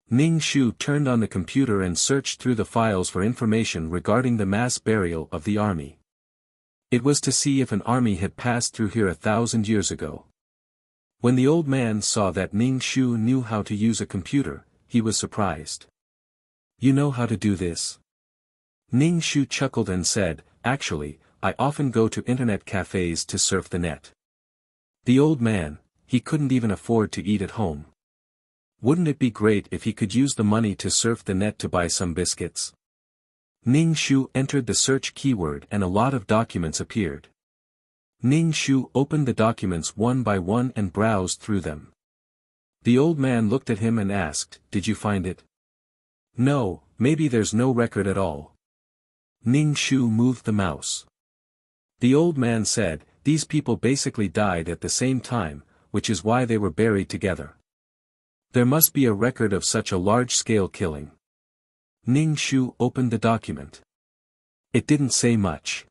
Speaker 1: Ning Shu turned on the computer and searched through the files for information regarding the mass burial of the army. It was to see if an army had passed through here 1,000 years ago. When the old man saw that Ning Shu knew how to use a computer, he was surprised. You know how to do this? Ning Shu chuckled and said, Actually, I often go to internet cafes to surf the net. The old man, he couldn't even afford to eat at home. Wouldn't it be great if he could use the money to surf the net to buy some biscuits? Ning Shu entered the search keyword and a lot of documents appeared. Ning Shu opened the documents one by one and browsed through them. The old man looked at him and asked, Did you find it? No, maybe there's no record at all. Ning Shu moved the mouse. The old man said, These people basically died at the same time, which is why they were buried together. There must be a record of such a large-scale killing. Ning Shu opened the document. It didn't say much.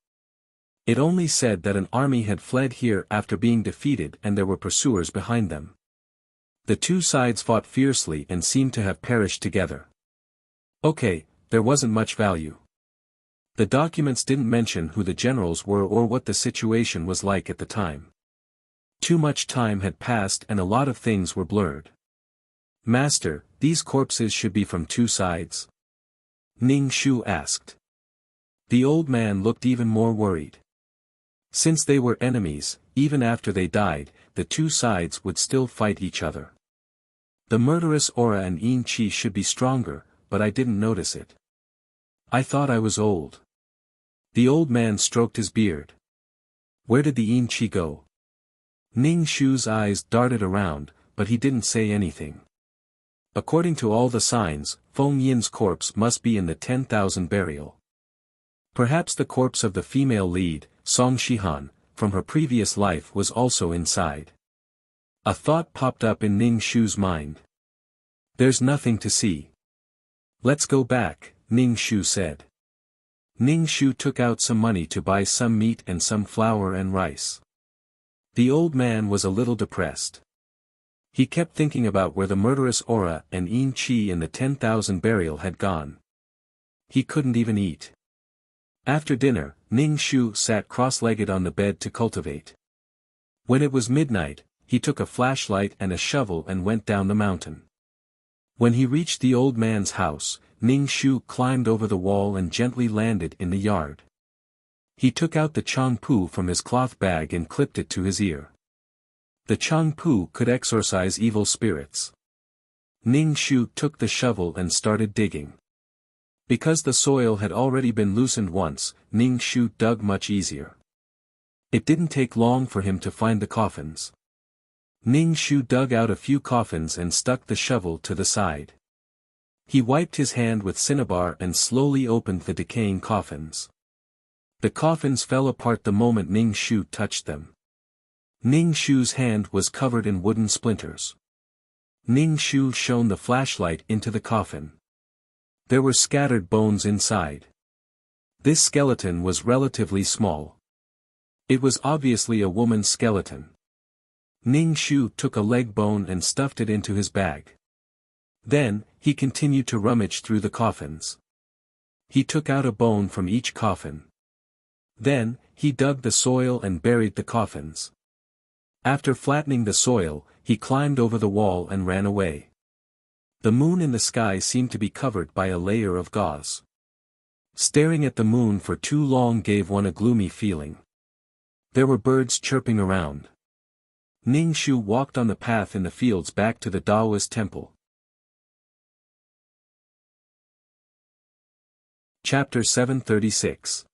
Speaker 1: It only said that an army had fled here after being defeated and there were pursuers behind them. The two sides fought fiercely and seemed to have perished together. Okay, there wasn't much value. The documents didn't mention who the generals were or what the situation was like at the time. Too much time had passed and a lot of things were blurred. Master, these corpses should be from two sides? Ning Shu asked. The old man looked even more worried. Since they were enemies, even after they died, the two sides would still fight each other. The murderous aura and Yin Qi should be stronger, but I didn't notice it. I thought I was old. The old man stroked his beard. Where did the Yin Qi go? Ning Shu's eyes darted around, but he didn't say anything. According to all the signs, Feng Yin's corpse must be in the 10,000 burial. Perhaps the corpse of the female lead, Song Shihan, from her previous life was also inside. A thought popped up in Ning Shu's mind. There's nothing to see. Let's go back, Ning Shu said. Ning Shu took out some money to buy some meat and some flour and rice. The old man was a little depressed. He kept thinking about where the murderous aura and Yin Qi in the 10,000 burial had gone. He couldn't even eat. After dinner, Ning Shu sat cross-legged on the bed to cultivate. When it was midnight, he took a flashlight and a shovel and went down the mountain. When he reached the old man's house, Ning Shu climbed over the wall and gently landed in the yard. He took out the chongpu from his cloth bag and clipped it to his ear. The Changpu could exorcise evil spirits. Ning Shu took the shovel and started digging. Because the soil had already been loosened once, Ning Shu dug much easier. It didn't take long for him to find the coffins. Ning Shu dug out a few coffins and stuck the shovel to the side. He wiped his hand with cinnabar and slowly opened the decaying coffins. The coffins fell apart the moment Ning Shu touched them. Ning Shu's hand was covered in wooden splinters. Ning Shu shone the flashlight into the coffin. There were scattered bones inside. This skeleton was relatively small. It was obviously a woman's skeleton. Ning Shu took a leg bone and stuffed it into his bag. Then, he continued to rummage through the coffins. He took out a bone from each coffin. Then, he dug the soil and buried the coffins. After flattening the soil, he climbed over the wall and ran away. The moon in the sky seemed to be covered by a layer of gauze. Staring at the moon for too long gave one a gloomy feeling. There were birds chirping around. Ning Shu walked on the path in the fields back to the Taoist temple. Chapter 736.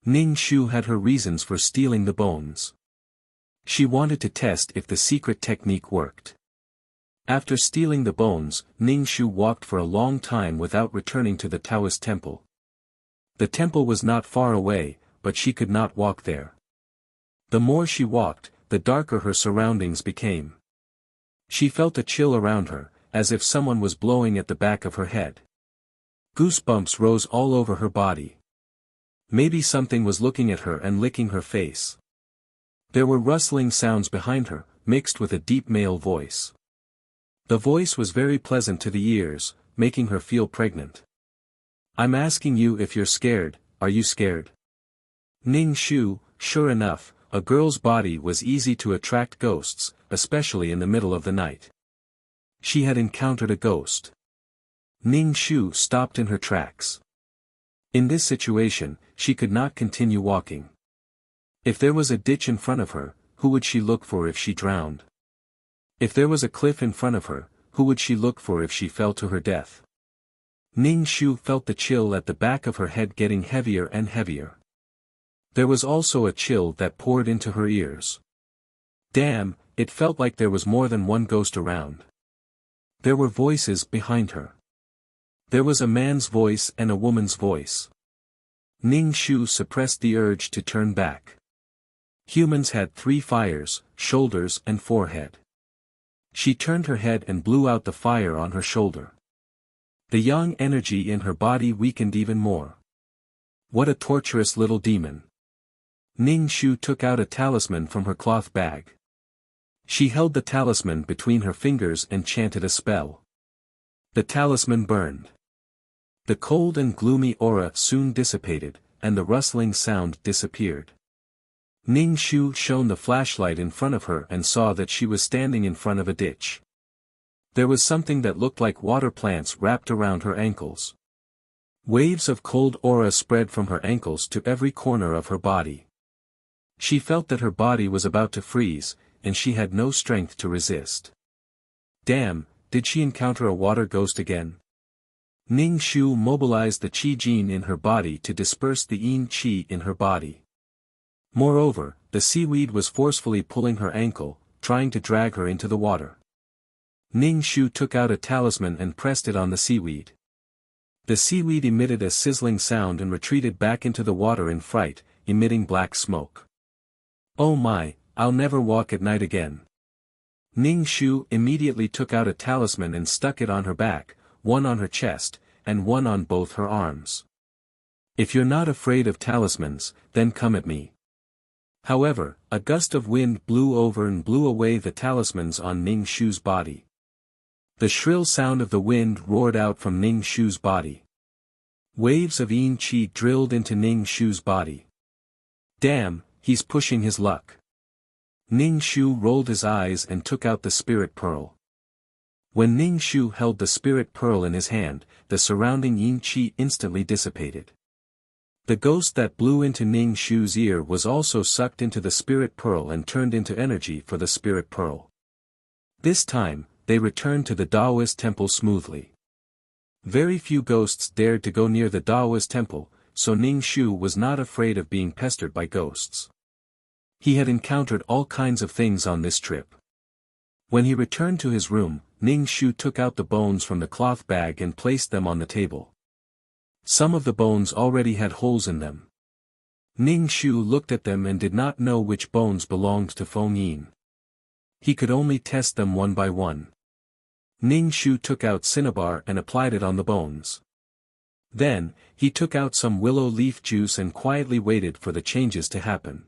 Speaker 1: Ning Shu had her reasons for stealing the bones. She wanted to test if the secret technique worked. After stealing the bones, Ning Shu walked for a long time without returning to the Taoist temple. The temple was not far away, but she could not walk there. The more she walked, the darker her surroundings became. She felt a chill around her, as if someone was blowing at the back of her head. Goosebumps rose all over her body. Maybe something was looking at her and licking her face. There were rustling sounds behind her, mixed with a deep male voice. The voice was very pleasant to the ears, making her feel pregnant. "I'm asking you if you're scared, are you scared?" Ning Shu, sure enough, a girl's body was easy to attract ghosts, especially in the middle of the night. She had encountered a ghost. Ning Shu stopped in her tracks. In this situation, she could not continue walking. If there was a ditch in front of her, who would she look for if she drowned? If there was a cliff in front of her, who would she look for if she fell to her death? Ning Shu felt the chill at the back of her head getting heavier and heavier. There was also a chill that poured into her ears. Damn, it felt like there was more than one ghost around. There were voices behind her. There was a man's voice and a woman's voice. Ning Shu suppressed the urge to turn back. Humans had 3 fires, shoulders and forehead. She turned her head and blew out the fire on her shoulder. The yang energy in her body weakened even more. What a torturous little demon. Ning Shu took out a talisman from her cloth bag. She held the talisman between her fingers and chanted a spell. The talisman burned. The cold and gloomy aura soon dissipated, and the rustling sound disappeared. Ning Shu shone the flashlight in front of her and saw that she was standing in front of a ditch. There was something that looked like water plants wrapped around her ankles. Waves of cold aura spread from her ankles to every corner of her body. She felt that her body was about to freeze, and she had no strength to resist. Damn, did she encounter a water ghost again? Ning Shu mobilized the qi gene in her body to disperse the yin qi in her body. Moreover, the seaweed was forcefully pulling her ankle, trying to drag her into the water. Ning Shu took out a talisman and pressed it on the seaweed. The seaweed emitted a sizzling sound and retreated back into the water in fright, emitting black smoke. Oh my, I'll never walk at night again. Ning Shu immediately took out a talisman and stuck it on her back, one on her chest, and one on both her arms. If you're not afraid of talismans, then come at me. However, a gust of wind blew over and blew away the talismans on Ning Shu's body. The shrill sound of the wind roared out from Ning Shu's body. Waves of yin qi drilled into Ning Shu's body. Damn, he's pushing his luck. Ning Shu rolled his eyes and took out the spirit pearl. When Ning Shu held the spirit pearl in his hand, the surrounding yin qi instantly dissipated. The ghost that blew into Ning Shu's ear was also sucked into the spirit pearl and turned into energy for the spirit pearl. This time, they returned to the Daoist temple smoothly. Very few ghosts dared to go near the Daoist temple, so Ning Shu was not afraid of being pestered by ghosts. He had encountered all kinds of things on this trip. When he returned to his room, Ning Shu took out the bones from the cloth bag and placed them on the table. Some of the bones already had holes in them. Ning Shu looked at them and did not know which bones belonged to Feng Yin. He could only test them one by one. Ning Shu took out cinnabar and applied it on the bones. Then, he took out some willow leaf juice and quietly waited for the changes to happen.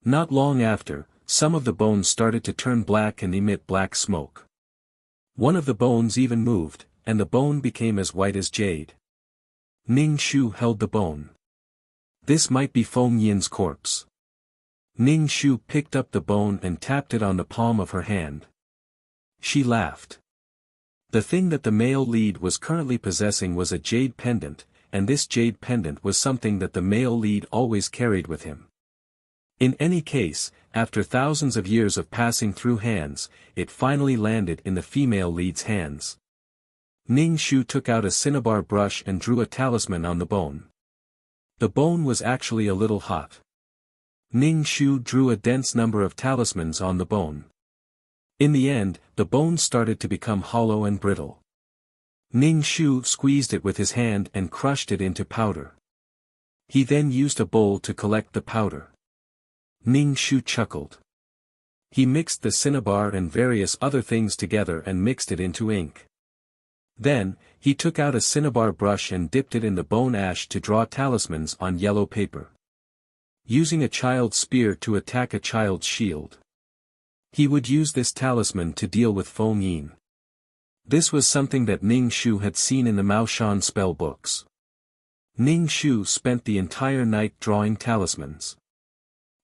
Speaker 1: Not long after, some of the bones started to turn black and emit black smoke. One of the bones even moved, and the bone became as white as jade. Ning Shu held the bone. This might be Feng Yin's corpse. Ning Shu picked up the bone and tapped it on the palm of her hand. She laughed. The thing that the male lead was currently possessing was a jade pendant, and this jade pendant was something that the male lead always carried with him. In any case, after thousands of years of passing through hands, it finally landed in the female lead's hands. Ning Shu took out a cinnabar brush and drew a talisman on the bone. The bone was actually a little hot. Ning Shu drew a dense number of talismans on the bone. In the end, the bone started to become hollow and brittle. Ning Shu squeezed it with his hand and crushed it into powder. He then used a bowl to collect the powder. Ning Shu chuckled. He mixed the cinnabar and various other things together and mixed it into ink. Then, he took out a cinnabar brush and dipped it in the bone ash to draw talismans on yellow paper. Using a child's spear to attack a child's shield. He would use this talisman to deal with Feng Yin. This was something that Ning Shu had seen in the Maoshan spell books. Ning Shu spent the entire night drawing talismans.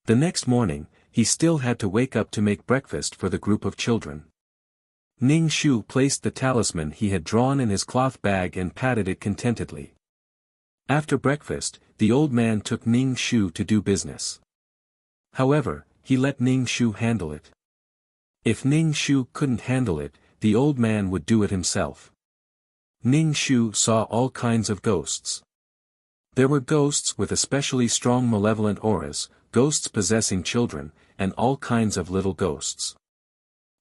Speaker 1: The next morning, he still had to wake up to make breakfast for the group of children. Ning Shu placed the talisman he had drawn in his cloth bag and patted it contentedly. After breakfast, the old man took Ning Shu to do business. However, he let Ning Shu handle it. If Ning Shu couldn't handle it, the old man would do it himself. Ning Shu saw all kinds of ghosts. There were ghosts with especially strong malevolent auras, ghosts possessing children, and all kinds of little ghosts.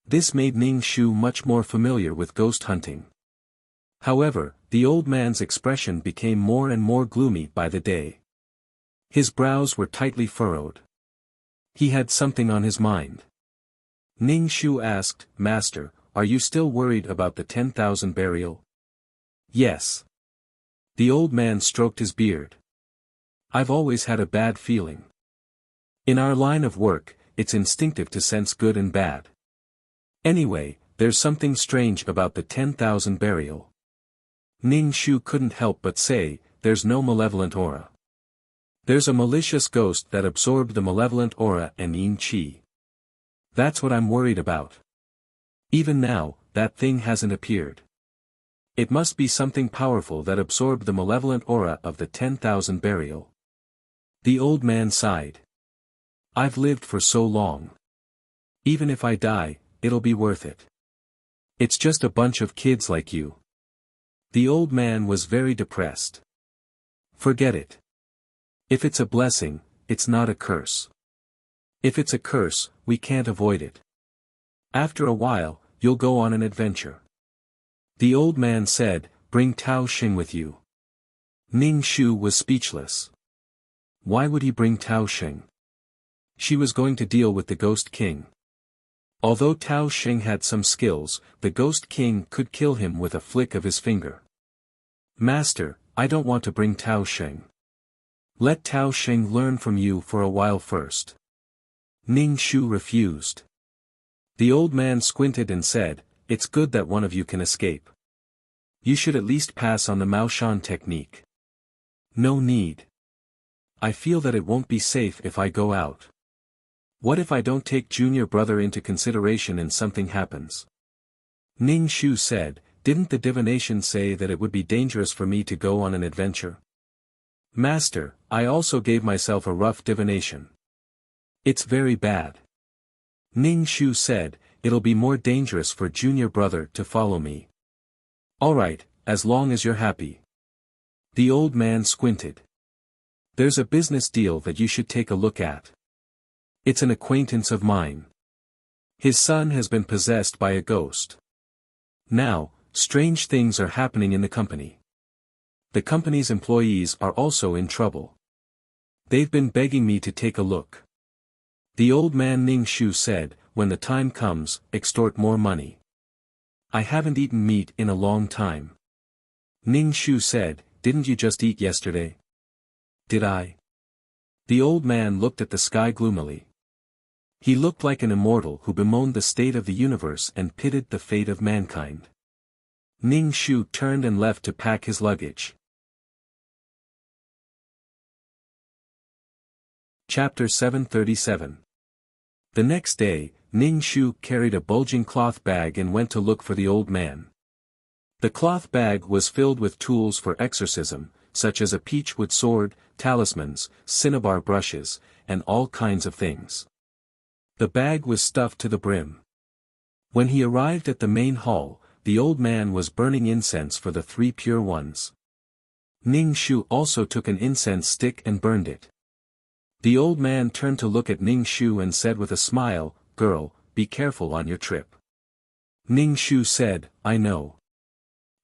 Speaker 1: This made Ning Shu much more familiar with ghost hunting. However, the old man's expression became more and more gloomy by the day. His brows were tightly furrowed. He had something on his mind. Ning Shu asked, "Master, are you still worried about the 10,000 burial?" "Yes." The old man stroked his beard. "I've always had a bad feeling. In our line of work, it's instinctive to sense good and bad. Anyway, there's something strange about the 10,000 burial." Ning Shu couldn't help but say, "There's no malevolent aura. There's a malicious ghost that absorbed the malevolent aura and yin qi. That's what I'm worried about. Even now, that thing hasn't appeared. It must be something powerful that absorbed the malevolent aura of the 10,000 burial." The old man sighed. "I've lived for so long. Even if I die, it'll be worth it. It's just a bunch of kids like you." The old man was very depressed. "Forget it. If it's a blessing, it's not a curse. If it's a curse, we can't avoid it. After a while, you'll go on an adventure." The old man said, "Bring Tao Xing with you." Ning Shu was speechless. Why would he bring Tao Xing? She was going to deal with the Ghost King. Although Tao Xing had some skills, the Ghost King could kill him with a flick of his finger. "Master, I don't want to bring Tao Xing. Let Tao Xing learn from you for a while first." Ning Shu refused. The old man squinted and said, "It's good that one of you can escape. You should at least pass on the Maoshan technique." "No need. I feel that it won't be safe if I go out. What if I don't take junior brother into consideration and something happens?" Ning Shu said, "Didn't the divination say that it would be dangerous for me to go on an adventure?" Master, I also gave myself a rough divination. It's very bad. Ning Shu said, it'll be more dangerous for junior brother to follow me. Alright, as long as you're happy. The old man squinted. There's a business deal that you should take a look at. It's an acquaintance of mine. His son has been possessed by a ghost. Now, strange things are happening in the company. The company's employees are also in trouble. They've been begging me to take a look. The old man Ning Shu said, when the time comes, extort more money. I haven't eaten meat in a long time. Ning Shu said, didn't you just eat yesterday? Did I? The old man looked at the sky gloomily. He looked like an immortal who bemoaned the state of the universe and pitied the fate of mankind. Ning Shu turned and left to pack his luggage. Chapter 737. The next day, Ning Shu carried a bulging cloth bag and went to look for the old man. The cloth bag was filled with tools for exorcism, such as a peachwood sword, talismans, cinnabar brushes, and all kinds of things. The bag was stuffed to the brim. When he arrived at the main hall, the old man was burning incense for the 3 pure ones. Ning Shu also took an incense stick and burned it. The old man turned to look at Ning Shu and said with a smile, "Girl, be careful on your trip." Ning Shu said, "I know.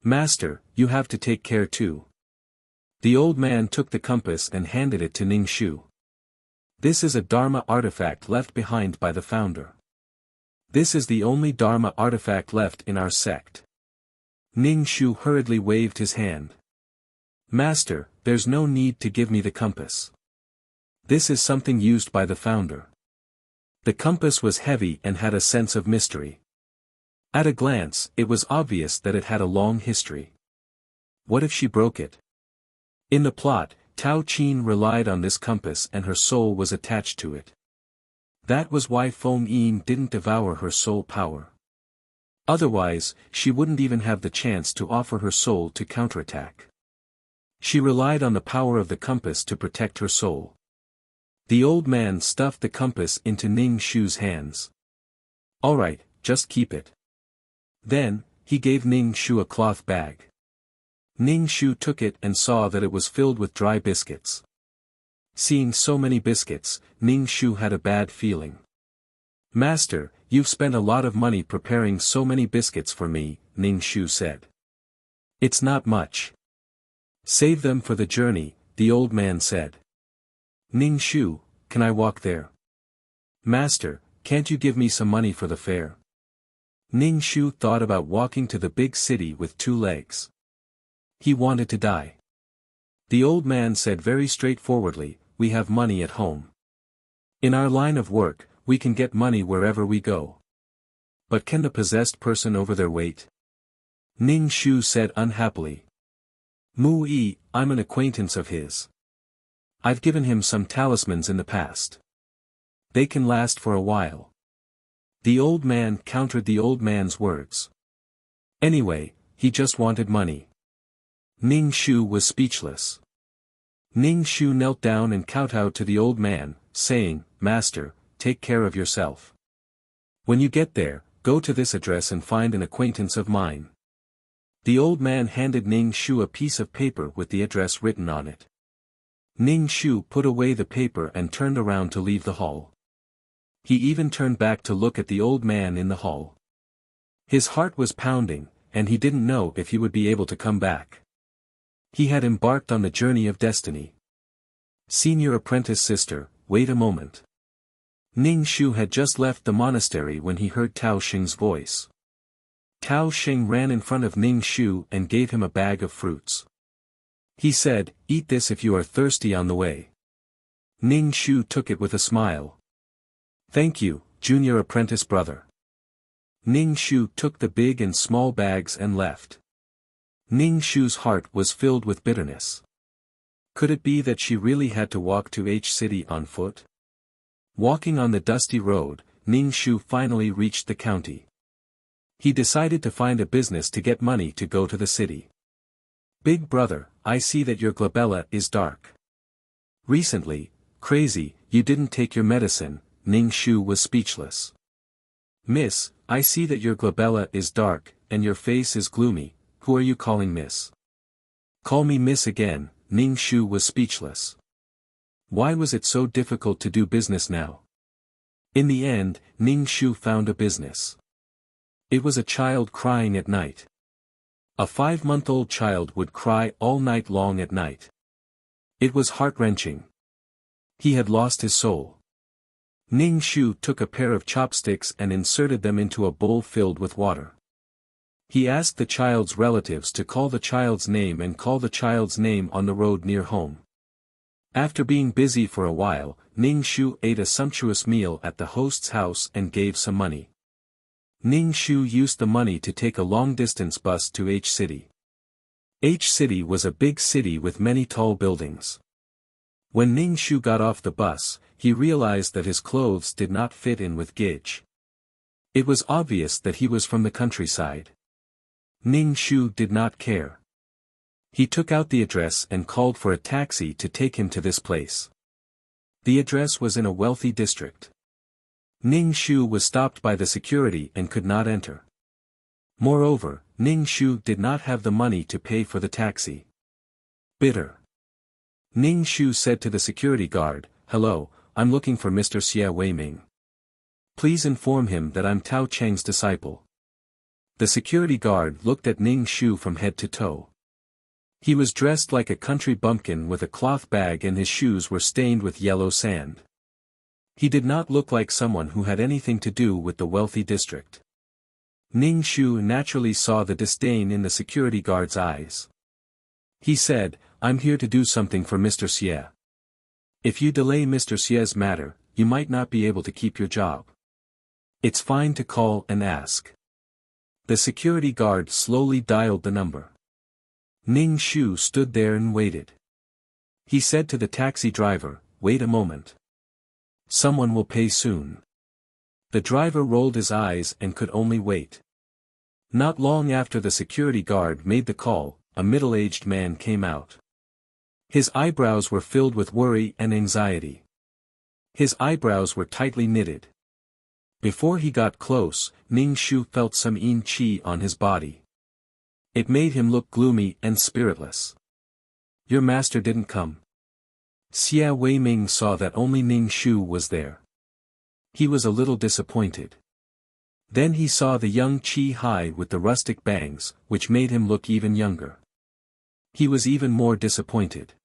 Speaker 1: Master, you have to take care too." The old man took the compass and handed it to Ning Shu. This is a Dharma artifact left behind by the founder. This is the only Dharma artifact left in our sect. Ning Shu hurriedly waved his hand. Master, there's no need to give me the compass. This is something used by the founder. The compass was heavy and had a sense of mystery. At a glance, it was obvious that it had a long history. What if she broke it? In the plot, Tao Qin relied on this compass and her soul was attached to it. That was why Feng Yin didn't devour her soul power. Otherwise, she wouldn't even have the chance to offer her soul to counterattack. She relied on the power of the compass to protect her soul. The old man stuffed the compass into Ning Shu's hands. Alright, just keep it. Then, he gave Ning Shu a cloth bag. Ning Shu took it and saw that it was filled with dry biscuits. Seeing so many biscuits, Ning Shu had a bad feeling. Master, you've spent a lot of money preparing so many biscuits for me, Ning Shu said. It's not much. Save them for the journey, the old man said. Ning Shu, can I walk there? Master, can't you give me some money for the fare? Ning Shu thought about walking to the big city with 2 legs. He wanted to die. The old man said very straightforwardly, we have money at home. In our line of work, we can get money wherever we go. But can the possessed person over their weight? Ning Shu said unhappily. Mu Yi, I'm an acquaintance of his. I've given him some talismans in the past. They can last for a while. The old man countered the old man's words. Anyway, he just wanted money. Ning Shu was speechless. Ning Shu knelt down and kowtowed to the old man, saying, Master, take care of yourself. When you get there, go to this address and find an acquaintance of mine. The old man handed Ning Shu a piece of paper with the address written on it. Ning Shu put away the paper and turned around to leave the hall. He even turned back to look at the old man in the hall. His heart was pounding, and he didn't know if he would be able to come back. He had embarked on the journey of destiny. Senior apprentice sister, wait a moment. Ning Shu had just left the monastery when he heard Tao Xing's voice. Tao Xing ran in front of Ning Shu and gave him a bag of fruits. He said, eat this if you are thirsty on the way. Ning Shu took it with a smile. Thank you, junior apprentice brother. Ning Shu took the big and small bags and left. Ning Shu's heart was filled with bitterness. Could it be that she really had to walk to H City on foot? Walking on the dusty road, Ning Shu finally reached the county. He decided to find a business to get money to go to the city. Big brother, I see that your glabella is dark. Recently, crazy, you didn't take your medicine. Ning Shu was speechless. Miss, I see that your glabella is dark, and your face is gloomy. Who are you calling miss? Call me miss again. Ning Shu was speechless. Why was it so difficult to do business now? In the end, Ning Shu found a business. It was a child crying at night. A 5-month-old child would cry all night long at night. It was heart-wrenching. He had lost his soul. Ning Shu took a pair of chopsticks and inserted them into a bowl filled with water. He asked the child's relatives to call the child's name and call the child's name on the road near home. After being busy for a while, Ning Shu ate a sumptuous meal at the host's house and gave some money. Ning Shu used the money to take a long-distance bus to H City. H City was a big city with many tall buildings. When Ning Shu got off the bus, he realized that his clothes did not fit in with Gage. It was obvious that he was from the countryside. Ning Shu did not care. He took out the address and called for a taxi to take him to this place. The address was in a wealthy district. Ning Shu was stopped by the security and could not enter. Moreover, Ning Shu did not have the money to pay for the taxi. Bitter. Ning Shu said to the security guard, "Hello, I'm looking for Mr. Xie Weiming. Please inform him that I'm Tao Cheng's disciple." The security guard looked at Ning Shu from head to toe. He was dressed like a country bumpkin with a cloth bag and his shoes were stained with yellow sand. He did not look like someone who had anything to do with the wealthy district. Ning Shu naturally saw the disdain in the security guard's eyes. He said, "I'm here to do something for Mr. Xie. If you delay Mr. Xie's matter, you might not be able to keep your job. It's fine to call and ask." The security guard slowly dialed the number. Ning Shu stood there and waited. He said to the taxi driver, "Wait a moment. Someone will pay soon." The driver rolled his eyes and could only wait. Not long after the security guard made the call, a middle-aged man came out. His eyebrows were filled with worry and anxiety. His eyebrows were tightly knitted. Before he got close, Ning Shu felt some yin qi on his body. It made him look gloomy and spiritless. "Your master didn't come." Xie Weiming saw that only Ning Shu was there. He was a little disappointed. Then he saw the young Chi Hai with the rustic bangs, which made him look even younger. He was even more disappointed.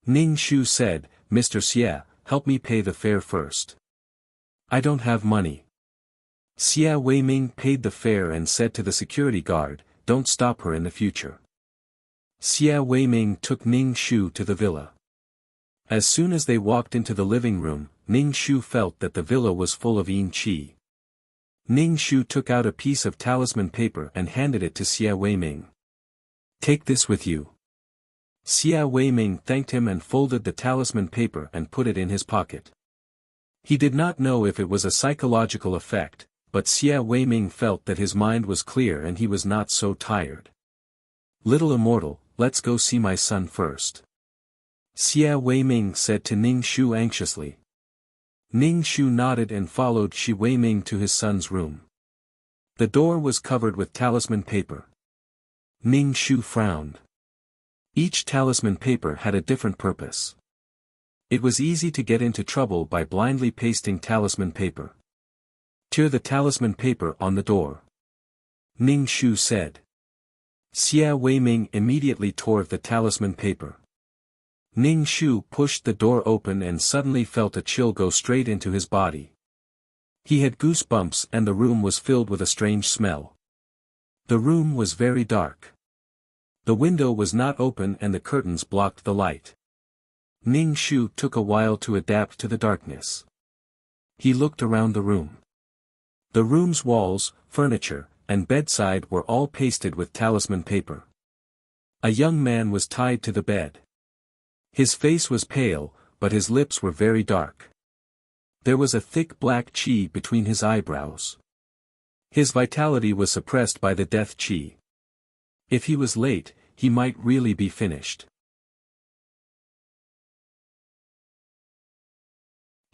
Speaker 1: Ning Shu said, "Mr. Xie, help me pay the fare first. I don't have money." Xie Weiming paid the fare and said to the security guard, "Don't stop her in the future." Xie Weiming took Ning Shu to the villa. As soon as they walked into the living room, Ning Shu felt that the villa was full of yin qi. Ning Shu took out a piece of talisman paper and handed it to Xie Weiming. "Take this with you." Xie Weiming thanked him and folded the talisman paper and put it in his pocket. He did not know if it was a psychological effect, but Xie Weiming felt that his mind was clear and he was not so tired. "Little immortal, let's go see my son first," Xie Weiming said to Ning Shu anxiously. Ning Shu nodded and followed Xie Weiming to his son's room. The door was covered with talisman paper. Ning Shu frowned. Each talisman paper had a different purpose. It was easy to get into trouble by blindly pasting talisman paper. "Tear the talisman paper on the door," Ning Shu said. Xie Weiming immediately tore the talisman paper. Ning Shu pushed the door open and suddenly felt a chill go straight into his body. He had goosebumps and the room was filled with a strange smell. The room was very dark. The window was not open and the curtains blocked the light. Ning Shu took a while to adapt to the darkness. He looked around the room. The room's walls, furniture, and bedside were all pasted with talisman paper. A young man was tied to the bed. His face was pale, but his lips were very dark. There was a thick black qi between his eyebrows. His vitality was suppressed by the death qi. If he was late, he might really be finished.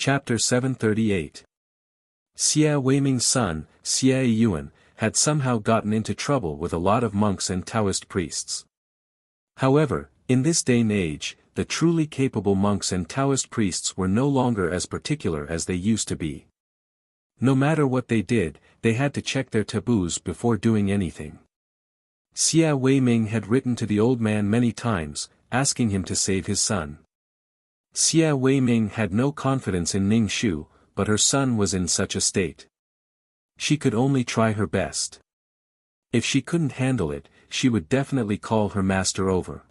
Speaker 1: Chapter 738. Xia Weiming's son, Xia Yuan, had somehow gotten into trouble with a lot of monks and Taoist priests. However, in this day and age, the truly capable monks and Taoist priests were no longer as particular as they used to be. No matter what they did, they had to check their taboos before doing anything. Xia Weiming had written to the old man many times, asking him to save his son. Xia Weiming had no confidence in Ning Shu, but her son was in such a state. She could only try her best. If she couldn't handle it, she would definitely call her master over.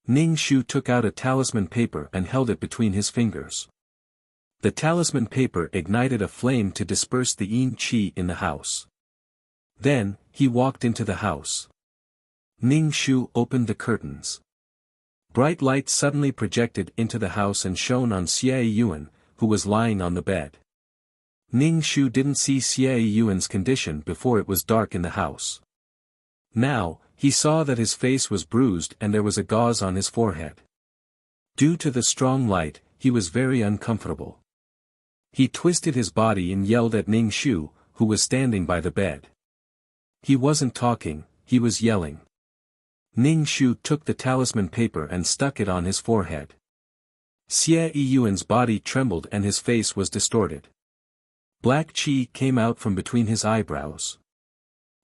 Speaker 1: Ning Shu took out a talisman paper and held it between his fingers. The talisman paper ignited a flame to disperse the yin qi in the house. Then, he walked into the house. Ning Shu opened the curtains. Bright light suddenly projected into the house and shone on Xia Yuan, who was lying on the bed. Ning Shu didn't see Xia Yuan's condition before it was dark in the house. Now, he saw that his face was bruised and there was a gauze on his forehead. Due to the strong light, he was very uncomfortable. He twisted his body and yelled at Ning Shu, who was standing by the bed. He wasn't talking, he was yelling. Ning Shu took the talisman paper and stuck it on his forehead. Xia Yuan's body trembled and his face was distorted. Black qi came out from between his eyebrows.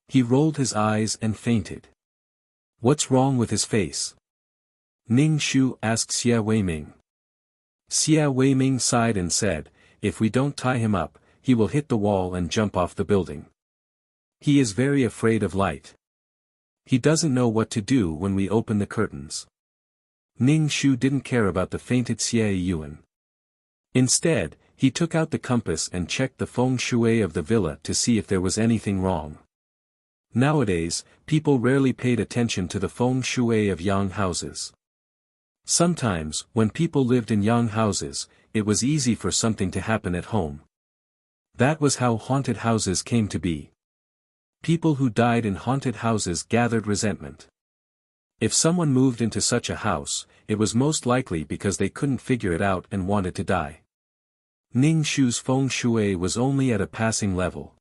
Speaker 1: He rolled his eyes and fainted. What's wrong with his face? Ning Shu asked Xia Weiming. Xia Weiming sighed and said, if we don't tie him up, he will hit the wall and jump off the building. He is very afraid of light. He doesn't know what to do when we open the curtains. Ning Shu didn't care about the fainted Xia Yuan. Instead, he took out the compass and checked the feng shui of the villa to see if there was anything wrong. Nowadays, people rarely paid attention to the feng shui of yang houses. Sometimes, when people lived in yang houses, it was easy for something to happen at home. That was how haunted houses came to be. People who died in haunted houses gathered resentment. If someone moved into such a house, it was most likely because they couldn't figure it out and wanted to die. Ning Shu's feng shui was only at a passing level.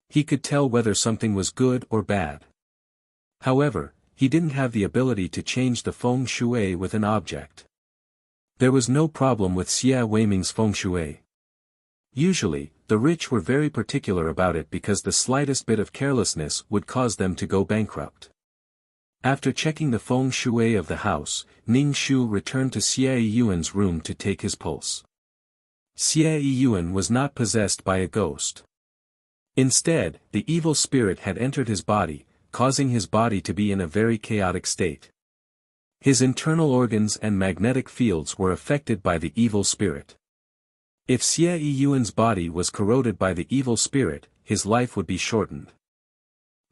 Speaker 1: He could tell whether something was good or bad. However, he didn't have the ability to change the feng shui with an object. There was no problem with Xia Weiming's feng shui. Usually, the rich were very particular about it because the slightest bit of carelessness would cause them to go bankrupt. After checking the feng shui of the house, Ning Shu returned to Xia Yuan's room to take his pulse. Xia Yuan was not possessed by a ghost. Instead, the evil spirit had entered his body, causing his body to be in a very chaotic state. His internal organs and magnetic fields were affected by the evil spirit. If Xia Yuan's body was corroded by the evil spirit, his life would be shortened.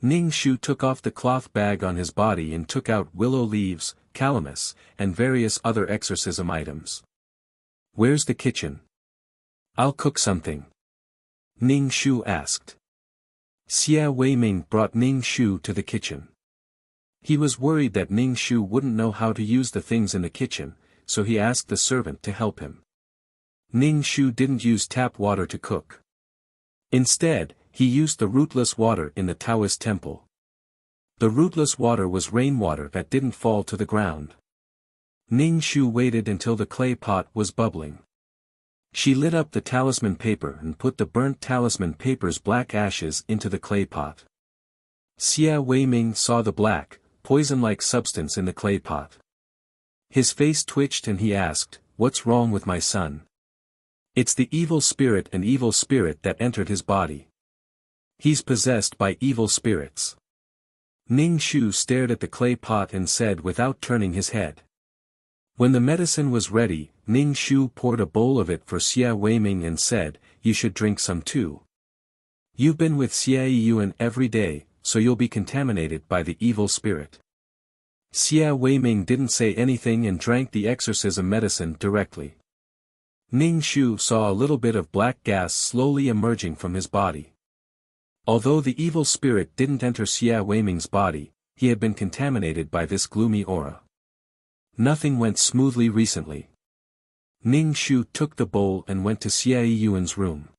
Speaker 1: Ning Shu took off the cloth bag on his body and took out willow leaves, calamus, and various other exorcism items. Where's the kitchen? I'll cook something. Ning Shu asked. Xia Weiming brought Ning Shu to the kitchen. He was worried that Ning Shu wouldn't know how to use the things in the kitchen, so he asked the servant to help him. Ning Shu didn't use tap water to cook. Instead, he used the rootless water in the Taoist temple. The rootless water was rainwater that didn't fall to the ground. Ning Shu waited until the clay pot was bubbling. She lit up the talisman paper and put the burnt talisman paper's black ashes into the clay pot. Xia Weiming saw the black, poison-like substance in the clay pot. His face twitched and he asked, "What's wrong with my son?" "It's the evil spirit that entered his body. He's possessed by evil spirits." Ning Shu stared at the clay pot and said without turning his head. When the medicine was ready, Ning Shu poured a bowl of it for Xia Weiming and said, "You should drink some too. You've been with Xia Yuan every day, so you'll be contaminated by the evil spirit." Xia Weiming didn't say anything and drank the exorcism medicine directly. Ning Shu saw a little bit of black gas slowly emerging from his body. Although the evil spirit didn't enter Xia Weiming's body, he had been contaminated by this gloomy aura. Nothing went smoothly recently. Ning Shu took the bowl and went to Xie Yuan's room.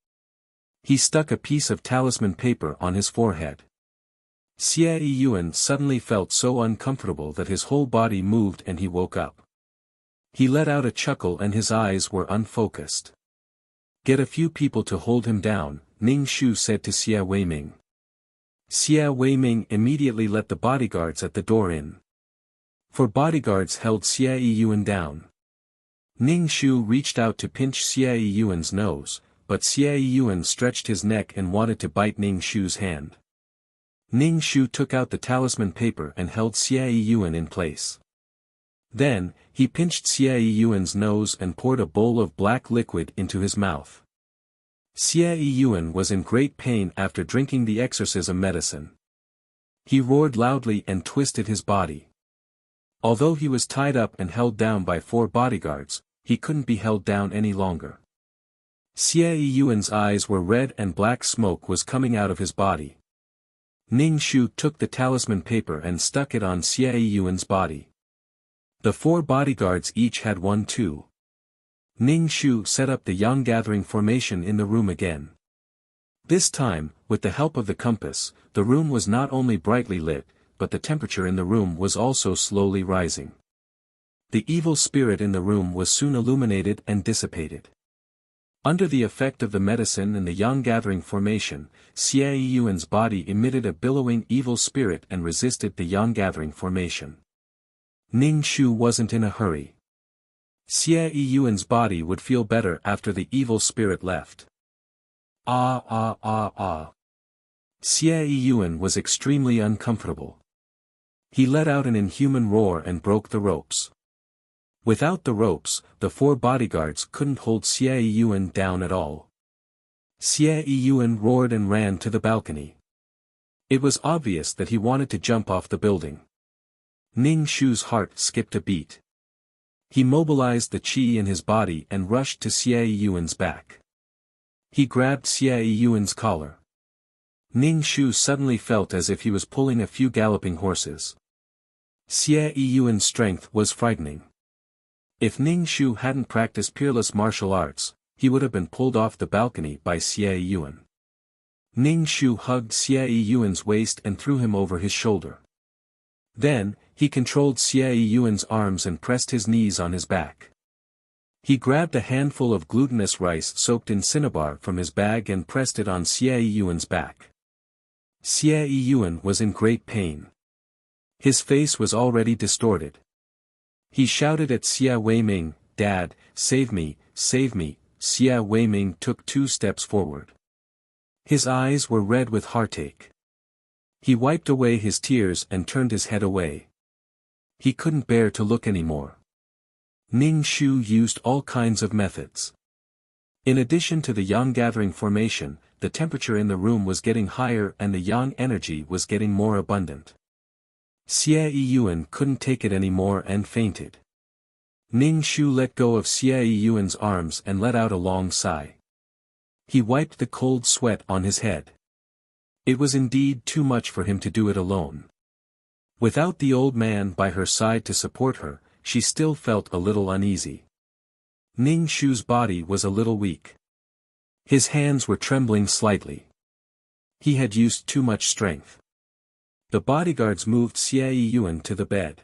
Speaker 1: He stuck a piece of talisman paper on his forehead. Xie Yuan suddenly felt so uncomfortable that his whole body moved and he woke up. He let out a chuckle and his eyes were unfocused. Get a few people to hold him down, Ning Shu said to Xie Weiming. Xie Weiming immediately let the bodyguards at the door in. 4 bodyguards held Xie Yuan down. Ning Shu reached out to pinch Xie Yuan's nose, but Xie Yuan stretched his neck and wanted to bite Ning Shu's hand. Ning Shu took out the talisman paper and held Xie Yuan in place. Then, he pinched Xie Yuan's nose and poured a bowl of black liquid into his mouth. Xie Yuan was in great pain after drinking the exorcism medicine. He roared loudly and twisted his body. Although he was tied up and held down by 4 bodyguards, he couldn't be held down any longer. Xie Yuan's eyes were red and black smoke was coming out of his body. Ning Shu took the talisman paper and stuck it on Xie Yuan's body. The 4 bodyguards each had one too. Ning Shu set up the yang gathering formation in the room again. This time, with the help of the compass, the room was not only brightly lit, but the temperature in the room was also slowly rising. The evil spirit in the room was soon illuminated and dissipated. Under the effect of the medicine and the yang gathering formation, Xie Yuan's body emitted a billowing evil spirit and resisted the yang gathering formation. Ning Shu wasn't in a hurry. Xie Yuan's body would feel better after the evil spirit left. Ah. Xie Yuan was extremely uncomfortable. He let out an inhuman roar and broke the ropes. Without the ropes, the 4 bodyguards couldn't hold Xie Yuan down at all. Xie Yuan roared and ran to the balcony. It was obvious that he wanted to jump off the building. Ning Shu's heart skipped a beat. He mobilized the qi in his body and rushed to Xie Yuan's back. He grabbed Xie Yuan's collar. Ning Shu suddenly felt as if he was pulling a few galloping horses. Xie Yuan's strength was frightening. If Ning Shu hadn't practiced peerless martial arts, he would have been pulled off the balcony by Xie Yuan. Ning Shu hugged Xie Yuan's waist and threw him over his shoulder. Then, he controlled Xie Yuan's arms and pressed his knees on his back. He grabbed a handful of glutinous rice soaked in cinnabar from his bag and pressed it on Xie Yuan's back. Xie Yuan was in great pain. His face was already distorted. He shouted at Xie Weiming, "Dad, save me, save me." Xie Weiming took 2 steps forward. His eyes were red with heartache. He wiped away his tears and turned his head away. He couldn't bear to look anymore. Ning Shu used all kinds of methods. In addition to the yang gathering formation, the temperature in the room was getting higher and the yang energy was getting more abundant. Xie Yuan couldn't take it anymore and fainted. Ning Shu let go of Xie Yuan's arms and let out a long sigh. He wiped the cold sweat on his head. It was indeed too much for him to do it alone. Without the old man by her side to support her, she still felt a little uneasy. Ning Shu's body was a little weak. His hands were trembling slightly. He had used too much strength. The bodyguards moved Xie Yuan to the bed.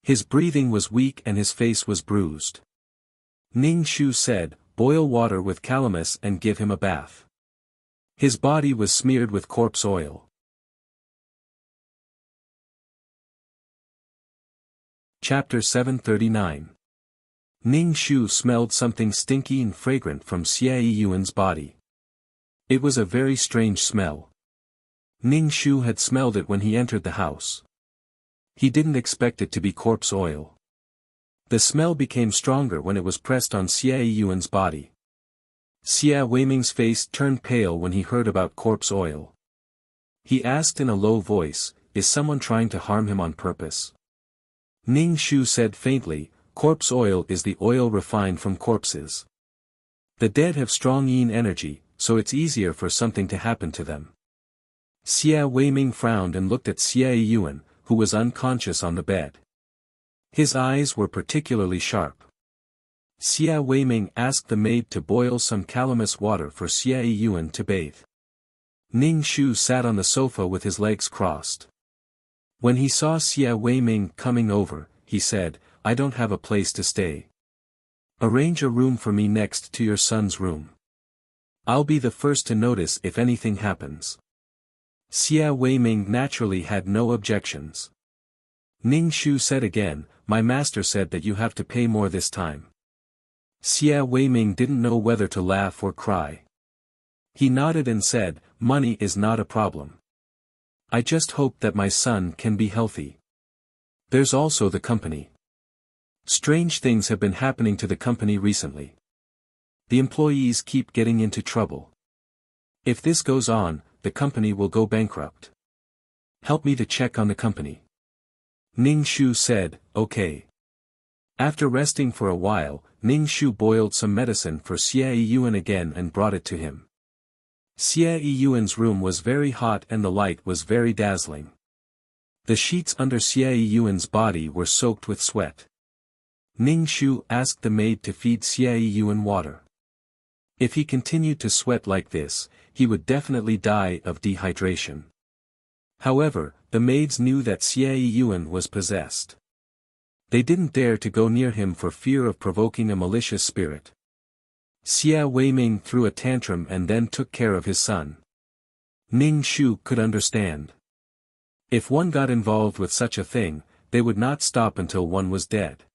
Speaker 1: His breathing was weak and his face was bruised. Ning Shu said, "Boil water with calamus and give him a bath." His body was smeared with corpse oil. Chapter 739. Ning Shu smelled something stinky and fragrant from Xie Yuan's body. It was a very strange smell. Ning Shu had smelled it when he entered the house. He didn't expect it to be corpse oil. The smell became stronger when it was pressed on Xie Yuan's body. Xie Weiming's face turned pale when he heard about corpse oil. He asked in a low voice, "Is someone trying to harm him on purpose?" Ning Shu said faintly, "Corpse oil is the oil refined from corpses. The dead have strong yin energy, so it's easier for something to happen to them." Xie Weiming frowned and looked at Xie Yuan, who was unconscious on the bed. His eyes were particularly sharp. Xia Weiming asked the maid to boil some calamus water for Xia Yiyuan to bathe. Ning Shu sat on the sofa with his legs crossed. When he saw Xia Weiming coming over, he said, "I don't have a place to stay. Arrange a room for me next to your son's room. I'll be the first to notice if anything happens." Xia Weiming naturally had no objections. Ning Shu said again, "My master said that you have to pay more this time." Xia Weiming didn't know whether to laugh or cry. He nodded and said, "Money is not a problem. I just hope that my son can be healthy. There's also the company. Strange things have been happening to the company recently. The employees keep getting into trouble. If this goes on, the company will go bankrupt. Help me to check on the company." Ning Shu said, "Okay." After resting for a while, Ning Shu boiled some medicine for Xia Yiyuan again and brought it to him. Xia Yiyuan's room was very hot and the light was very dazzling. The sheets under Xia Yiyuan's body were soaked with sweat. Ning Shu asked the maid to feed Xia Yiyuan water. If he continued to sweat like this, he would definitely die of dehydration. However, the maids knew that Xia Yiyuan was possessed. They didn't dare to go near him for fear of provoking a malicious spirit. Xia Weiming threw a tantrum and then took care of his son. Ning Shu could understand. If one got involved with such a thing, they would not stop until one was dead.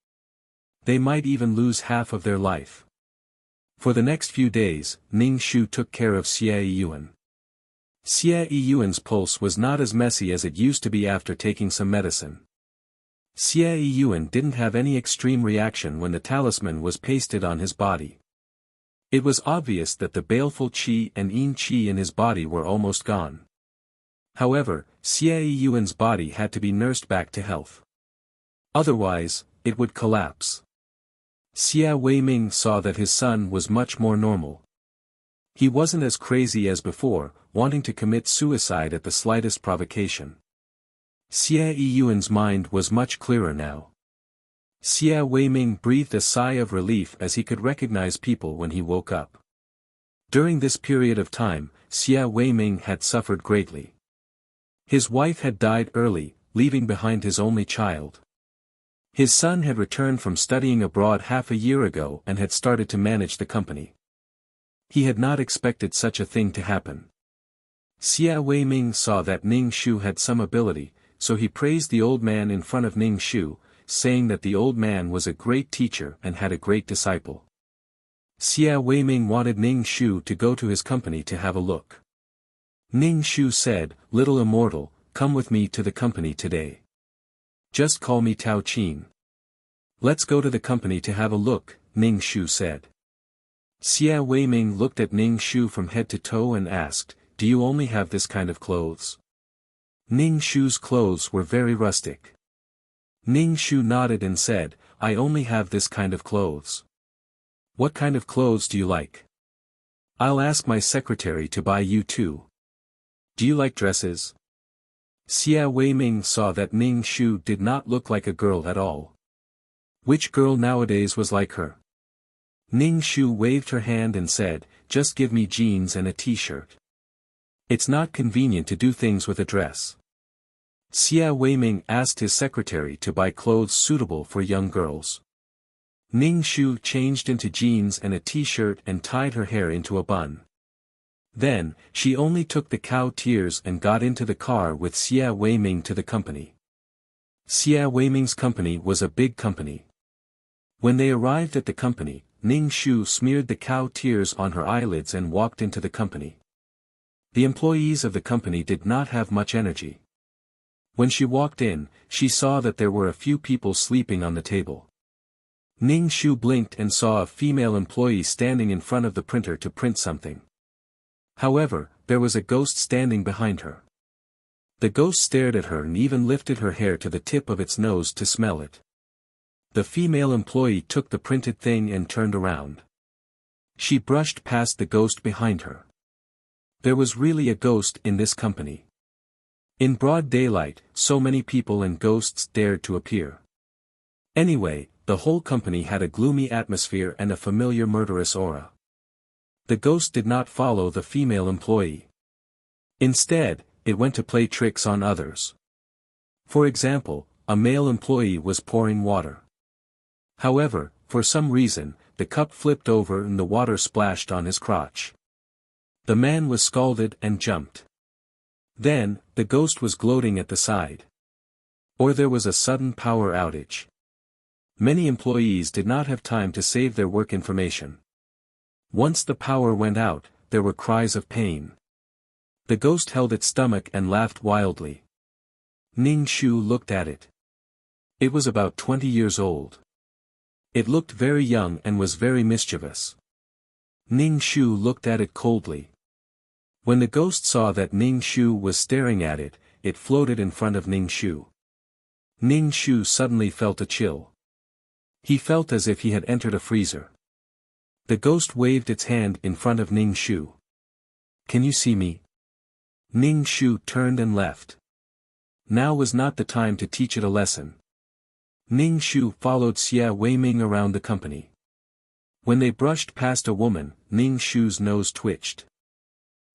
Speaker 1: They might even lose half of their life. For the next few days, Ning Shu took care of Xia Yiyuan. Xia Yiyuan's pulse was not as messy as it used to be after taking some medicine. Xia Yiyuan didn't have any extreme reaction when the talisman was pasted on his body. It was obvious that the baleful qi and yin qi in his body were almost gone. However, Xia Yiyuan's body had to be nursed back to health. Otherwise, it would collapse. Xia Weiming saw that his son was much more normal. He wasn't as crazy as before, wanting to commit suicide at the slightest provocation. Xia Yiyuan's mind was much clearer now. Xia Weiming breathed a sigh of relief as he could recognize people when he woke up. During this period of time, Xia Weiming had suffered greatly. His wife had died early, leaving behind his only child. His son had returned from studying abroad half a year ago and had started to manage the company. He had not expected such a thing to happen. Xia Weiming saw that Ning Shu had some ability, so he praised the old man in front of Ning Shu, saying that the old man was a great teacher and had a great disciple. Xia Weiming wanted Ning Shu to go to his company to have a look. Ning Shu said, "Little immortal, come with me to the company today. Just call me Tao Qin." "Let's go to the company to have a look," Ning Shu said. Xia Weiming looked at Ning Shu from head to toe and asked, "Do you only have this kind of clothes?" Ning Shu's clothes were very rustic. Ning Shu nodded and said, "I only have this kind of clothes." "What kind of clothes do you like? I'll ask my secretary to buy you too. Do you like dresses?" Xia Weiming saw that Ning Shu did not look like a girl at all. Which girl nowadays was like her? Ning Shu waved her hand and said, "Just give me jeans and a t-shirt. It's not convenient to do things with a dress." Xia Weiming asked his secretary to buy clothes suitable for young girls. Ning Shu changed into jeans and a t-shirt and tied her hair into a bun. Then, she only took the cow tears and got into the car with Xia Weiming to the company. Xia Weiming's company was a big company. When they arrived at the company, Ning Shu smeared the cow tears on her eyelids and walked into the company. The employees of the company did not have much energy. When she walked in, she saw that there were a few people sleeping on the table. Ning Shu blinked and saw a female employee standing in front of the printer to print something. However, there was a ghost standing behind her. The ghost stared at her and even lifted her hair to the tip of its nose to smell it. The female employee took the printed thing and turned around. She brushed past the ghost behind her. There was really a ghost in this company. In broad daylight, so many people and ghosts dared to appear. Anyway, the whole company had a gloomy atmosphere and a familiar murderous aura. The ghost did not follow the female employee. Instead, it went to play tricks on others. For example, a male employee was pouring water. However, for some reason, the cup flipped over and the water splashed on his crotch. The man was scalded and jumped. Then, the ghost was gloating at the side. Or there was a sudden power outage. Many employees did not have time to save their work information. Once the power went out, there were cries of pain. The ghost held its stomach and laughed wildly. Ning Shu looked at it. It was about 20 years old. It looked very young and was very mischievous. Ning Shu looked at it coldly. When the ghost saw that Ning Shu was staring at it, it floated in front of Ning Shu. Ning Shu suddenly felt a chill. He felt as if he had entered a freezer. The ghost waved its hand in front of Ning Shu. "Can you see me?" Ning Shu turned and left. Now was not the time to teach it a lesson. Ning Shu followed Xia Weiming around the company. When they brushed past a woman, Ning Shu's nose twitched.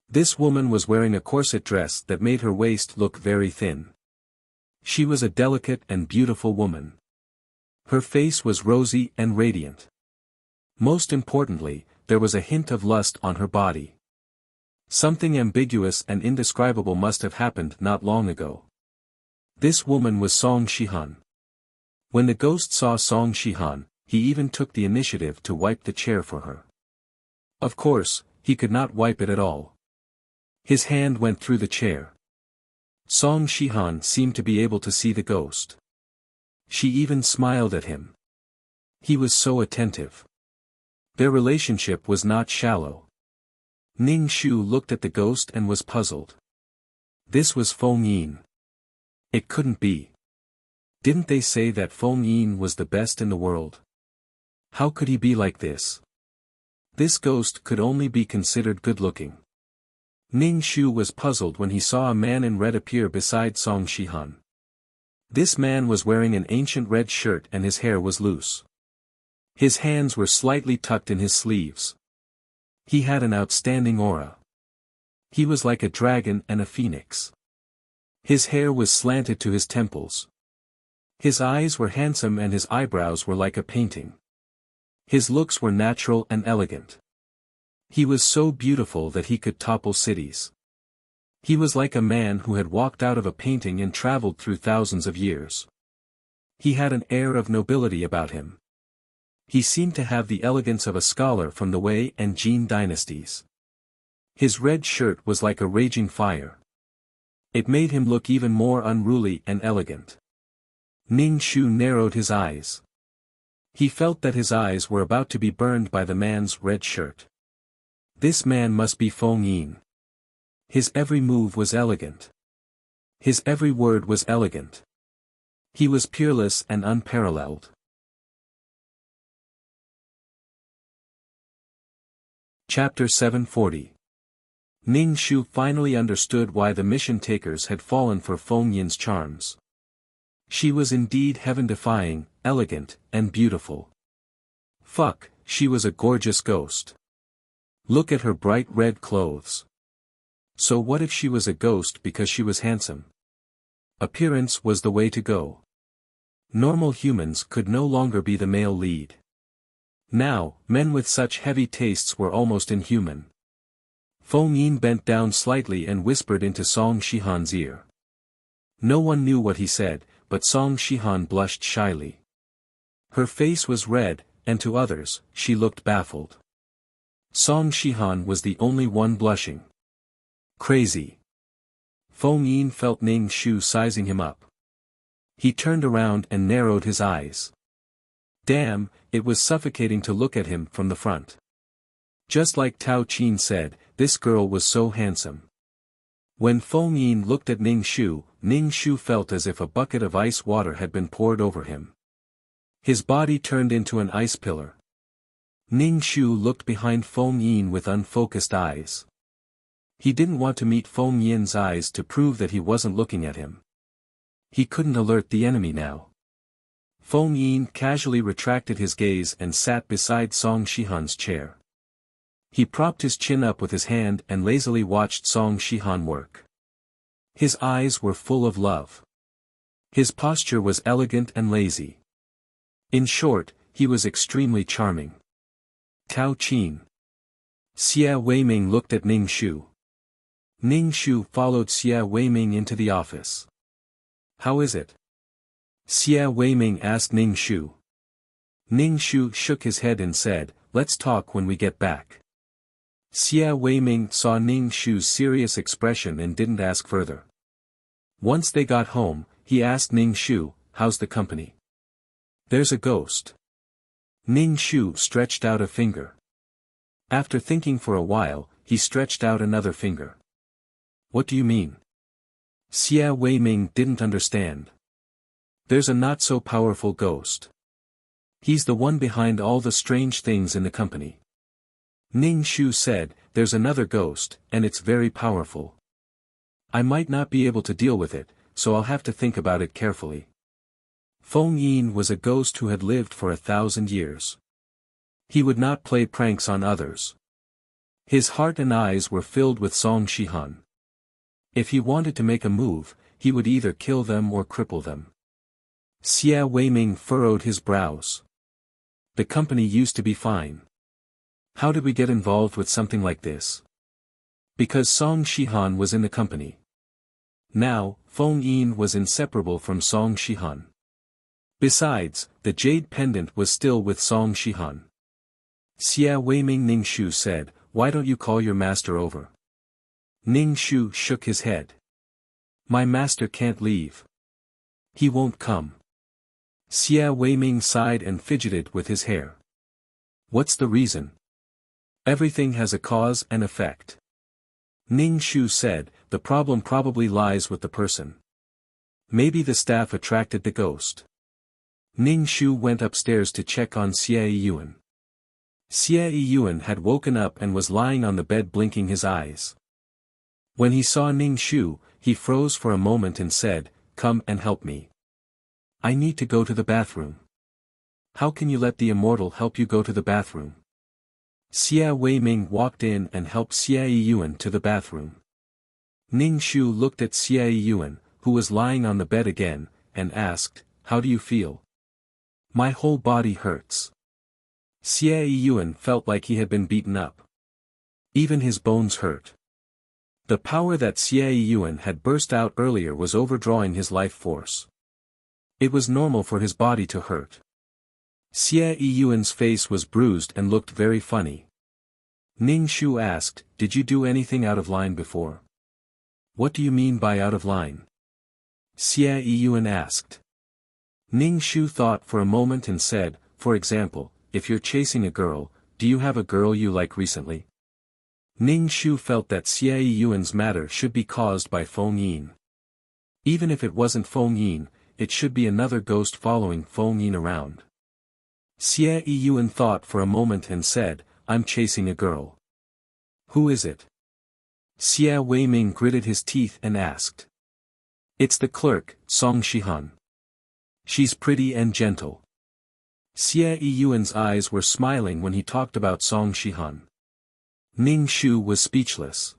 Speaker 1: This woman was wearing a corset dress that made her waist look very thin. She was a delicate and beautiful woman. Her face was rosy and radiant. Most importantly, there was a hint of lust on her body. Something ambiguous and indescribable must have happened not long ago. This woman was Song Shihan. When the ghost saw Song Shihan, he even took the initiative to wipe the chair for her. Of course, he could not wipe it at all. His hand went through the chair. Song Shihan seemed to be able to see the ghost. She even smiled at him. He was so attentive. Their relationship was not shallow. Ning Shu looked at the ghost and was puzzled. This was Feng Yin. It couldn't be. Didn't they say that Feng Yin was the best in the world? How could he be like this? This ghost could only be considered good-looking. Ning Shu was puzzled when he saw a man in red appear beside Song Shihan. This man was wearing an ancient red shirt and his hair was loose. His hands were slightly tucked in his sleeves. He had an outstanding aura. He was like a dragon and a phoenix. His hair was slanted to his temples. His eyes were handsome and his eyebrows were like a painting. His looks were natural and elegant. He was so beautiful that he could topple cities. He was like a man who had walked out of a painting and traveled through thousands of years. He had an air of nobility about him. He seemed to have the elegance of a scholar from the Wei and Jin dynasties. His red shirt was like a raging fire. It made him look even more unruly and elegant. Ning Shu narrowed his eyes. He felt that his eyes were about to be burned by the man's red shirt. This man must be Feng Yin. His every move was elegant. His every word was elegant. He was peerless and unparalleled. Chapter 740. Ning Shu finally understood why the mission takers had fallen for Feng Yin's charms. She was indeed heaven-defying, elegant, and beautiful. Fuck, she was a gorgeous ghost. Look at her bright red clothes. So what if she was a ghost because she was handsome? Appearance was the way to go. Normal humans could no longer be the male lead. Now, men with such heavy tastes were almost inhuman. Feng Yin bent down slightly and whispered into Song Shihan's ear. No one knew what he said, but Song Shihan blushed shyly. Her face was red, and to others, she looked baffled. Song Shihan was the only one blushing. Crazy. Feng Yin felt Ning Shu sizing him up. He turned around and narrowed his eyes. Damn, it was suffocating to look at him from the front. Just like Tao Qin said, this girl was so handsome. When Feng Yin looked at Ning Shu felt as if a bucket of ice water had been poured over him. His body turned into an ice pillar. Ning Shu looked behind Feng Yin with unfocused eyes. He didn't want to meet Feng Yin's eyes to prove that he wasn't looking at him. He couldn't alert the enemy now. Feng Yin casually retracted his gaze and sat beside Song Shihan's chair. He propped his chin up with his hand and lazily watched Song Shihan work. His eyes were full of love. His posture was elegant and lazy. In short, he was extremely charming. Tao Qin. Xia Weiming looked at Ning Shu. Ning Shu followed Xia Weiming into the office. How is it? Xia Weiming asked Ning Shu. Ning Shu shook his head and said, let's talk when we get back. Xia Weiming saw Ning Shu's serious expression and didn't ask further. Once they got home, he asked Ning Shu, how's the company? There's a ghost. Ning Shu stretched out a finger. After thinking for a while, he stretched out another finger. What do you mean? Xia Weiming didn't understand. There's a not-so-powerful ghost. He's the one behind all the strange things in the company. Ning Shu said, there's another ghost, and it's very powerful. I might not be able to deal with it, so I'll have to think about it carefully. Feng Yin was a ghost who had lived for 1,000 years. He would not play pranks on others. His heart and eyes were filled with Song Shihan. If he wanted to make a move, he would either kill them or cripple them. Xia Weiming furrowed his brows. The company used to be fine. How did we get involved with something like this? Because Song Shihan was in the company. Now, Feng Yin was inseparable from Song Shihan. Besides, the jade pendant was still with Song Shihan. Xia Weiming Ning Shu said, why don't you call your master over? Ning Shu shook his head. My master can't leave. He won't come. Xia Weiming sighed and fidgeted with his hair. What's the reason? Everything has a cause and effect. Ning Shu said, the problem probably lies with the person. Maybe the staff attracted the ghost. Ning Shu went upstairs to check on Xie Yuan. Xie Yuan had woken up and was lying on the bed blinking his eyes. When he saw Ning Shu, he froze for a moment and said, come and help me. I need to go to the bathroom. How can you let the immortal help you go to the bathroom? Xia Weiming walked in and helped Xie Yuan to the bathroom. Ning Shu looked at Xie Yuan, who was lying on the bed again, and asked, how do you feel? My whole body hurts. Xie Yuan felt like he had been beaten up. Even his bones hurt. The power that Xie Yuan had burst out earlier was overdrawing his life force. It was normal for his body to hurt. Xie Yuan's face was bruised and looked very funny. Ning Shu asked, did you do anything out of line before? What do you mean by out of line? Xie Yuan asked. Ning Shu thought for a moment and said, for example, if you're chasing a girl, do you have a girl you like recently? Ning Shu felt that Xie Yuan's matter should be caused by Feng Yin. Even if it wasn't Feng Yin, it should be another ghost following Feng Yin around. Xie Yuan thought for a moment and said, I'm chasing a girl. Who is it? Xia Weiming gritted his teeth and asked. It's the clerk, Song Shihan. She's pretty and gentle. Xie Yuan's eyes were smiling when he talked about Song Shihan. Ning Shu was speechless.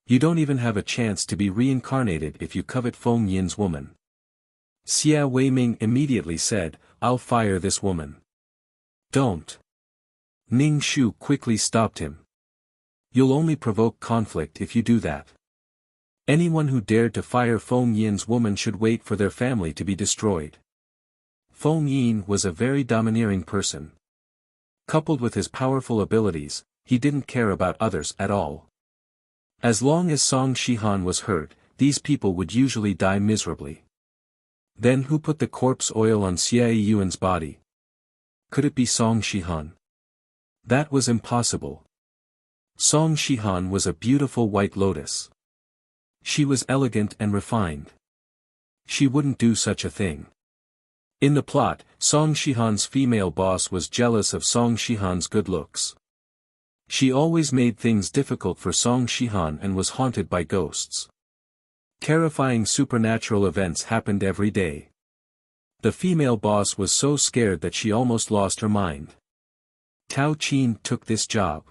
Speaker 1: You don't even have a chance to be reincarnated if you covet Feng Yin's woman. Xia Weiming immediately said, I'll fire this woman. Don't. Ning Shu quickly stopped him. You'll only provoke conflict if you do that. Anyone who dared to fire Feng Yin's woman should wait for their family to be destroyed. Feng Yin was a very domineering person. Coupled with his powerful abilities, he didn't care about others at all. As long as Song Shihan was hurt, these people would usually die miserably. Then who put the corpse oil on Xie Yuan's body? Could it be Song Shihan? That was impossible. Song Shihan was a beautiful white lotus. She was elegant and refined. She wouldn't do such a thing. In the plot, Song Shihan's female boss was jealous of Song Shihan's good looks. She always made things difficult for Song Shihan and was haunted by ghosts. Terrifying supernatural events happened every day. The female boss was so scared that she almost lost her mind. Tao Qin took this job.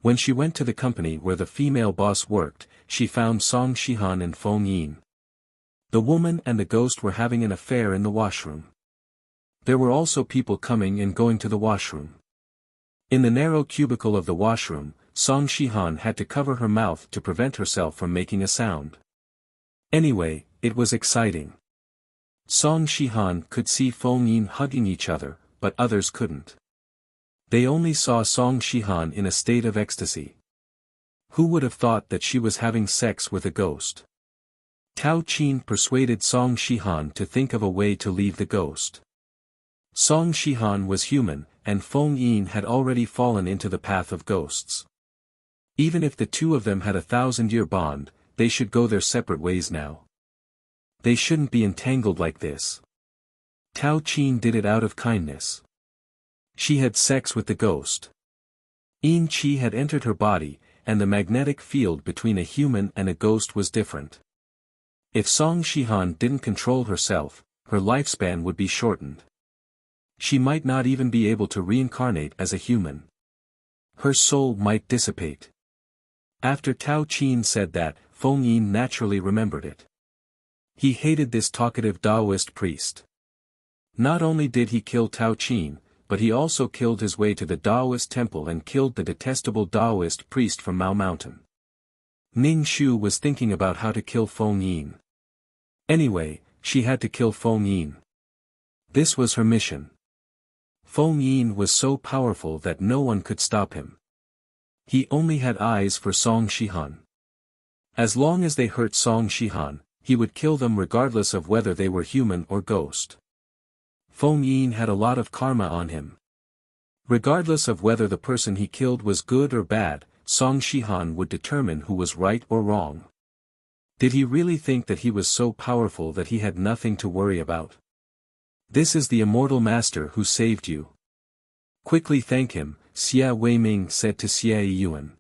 Speaker 1: When she went to the company where the female boss worked, she found Song Shihan and Feng Yin. The woman and the ghost were having an affair in the washroom. There were also people coming and going to the washroom. In the narrow cubicle of the washroom, Song Shihan had to cover her mouth to prevent herself from making a sound. Anyway, it was exciting. Song Shihan could see Feng Yin hugging each other, but others couldn't. They only saw Song Shihan in a state of ecstasy. Who would have thought that she was having sex with a ghost? Tao Qin persuaded Song Shihan to think of a way to leave the ghost. Song Shihan was human, and Feng Yin had already fallen into the path of ghosts. Even if the two of them had a 1,000-year bond, they should go their separate ways now. They shouldn't be entangled like this. Tao Qin did it out of kindness. She had sex with the ghost. Yin Qi had entered her body, and the magnetic field between a human and a ghost was different. If Song Shihan didn't control herself, her lifespan would be shortened. She might not even be able to reincarnate as a human. Her soul might dissipate. After Tao Qin said that, Feng Yin naturally remembered it. He hated this talkative Taoist priest. Not only did he kill Tao Qin, but he also killed his way to the Taoist temple and killed the detestable Taoist priest from Mao Mountain. Ning Shu was thinking about how to kill Feng Yin. Anyway, she had to kill Feng Yin. This was her mission. Feng Yin was so powerful that no one could stop him. He only had eyes for Song Shihan. As long as they hurt Song Shihan, he would kill them regardless of whether they were human or ghost. Feng Yin had a lot of karma on him. Regardless of whether the person he killed was good or bad, Song Shihan would determine who was right or wrong. Did he really think that he was so powerful that he had nothing to worry about? This is the immortal master who saved you. Quickly thank him, Xia Weiming said to Xia Yuan.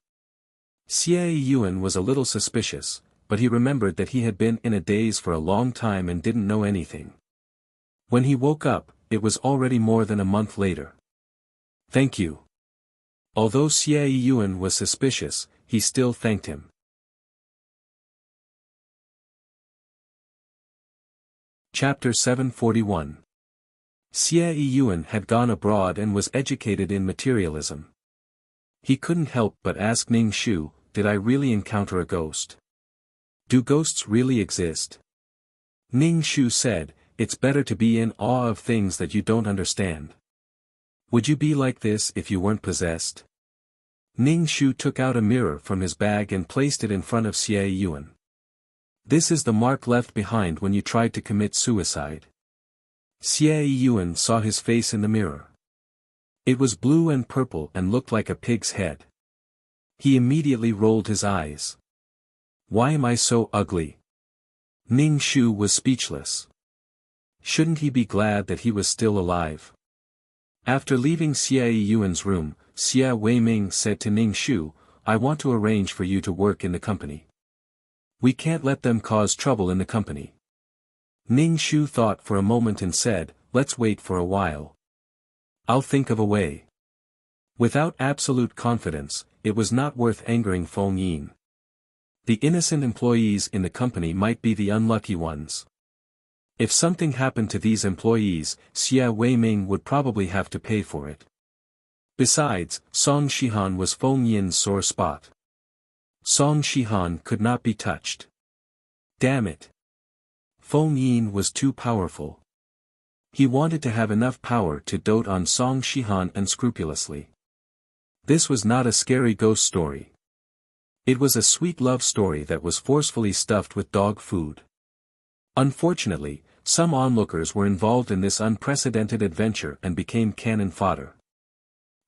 Speaker 1: Xia Yuan was a little suspicious, but he remembered that he had been in a daze for a long time and didn't know anything. When he woke up, it was already more than a month later. Thank you. Although Xia Yuan was suspicious, he still thanked him. Chapter 741. Xia Yuan had gone abroad and was educated in materialism. He couldn't help but ask Ning Shu, did I really encounter a ghost? Do ghosts really exist? Ning Shu said, it's better to be in awe of things that you don't understand. Would you be like this if you weren't possessed? Ning Shu took out a mirror from his bag and placed it in front of Xia Yuan. This is the mark left behind when you tried to commit suicide. Xia Yuan saw his face in the mirror. It was blue and purple and looked like a pig's head. He immediately rolled his eyes. Why am I so ugly? Ning Shu was speechless. Shouldn't he be glad that he was still alive? After leaving Xia Yuan's room, Xia Weiming said to Ning Shu, I want to arrange for you to work in the company. We can't let them cause trouble in the company. Ning Shu thought for a moment and said, let's wait for a while. I'll think of a way. Without absolute confidence, it was not worth angering Feng Yin. The innocent employees in the company might be the unlucky ones. If something happened to these employees, Xia Weiming would probably have to pay for it. Besides, Song Shihan was Feng Yin's sore spot. Song Shihan could not be touched. Damn it. Feng Yin was too powerful. He wanted to have enough power to dote on Song Shihan unscrupulously. This was not a scary ghost story. It was a sweet love story that was forcefully stuffed with dog food. Unfortunately, some onlookers were involved in this unprecedented adventure and became cannon fodder.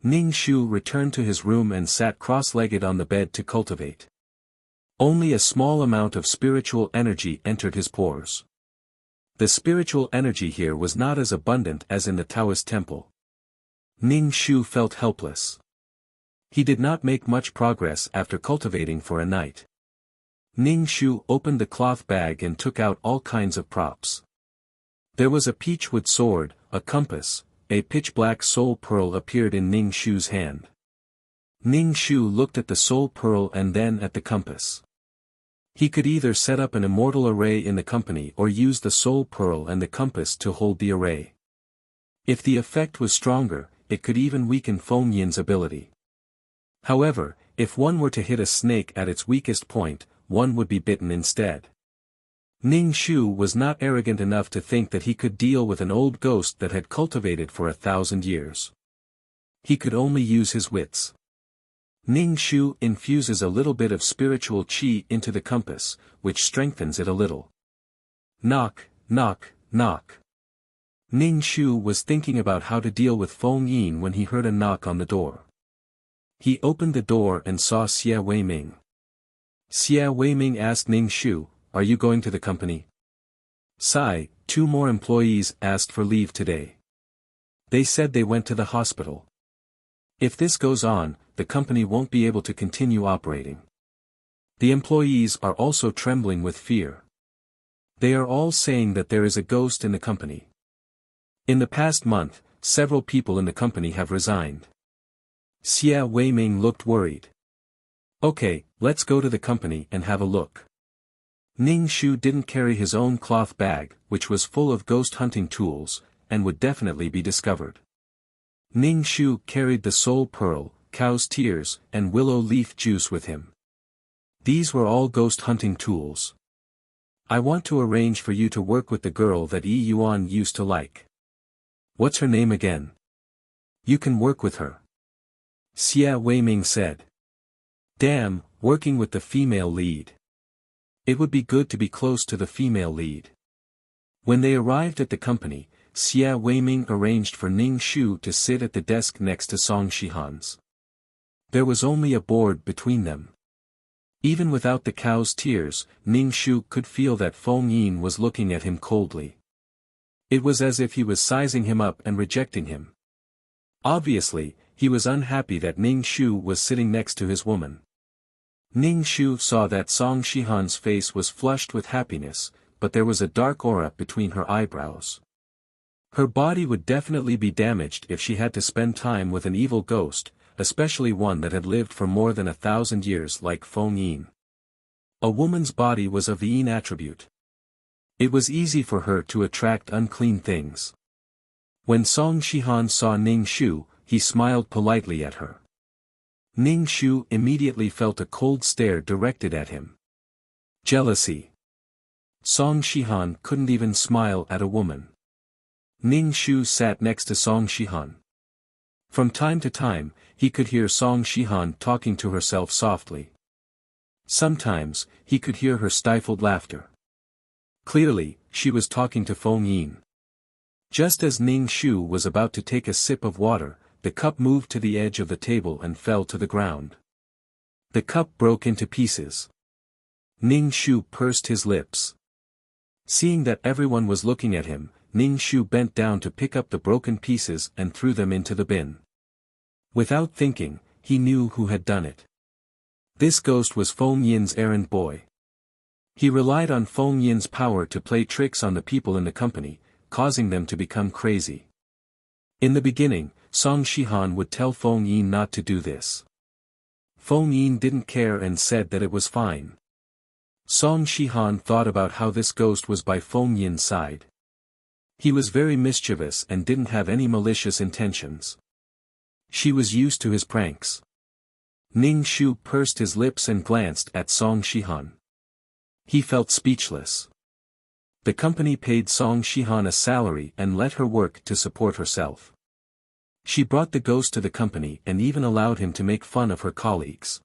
Speaker 1: Ning Shu returned to his room and sat cross-legged on the bed to cultivate. Only a small amount of spiritual energy entered his pores. The spiritual energy here was not as abundant as in the Taoist temple. Ning Shu felt helpless. He did not make much progress after cultivating for a night. Ning Shu opened the cloth bag and took out all kinds of props. There was a peachwood sword, a compass, a pitch-black soul pearl appeared in Ning Shu's hand. Ning Shu looked at the soul pearl and then at the compass. He could either set up an immortal array in the company or use the soul pearl and the compass to hold the array. If the effect was stronger, it could even weaken Feng Yin's ability. However, if one were to hit a snake at its weakest point, one would be bitten instead. Ning Shu was not arrogant enough to think that he could deal with an old ghost that had cultivated for 1,000 years. He could only use his wits. Ning Shu infuses a little bit of spiritual qi into the compass, which strengthens it a little. Knock, knock, knock. Ning Shu was thinking about how to deal with Feng Yin when he heard a knock on the door. He opened the door and saw Xie Weiming. Xie Weiming asked Ning Shu, "Are you going to the company?" "Sai, 2 more employees asked for leave today. They said they went to the hospital. If this goes on, the company won't be able to continue operating. The employees are also trembling with fear. They are all saying that there is a ghost in the company. In the past month, several people in the company have resigned." Xie Weiming looked worried. "Okay, let's go to the company and have a look." Ning Shu didn't carry his own cloth bag, which was full of ghost hunting tools, and would definitely be discovered. Ning Shu carried the soul pearl, cow's tears, and willow leaf juice with him. These were all ghost hunting tools. "I want to arrange for you to work with the girl that Yi Yuan used to like. What's her name again? You can work with her," Xie Weiming said. "Damn, working with the female lead. It would be good to be close to the female lead." When they arrived at the company, Xie Weiming arranged for Ning Shu to sit at the desk next to Song Shihan's. There was only a board between them. Even without the cow's tears, Ning Shu could feel that Feng Yin was looking at him coldly. It was as if he was sizing him up and rejecting him. Obviously, he was unhappy that Ning Shu was sitting next to his woman. Ning Shu saw that Song Shihan's face was flushed with happiness, but there was a dark aura between her eyebrows. Her body would definitely be damaged if she had to spend time with an evil ghost, especially one that had lived for more than 1,000 years like Feng Yin. A woman's body was of the Yin attribute. It was easy for her to attract unclean things. When Song Shihan saw Ning Shu, he smiled politely at her. Ning Shu immediately felt a cold stare directed at him. Jealousy. Song Shihan couldn't even smile at a woman. Ning Shu sat next to Song Shihan. From time to time, he could hear Song Shihan talking to herself softly. Sometimes, he could hear her stifled laughter. Clearly, she was talking to Feng Yin. Just as Ning Shu was about to take a sip of water, the cup moved to the edge of the table and fell to the ground. The cup broke into pieces. Ning Shu pursed his lips. Seeing that everyone was looking at him, Ning Shu bent down to pick up the broken pieces and threw them into the bin. Without thinking, he knew who had done it. This ghost was Feng Yin's errand boy. He relied on Feng Yin's power to play tricks on the people in the company, causing them to become crazy. In the beginning, Song Shihan would tell Feng Yin not to do this. Feng Yin didn't care and said that it was fine. Song Shihan thought about how this ghost was by Feng Yin's side. He was very mischievous and didn't have any malicious intentions. She was used to his pranks. Ning Shu pursed his lips and glanced at Song Shihan. He felt speechless. The company paid Song Shihan a salary and let her work to support herself. She brought the ghost to the company and even allowed him to make fun of her colleagues.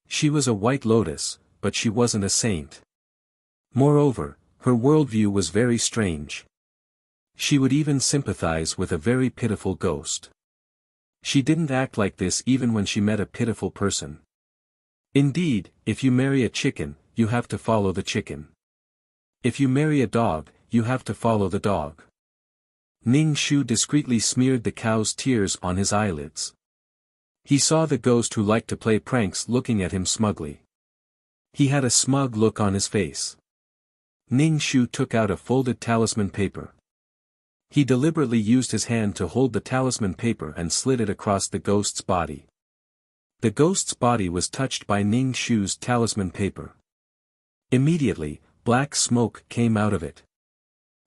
Speaker 1: She was a white lotus, but she wasn't a saint. Moreover, her worldview was very strange. She would even sympathize with a very pitiful ghost. She didn't act like this even when she met a pitiful person. Indeed, if you marry a chicken, you have to follow the chicken. If you marry a dog, you have to follow the dog. Ning Shu discreetly smeared the cow's tears on his eyelids. He saw the ghost who liked to play pranks looking at him smugly. He had a smug look on his face. Ning Shu took out a folded talisman paper. He deliberately used his hand to hold the talisman paper and slid it across the ghost's body. The ghost's body was touched by Ning Shu's talisman paper. Immediately, black smoke came out of it.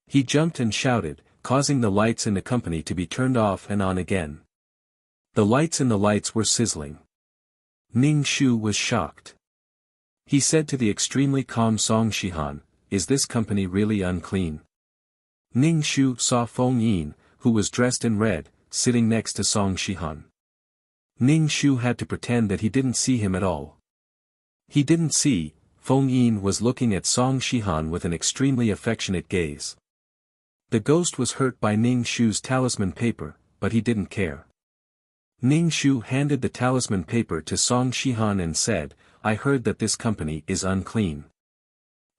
Speaker 1: He jumped and shouted, causing the lights in the company to be turned off and on again. The lights in the lights were sizzling. Ning Shu was shocked. He said to the extremely calm Song Shihan, "Is this company really unclean?" Ning Shu saw Feng Yin, who was dressed in red, sitting next to Song Shihan. Ning Shu had to pretend that he didn't see him at all. He didn't see, Feng Yin was looking at Song Shihan with an extremely affectionate gaze. The ghost was hurt by Ning Shu's talisman paper, but he didn't care. Ning Shu handed the talisman paper to Song Shihan and said, "I heard that this company is unclean.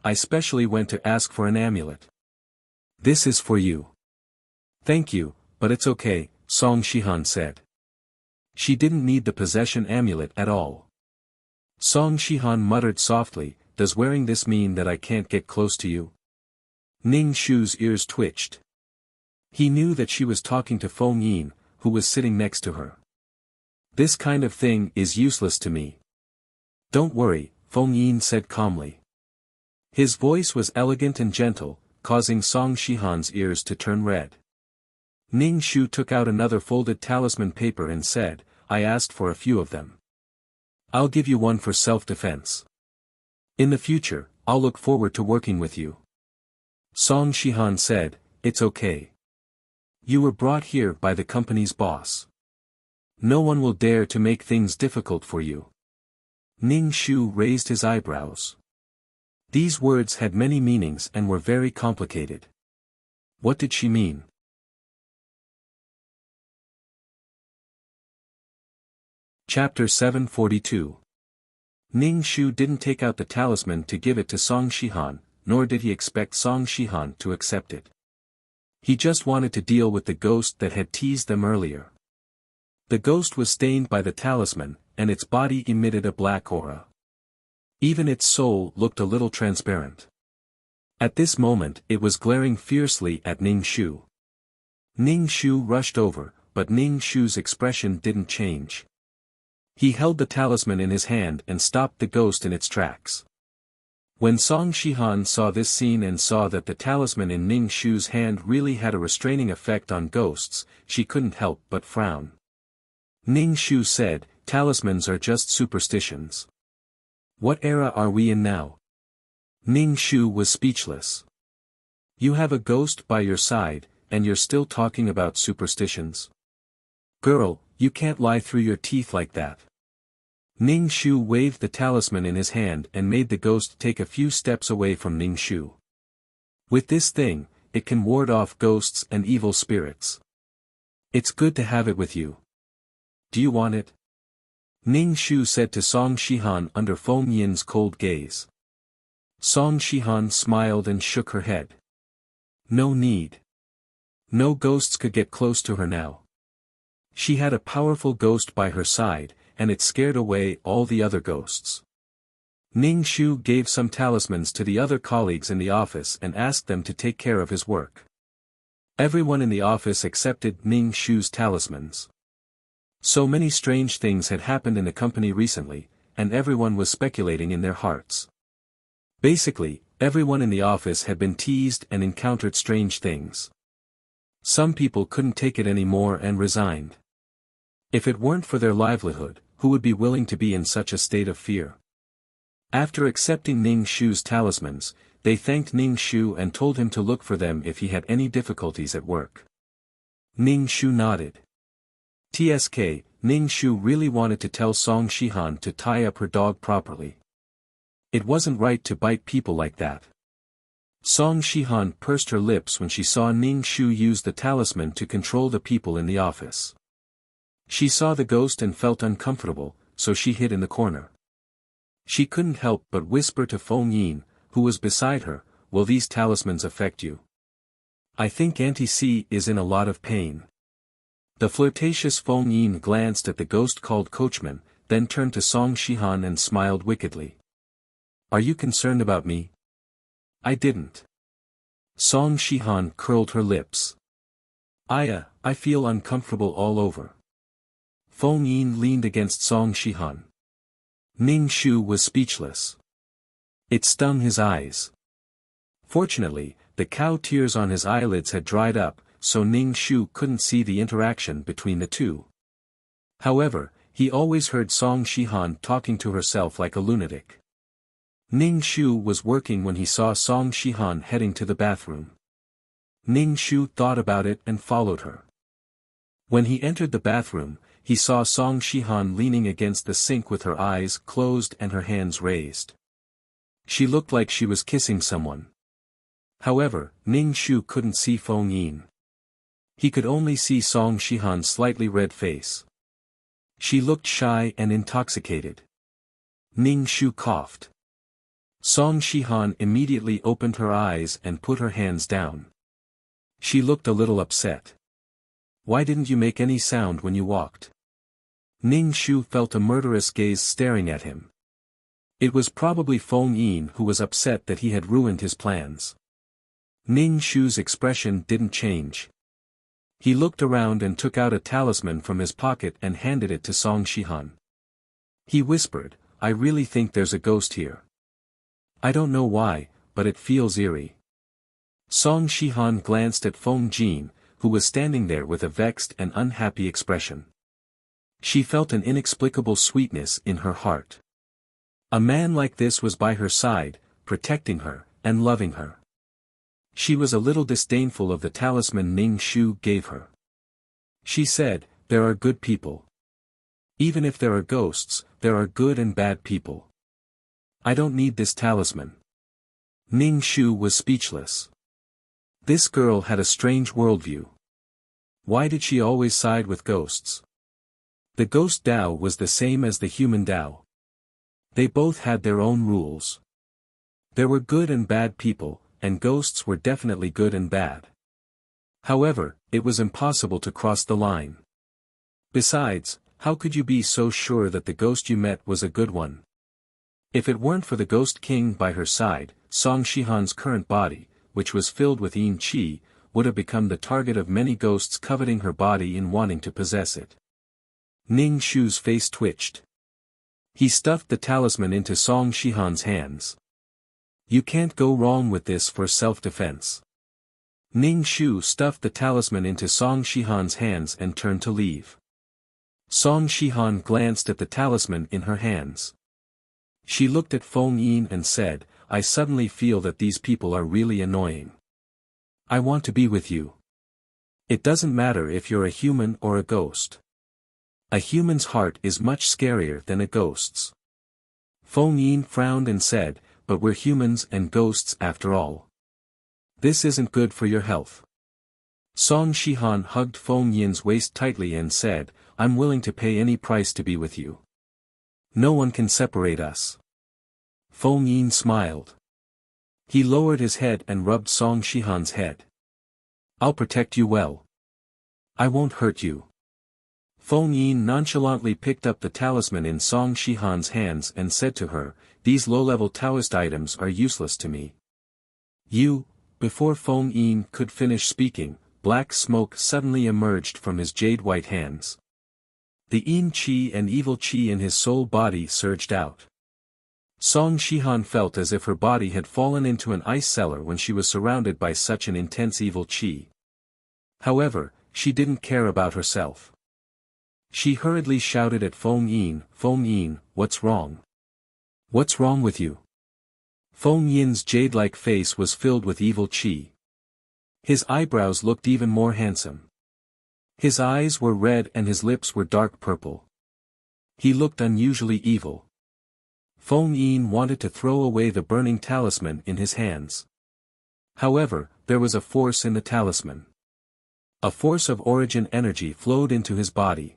Speaker 1: I specially went to ask for an amulet. This is for you." "Thank you, but it's okay," Song Shihan said. She didn't need the possession amulet at all. Song Shihan muttered softly, "Does wearing this mean that I can't get close to you?" Ning Shu's ears twitched. He knew that she was talking to Feng Yin, who was sitting next to her. "This kind of thing is useless to me." "Don't worry," Feng Yin said calmly. His voice was elegant and gentle, causing Song Shihan's ears to turn red. Ning Shu took out another folded talisman paper and said, "I asked for a few of them. I'll give you one for self-defense. In the future, I'll look forward to working with you." Song Shihan said, "It's okay. You were brought here by the company's boss. No one will dare to make things difficult for you." Ning Shu raised his eyebrows. These words had many meanings and were very complicated. What did she mean? Chapter 742. Ning Shu didn't take out the talisman to give it to Song Shihan, nor did he expect Song Shihan to accept it. He just wanted to deal with the ghost that had teased them earlier. The ghost was stained by the talisman, and its body emitted a black aura. Even its soul looked a little transparent. At this moment it was glaring fiercely at Ning Shu. Ning Shu rushed over, but Ning Shu's expression didn't change. He held the talisman in his hand and stopped the ghost in its tracks. When Song Shihan saw this scene and saw that the talisman in Ning Shu's hand really had a restraining effect on ghosts, she couldn't help but frown. Ning Shu said, "Talismans are just superstitions. What era are we in now?" Ning Shu was speechless. "You have a ghost by your side, and you're still talking about superstitions? Girl, you can't lie through your teeth like that." Ning Shu waved the talisman in his hand and made the ghost take a few steps away from Ning Shu. "With this thing, it can ward off ghosts and evil spirits. It's good to have it with you. Do you want it?" Ning Shu said to Song Shihan under Feng Yin's cold gaze. Song Shihan smiled and shook her head. No need. No ghosts could get close to her now. She had a powerful ghost by her side, and it scared away all the other ghosts. Ning Shu gave some talismans to the other colleagues in the office and asked them to take care of his work. Everyone in the office accepted Ning Shu's talismans. So many strange things had happened in the company recently, and everyone was speculating in their hearts. Basically, everyone in the office had been teased and encountered strange things. Some people couldn't take it anymore and resigned. If it weren't for their livelihood, who would be willing to be in such a state of fear? After accepting Ning Shu's talismans, they thanked Ning Shu and told him to look for them if he had any difficulties at work. Ning Shu nodded. TSK, Ning Shu really wanted to tell Song Shihan to tie up her dog properly. It wasn't right to bite people like that. Song Shihan pursed her lips when she saw Ning Shu use the talisman to control the people in the office. She saw the ghost and felt uncomfortable, so she hid in the corner. She couldn't help but whisper to Feng Yin, who was beside her, "Will these talismans affect you? I think Auntie C is in a lot of pain." The flirtatious Feng Yin glanced at the ghost-called coachman, then turned to Song Shihan and smiled wickedly. "Are you concerned about me?" "I didn't." Song Shihan curled her lips. I feel uncomfortable all over. Feng Yin leaned against Song Shihan. Ning Shu was speechless. It stung his eyes. Fortunately, the cow tears on his eyelids had dried up, so Ning Shu couldn't see the interaction between the two. However, he always heard Song Shihan talking to herself like a lunatic. Ning Shu was working when he saw Song Shihan heading to the bathroom. Ning Shu thought about it and followed her. When he entered the bathroom, he saw Song Shihan leaning against the sink with her eyes closed and her hands raised. She looked like she was kissing someone. However, Ning Shu couldn't see Feng Yin. He could only see Song Shihan's slightly red face. She looked shy and intoxicated. Ning Shu coughed. Song Shihan immediately opened her eyes and put her hands down. She looked a little upset. Why didn't you make any sound when you walked? Ning Shu felt a murderous gaze staring at him. It was probably Feng Yin who was upset that he had ruined his plans. Ning Shu's expression didn't change. He looked around and took out a talisman from his pocket and handed it to Song Shihan. He whispered, I really think there's a ghost here. I don't know why, but it feels eerie. Song Shihan glanced at Feng Jin, who was standing there with a vexed and unhappy expression. She felt an inexplicable sweetness in her heart. A man like this was by her side, protecting her, and loving her. She was a little disdainful of the talisman Ning Shu gave her. She said, there are good people. Even if there are ghosts, there are good and bad people. I don't need this talisman. Ning Shu was speechless. This girl had a strange worldview. Why did she always side with ghosts? The ghost Tao was the same as the human Tao. They both had their own rules. There were good and bad people, and ghosts were definitely good and bad. However, it was impossible to cross the line. Besides, how could you be so sure that the ghost you met was a good one? If it weren't for the Ghost King by her side, Song Shihan's current body, which was filled with yin qi, would have become the target of many ghosts coveting her body and wanting to possess it. Ning Shu's face twitched. He stuffed the talisman into Song Shihan's hands. You can't go wrong with this for self-defense. Ning Shu stuffed the talisman into Song Shihan's hands and turned to leave. Song Shihan glanced at the talisman in her hands. She looked at Feng Yin and said, I suddenly feel that these people are really annoying. I want to be with you. It doesn't matter if you're a human or a ghost. A human's heart is much scarier than a ghost's. Feng Yin frowned and said, but we're humans and ghosts after all. This isn't good for your health. Song Shihan hugged Feng Yin's waist tightly and said, I'm willing to pay any price to be with you. No one can separate us. Feng Yin smiled. He lowered his head and rubbed Song Shihan's head. I'll protect you well. I won't hurt you. Feng Yin nonchalantly picked up the talisman in Song Shihan's hands and said to her, these low-level Taoist items are useless to me. Before Feng Yin could finish speaking, black smoke suddenly emerged from his jade-white hands. The yin qi and evil qi in his soul body surged out. Song Shihan felt as if her body had fallen into an ice cellar when she was surrounded by such an intense evil qi. However, she didn't care about herself. She hurriedly shouted at Feng Yin, what's wrong? What's wrong with you? Feng Yin's jade-like face was filled with evil qi. His eyebrows looked even more handsome. His eyes were red and his lips were dark purple. He looked unusually evil. Feng Yin wanted to throw away the burning talisman in his hands. However, there was a force in the talisman. A force of origin energy flowed into his body.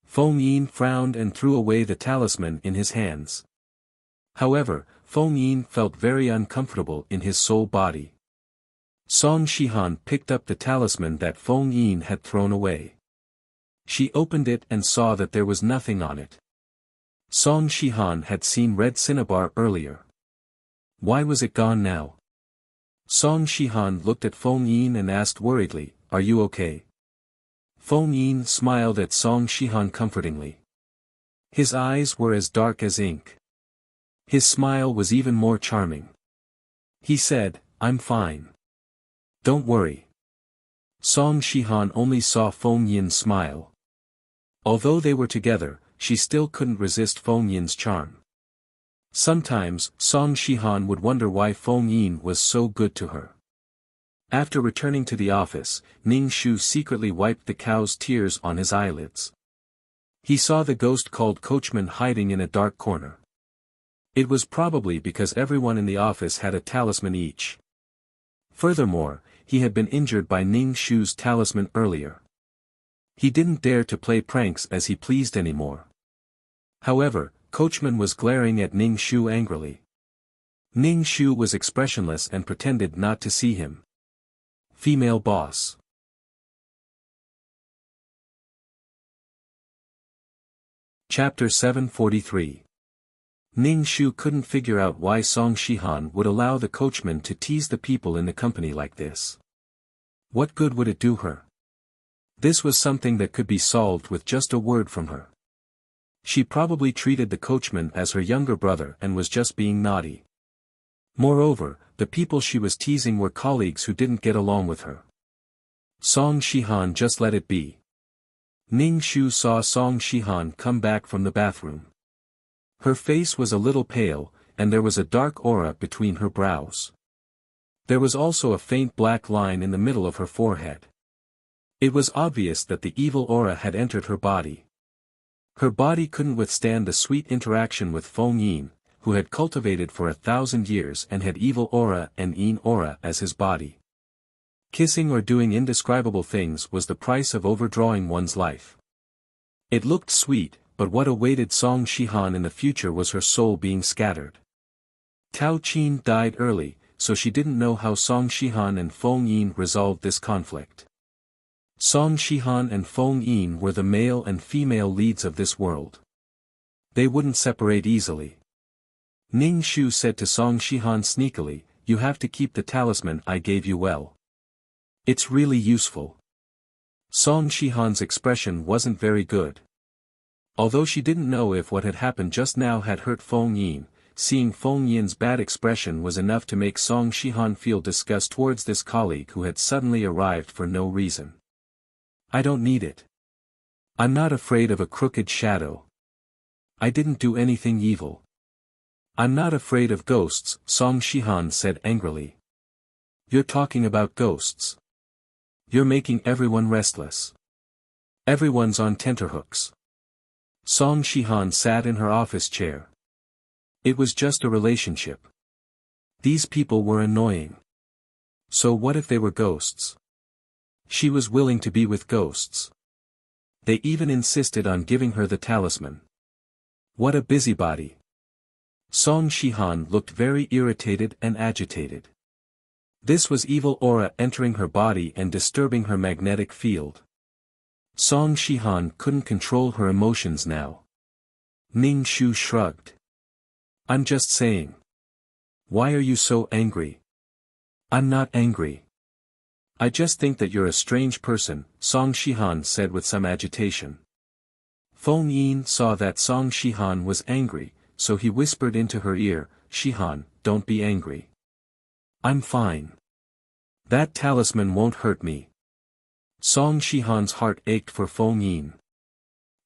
Speaker 1: Feng Yin frowned and threw away the talisman in his hands. However, Feng Yin felt very uncomfortable in his soul body. Song Shihan picked up the talisman that Feng Yin had thrown away. She opened it and saw that there was nothing on it. Song Shihan had seen red cinnabar earlier. Why was it gone now? Song Shihan looked at Feng Yin and asked worriedly, are you okay? Feng Yin smiled at Song Shihan comfortingly. His eyes were as dark as ink. His smile was even more charming. He said, I'm fine. Don't worry. Song Shihan only saw Feng Yin smile. Although they were together, she still couldn't resist Feng Yin's charm. Sometimes, Song Shihan would wonder why Feng Yin was so good to her. After returning to the office, Ning Shu secretly wiped the cow's tears on his eyelids. He saw the ghost called Coachman hiding in a dark corner. It was probably because everyone in the office had a talisman each. Furthermore, he had been injured by Ning Shu's talisman earlier. He didn't dare to play pranks as he pleased anymore. However, Coachman was glaring at Ning Shu angrily. Ning Shu was expressionless and pretended not to see him. Female boss. Chapter 743. Ning Shu couldn't figure out why Song Shihan would allow the coachman to tease the people in the company like this. What good would it do her? This was something that could be solved with just a word from her. She probably treated the coachman as her younger brother and was just being naughty. Moreover, the people she was teasing were colleagues who didn't get along with her. Song Shihan just let it be. Ning Shu saw Song Shihan come back from the bathroom. Her face was a little pale, and there was a dark aura between her brows. There was also a faint black line in the middle of her forehead. It was obvious that the evil aura had entered her body. Her body couldn't withstand the sweet interaction with Feng Yin, who had cultivated for 1,000 years and had evil aura and Yin aura as his body. Kissing or doing indescribable things was the price of overdrawing one's life. It looked sweet, but what awaited Song Shihan in the future was her soul being scattered. Tao Qin died early, so she didn't know how Song Shihan and Feng Yin resolved this conflict. Song Shihan and Feng Yin were the male and female leads of this world. They wouldn't separate easily. Ning Shu said to Song Shihan sneakily, "You have to keep the talisman I gave you well. It's really useful." Song Shihan's expression wasn't very good. Although she didn't know if what had happened just now had hurt Feng Yin, seeing Feng Yin's bad expression was enough to make Song Shihan feel disgust towards this colleague who had suddenly arrived for no reason. "I don't need it. I'm not afraid of a crooked shadow. I didn't do anything evil. I'm not afraid of ghosts," Song Shihan said angrily. "You're talking about ghosts. You're making everyone restless. Everyone's on tenterhooks." Song Shihan sat in her office chair. It was just a relationship. These people were annoying. So what if they were ghosts? She was willing to be with ghosts. They even insisted on giving her the talisman. What a busybody. Song Shihan looked very irritated and agitated. This was evil aura entering her body and disturbing her magnetic field. Song Shihan couldn't control her emotions now. Ning Shu shrugged. "I'm just saying. Why are you so angry?" "I'm not angry. I just think that you're a strange person," Song Shihan said with some agitation. Feng Yin saw that Song Shihan was angry, so he whispered into her ear, "Shihan, don't be angry. I'm fine. That talisman won't hurt me." Song Shihan's heart ached for Feng Yin.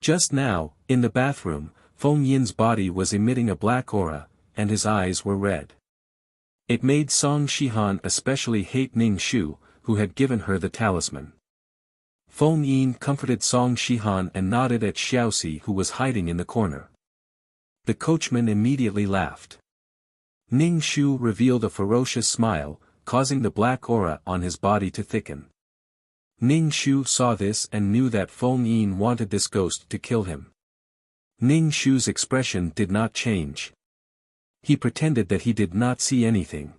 Speaker 1: Just now, in the bathroom, Feng Yin's body was emitting a black aura, and his eyes were red. It made Song Shihan especially hate Ning Shu, who had given her the talisman. Feng Yin comforted Song Shihan and nodded at Xiaoxi who was hiding in the corner. The coachman immediately laughed. Ning Shu revealed a ferocious smile, causing the black aura on his body to thicken. Ning Shu saw this and knew that Feng Yin wanted this ghost to kill him. Ning Shu's expression did not change. He pretended that he did not see anything.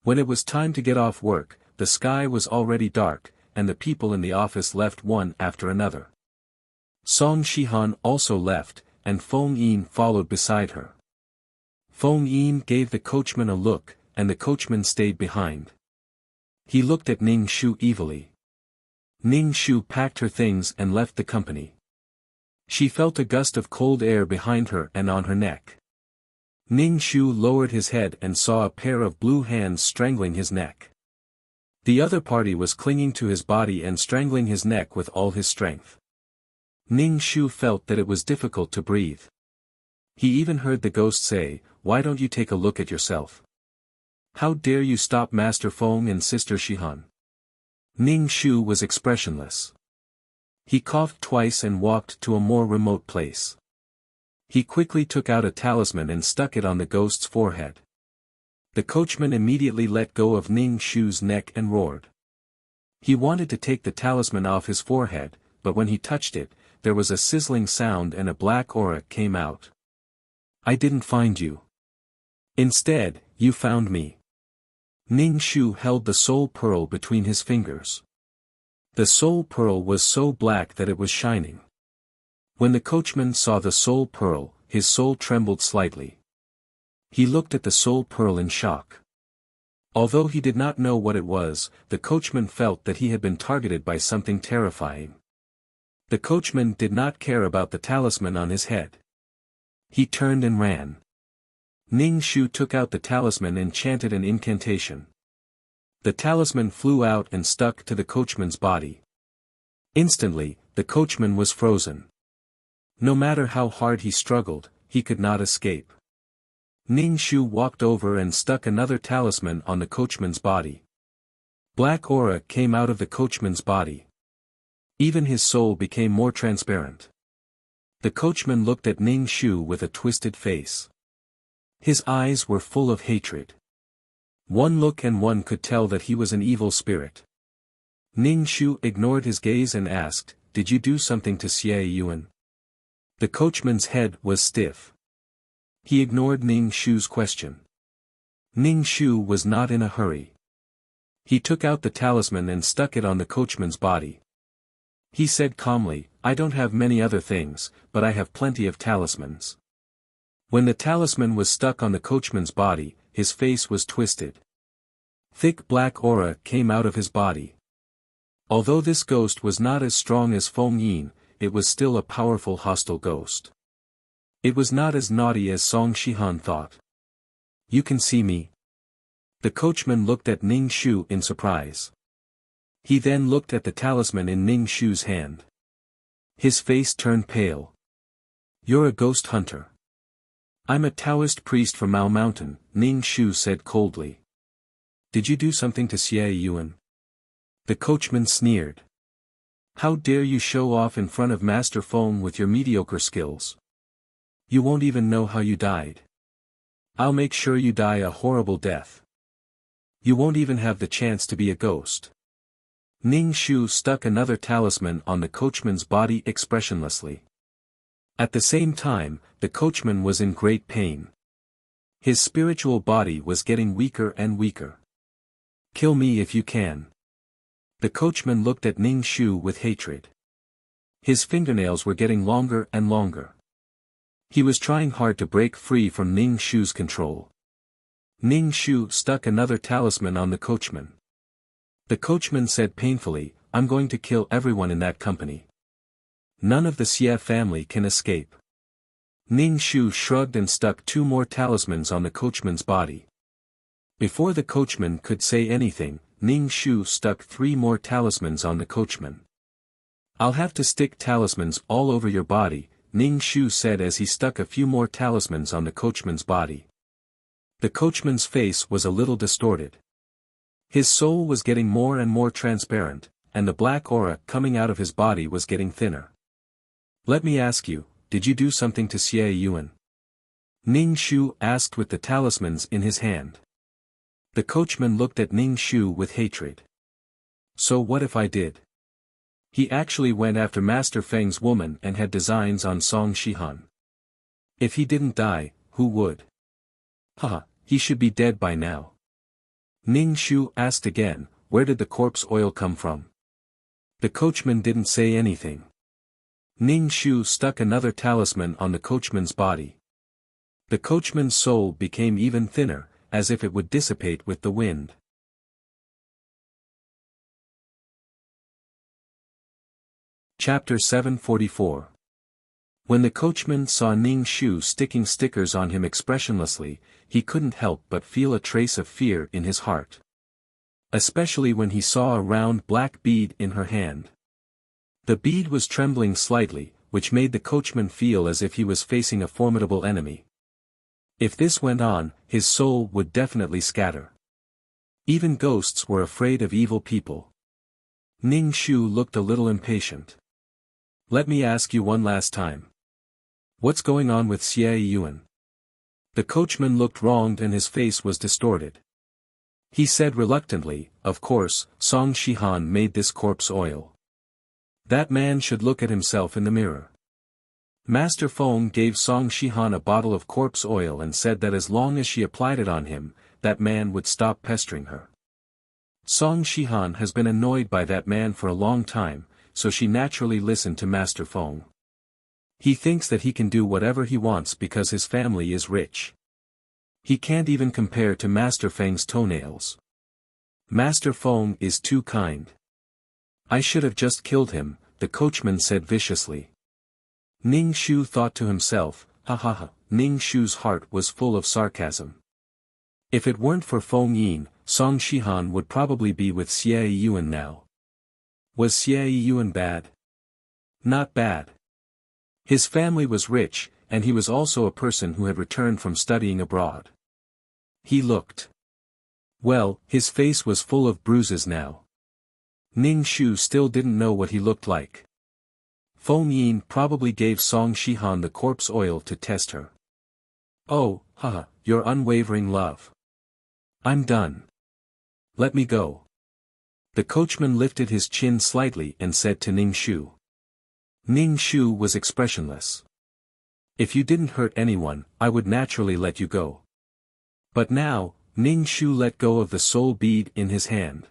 Speaker 1: When it was time to get off work, the sky was already dark, and the people in the office left one after another. Song Shihan also left, and Feng Yin followed beside her. Feng Yin gave the coachman a look, and the coachman stayed behind. He looked at Ning Shu evilly. Ning Shu packed her things and left the company. She felt a gust of cold air behind her and on her neck. Ning Shu lowered his head and saw a pair of blue hands strangling his neck. The other party was clinging to his body and strangling his neck with all his strength. Ning Shu felt that it was difficult to breathe. He even heard the ghost say, "Why don't you take a look at yourself? How dare you stop Master Feng and Sister Shihan?" Ning Shu was expressionless. He coughed twice and walked to a more remote place. He quickly took out a talisman and stuck it on the ghost's forehead. The coachman immediately let go of Ning Shu's neck and roared. He wanted to take the talisman off his forehead, but when he touched it, there was a sizzling sound and a black aura came out. "I didn't find you. Instead, you found me." Ning Shu held the soul pearl between his fingers. The soul pearl was so black that it was shining. When the coachman saw the soul pearl, his soul trembled slightly. He looked at the soul pearl in shock. Although he did not know what it was, the coachman felt that he had been targeted by something terrifying. The coachman did not care about the talisman on his head. He turned and ran. Ning Shu took out the talisman and chanted an incantation. The talisman flew out and stuck to the coachman's body. Instantly, the coachman was frozen. No matter how hard he struggled, he could not escape. Ning Shu walked over and stuck another talisman on the coachman's body. Black aura came out of the coachman's body. Even his soul became more transparent. The coachman looked at Ning Shu with a twisted face. His eyes were full of hatred. One look and one could tell that he was an evil spirit. Ning Shu ignored his gaze and asked, "Did you do something to Xie Yuan?" The coachman's head was stiff. He ignored Ning Shu's question. Ning Shu was not in a hurry. He took out the talisman and stuck it on the coachman's body. He said calmly, "I don't have many other things, but I have plenty of talismans." When the talisman was stuck on the coachman's body, his face was twisted. Thick black aura came out of his body. Although this ghost was not as strong as Feng Yin, it was still a powerful hostile ghost. It was not as naughty as Song Shihan thought. "You can see me?" The coachman looked at Ning Shu in surprise. He then looked at the talisman in Ning Shu's hand. His face turned pale. "You're a ghost hunter." "I'm a Taoist priest from Mao Mountain," Ning Shu said coldly. "Did you do something to Xie Yuan?" The coachman sneered. "How dare you show off in front of Master Feng with your mediocre skills? You won't even know how you died. I'll make sure you die a horrible death. You won't even have the chance to be a ghost." Ning Shu stuck another talisman on the coachman's body expressionlessly. At the same time, the coachman was in great pain. His spiritual body was getting weaker and weaker. "Kill me if you can." The coachman looked at Ning Shu with hatred. His fingernails were getting longer and longer. He was trying hard to break free from Ning Shu's control. Ning Shu stuck another talisman on the coachman. The coachman said painfully, "I'm going to kill everyone in that company. None of the Xie family can escape." Ning Shu shrugged and stuck 2 more talismans on the coachman's body. Before the coachman could say anything, Ning Shu stuck 3 more talismans on the coachman. "I'll have to stick talismans all over your body," Ning Shu said as he stuck a few more talismans on the coachman's body. The coachman's face was a little distorted. His soul was getting more and more transparent, and the black aura coming out of his body was getting thinner. "Let me ask you, did you do something to Xie Yuan?" Ning Shu asked with the talismans in his hand. The coachman looked at Ning Shu with hatred. "So what if I did? He actually went after Master Feng's woman and had designs on Song Shihan. If he didn't die, who would? Haha, he should be dead by now." Ning Shu asked again, "Where did the corpse oil come from?" The coachman didn't say anything. Ning Shu stuck another talisman on the coachman's body. The coachman's soul became even thinner, as if it would dissipate with the wind. Chapter 744. When the coachman saw Ning Shu sticking stickers on him expressionlessly, he couldn't help but feel a trace of fear in his heart. Especially when he saw a round black bead in her hand. The bead was trembling slightly, which made the coachman feel as if he was facing a formidable enemy. If this went on, his soul would definitely scatter. Even ghosts were afraid of evil people. Ning Shu looked a little impatient. Let me ask you one last time. What's going on with Xie Yuan? The coachman looked wronged and his face was distorted. He said reluctantly, of course, Song Shihan made this corpse oil. That man should look at himself in the mirror. Master Feng gave Song Shihan a bottle of corpse oil and said that as long as she applied it on him, that man would stop pestering her. Song Shihan has been annoyed by that man for a long time, so she naturally listened to Master Feng. He thinks that he can do whatever he wants because his family is rich. He can't even compare to Master Feng's toenails. Master Feng is too kind. I should have just killed him, the coachman said viciously. Ning Shu thought to himself, ha ha ha. Ning Shu's heart was full of sarcasm. If it weren't for Feng Yin, Song Shihan would probably be with Xie Yuan now. Was Xie Yuan bad? Not bad. His family was rich, and he was also a person who had returned from studying abroad. He looked. Well, his face was full of bruises now. Ning Shu still didn't know what he looked like. Feng Yin probably gave Song Shihan the corpse oil to test her. Oh, haha, your unwavering love. I'm done. Let me go. The coachman lifted his chin slightly and said to Ning Shu. Ning Shu was expressionless. If you didn't hurt anyone, I would naturally let you go. But now, Ning Shu let go of the soul bead in his hand.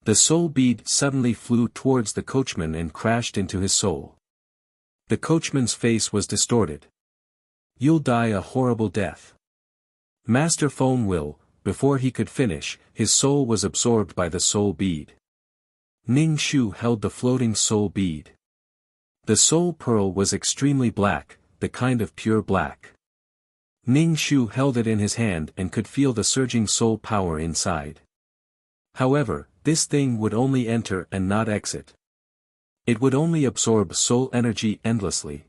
Speaker 1: The soul bead suddenly flew towards the coachman and crashed into his soul. The coachman's face was distorted. You'll die a horrible death. Master Feng will. Before he could finish, his soul was absorbed by the soul bead. Ning Shu held the floating soul bead. The soul pearl was extremely black, the kind of pure black. Ning Shu held it in his hand and could feel the surging soul power inside. However, this thing would only enter and not exit. It would only absorb soul energy endlessly.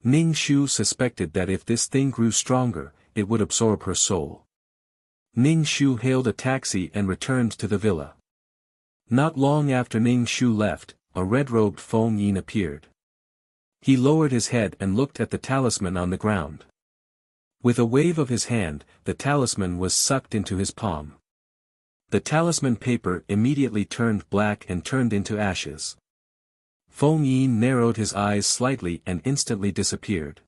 Speaker 1: Ning Shu suspected that if this thing grew stronger, it would absorb her soul. Ning Shu hailed a taxi and returned to the villa. Not long after Ning Shu left, a red-robed Feng Yin appeared. He lowered his head and looked at the talisman on the ground. With a wave of his hand, the talisman was sucked into his palm. The talisman paper immediately turned black and turned into ashes. Feng Yin narrowed his eyes slightly and instantly disappeared.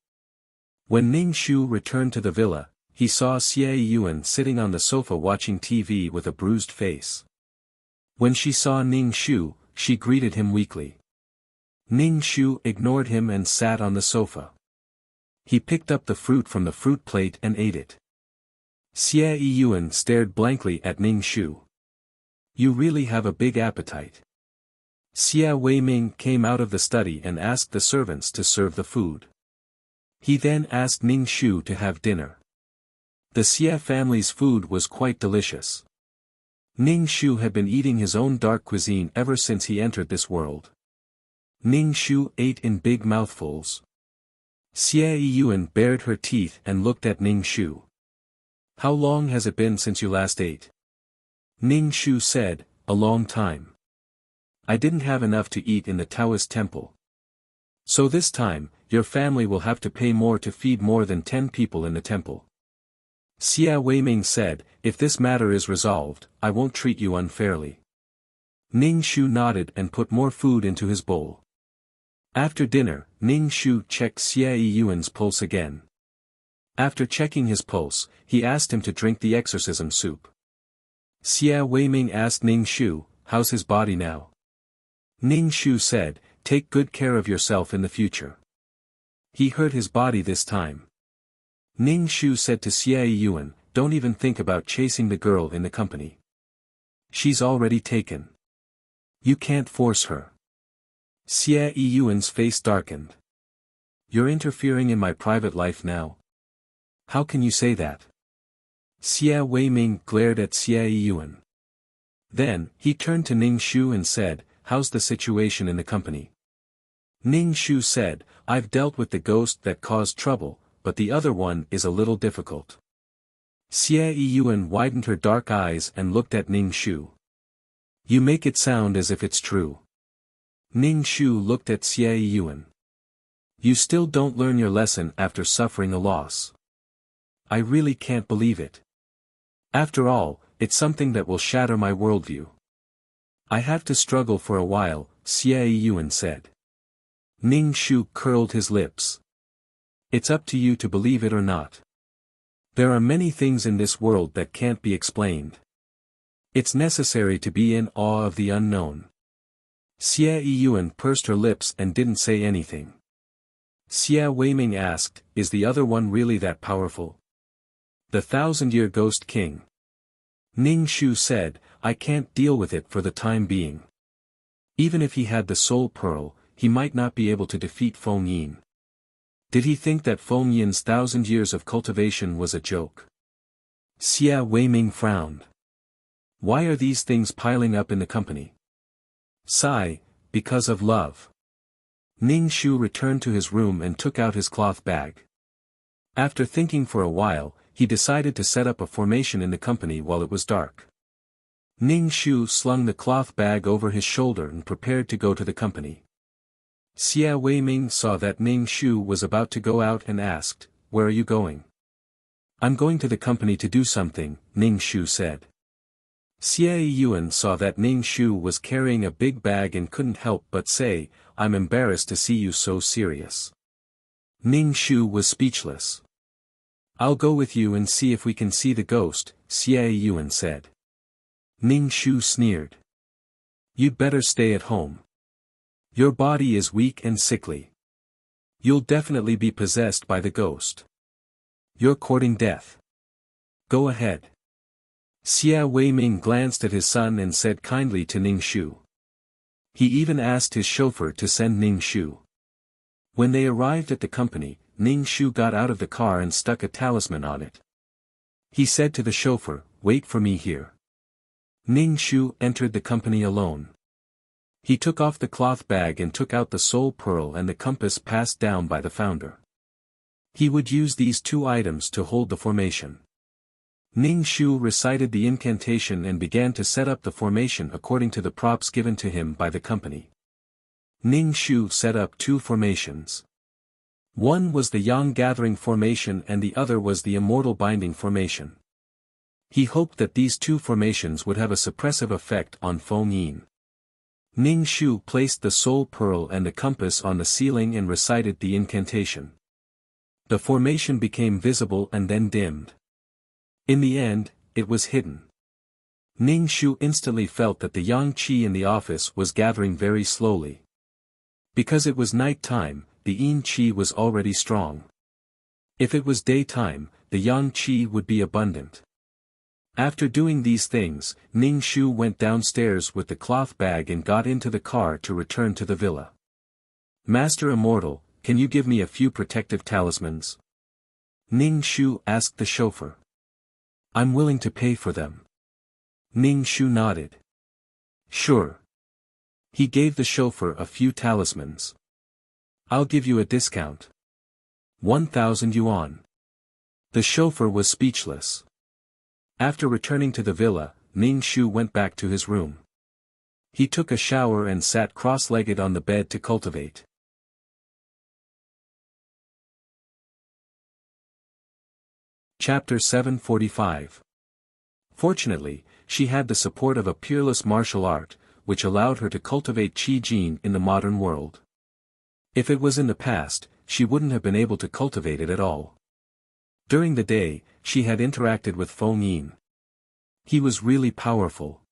Speaker 1: When Ning Shu returned to the villa, he saw Xie Yuan sitting on the sofa watching TV with a bruised face. When she saw Ning Shu, she greeted him weakly. Ning Shu ignored him and sat on the sofa. He picked up the fruit from the fruit plate and ate it. Xie Yuan stared blankly at Ning Shu. You really have a big appetite. Xie Weiming came out of the study and asked the servants to serve the food. He then asked Ning Shu to have dinner. The Xie family's food was quite delicious. Ning Shu had been eating his own dark cuisine ever since he entered this world. Ning Shu ate in big mouthfuls. Xie Yuan bared her teeth and looked at Ning Shu. How long has it been since you last ate? Ning Shu said, a long time. I didn't have enough to eat in the Taoist temple. So this time, your family will have to pay more to feed more than 10 people in the temple. Xie Weiming said, if this matter is resolved, I won't treat you unfairly. Ning Shu nodded and put more food into his bowl. After dinner, Ning Shu checked Xie Yuan's pulse again. After checking his pulse, he asked him to drink the exorcism soup. Xie Weiming asked Ning Shu, how's his body now? Ning Shu said, take good care of yourself in the future. He hurt his body this time. Ning Shu said to Xie Yuan, don't even think about chasing the girl in the company. She's already taken. You can't force her. Xie Yuan's face darkened. You're interfering in my private life now? How can you say that? Xie Weiming glared at Xie Yuan. Then, he turned to Ning Shu and said, how's the situation in the company? Ning Shu said, I've dealt with the ghost that caused trouble, but the other one is a little difficult. Xie Yuan widened her dark eyes and looked at Ning Shu. You make it sound as if it's true. Ning Shu looked at Xie Yuan. You still don't learn your lesson after suffering a loss. I really can't believe it. After all, it's something that will shatter my worldview. I have to struggle for a while, Xie Yuan said. Ning Shu curled his lips. It's up to you to believe it or not. There are many things in this world that can't be explained. It's necessary to be in awe of the unknown. Xie Yuan pursed her lips and didn't say anything. Xie Weiming asked, is the other one really that powerful? The 1,000-year ghost king. Ning Shu said, I can't deal with it for the time being. Even if he had the soul pearl, he might not be able to defeat Feng Yin. Did he think that Feng Yin's 1,000 years of cultivation was a joke? Xie Weiming frowned. Why are these things piling up in the company? Sigh, because of love. Ning Shu returned to his room and took out his cloth bag. After thinking for a while, he decided to set up a formation in the company while it was dark. Ning Shu slung the cloth bag over his shoulder and prepared to go to the company. Xie Weiming saw that Ning Shu was about to go out and asked, where are you going? I'm going to the company to do something, Ning Shu said. Xie Yuan saw that Ning Shu was carrying a big bag and couldn't help but say, I'm embarrassed to see you so serious. Ning Shu was speechless. I'll go with you and see if we can see the ghost, Xie Yuan said. Ning Shu sneered. You'd better stay at home. Your body is weak and sickly. You'll definitely be possessed by the ghost. You're courting death. Go ahead. Xie Weiming glanced at his son and said kindly to Ning Shu. He even asked his chauffeur to send Ning Shu. When they arrived at the company, Ning Shu got out of the car and stuck a talisman on it. He said to the chauffeur, wait for me here. Ning Shu entered the company alone. He took off the cloth bag and took out the soul pearl and the compass passed down by the founder. He would use these two items to hold the formation. Ning Shu recited the incantation and began to set up the formation according to the props given to him by the company. Ning Shu set up two formations. One was the Yang Gathering formation and the other was the Immortal Binding formation. He hoped that these two formations would have a suppressive effect on Feng Yin. Ning Shu placed the soul pearl and the compass on the ceiling and recited the incantation. The formation became visible and then dimmed. In the end, it was hidden. Ning Shu instantly felt that the yang qi in the office was gathering very slowly. Because it was night time, the yin qi was already strong. If it was daytime, the yang qi would be abundant. After doing these things, Ning Shu went downstairs with the cloth bag and got into the car to return to the villa. Master Immortal, can you give me a few protective talismans? Ning Shu asked the chauffeur. I'm willing to pay for them. Ning Shu nodded. Sure. He gave the chauffeur a few talismans. I'll give you a discount. 1,000 yuan. The chauffeur was speechless. After returning to the villa, Ning Shu went back to his room. He took a shower and sat cross-legged on the bed to cultivate. Chapter 745. Fortunately, she had the support of a peerless martial art, which allowed her to cultivate Qi Jin in the modern world. If it was in the past, she wouldn't have been able to cultivate it at all. During the day, she had interacted with Feng Yin. He was really powerful.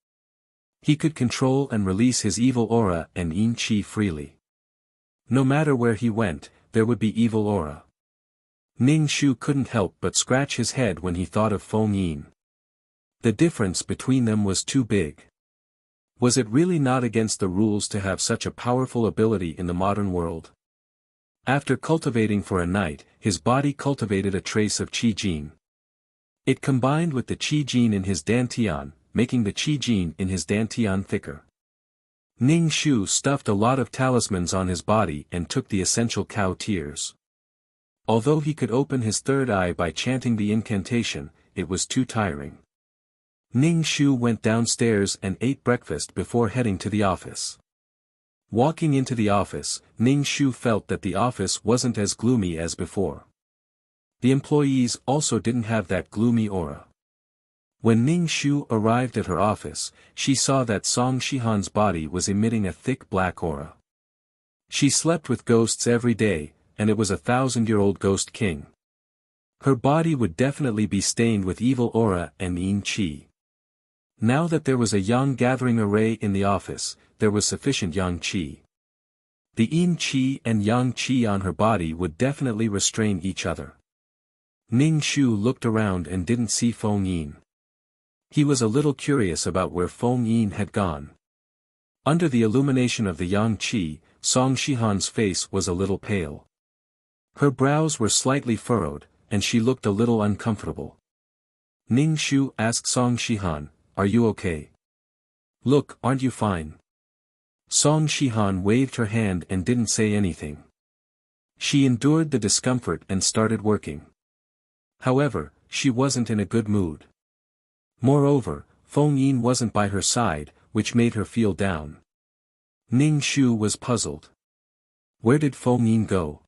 Speaker 1: He could control and release his evil aura and yin qi freely. No matter where he went, there would be evil aura. Ning Shu couldn't help but scratch his head when he thought of Feng Yin. The difference between them was too big. Was it really not against the rules to have such a powerful ability in the modern world? After cultivating for a night, his body cultivated a trace of qi gene. It combined with the qi gene in his dantian, making the qi gene in his dantian thicker. Ning Shu stuffed a lot of talismans on his body and took the essential cow tears. Although he could open his third eye by chanting the incantation, it was too tiring. Ning Shu went downstairs and ate breakfast before heading to the office. Walking into the office, Ning Shu felt that the office wasn't as gloomy as before. The employees also didn't have that gloomy aura. When Ning Shu arrived at her office, she saw that Song Shihan's body was emitting a thick black aura. She slept with ghosts every day, and it was a 1,000-year-old ghost king. Her body would definitely be stained with evil aura and yin qi. Now that there was a yang gathering array in the office, there was sufficient yang qi. The yin qi and yang qi on her body would definitely restrain each other. Ning Shu looked around and didn't see Feng Yin. He was a little curious about where Feng Yin had gone. Under the illumination of the yang qi, Song Shihan's face was a little pale. Her brows were slightly furrowed, and she looked a little uncomfortable. Ning Shu asked Song Shihan, "Are you okay? Look, aren't you fine?" Song Shihan waved her hand and didn't say anything. She endured the discomfort and started working. However, she wasn't in a good mood. Moreover, Feng Yin wasn't by her side, which made her feel down. Ning Shu was puzzled. Where did Feng Yin go?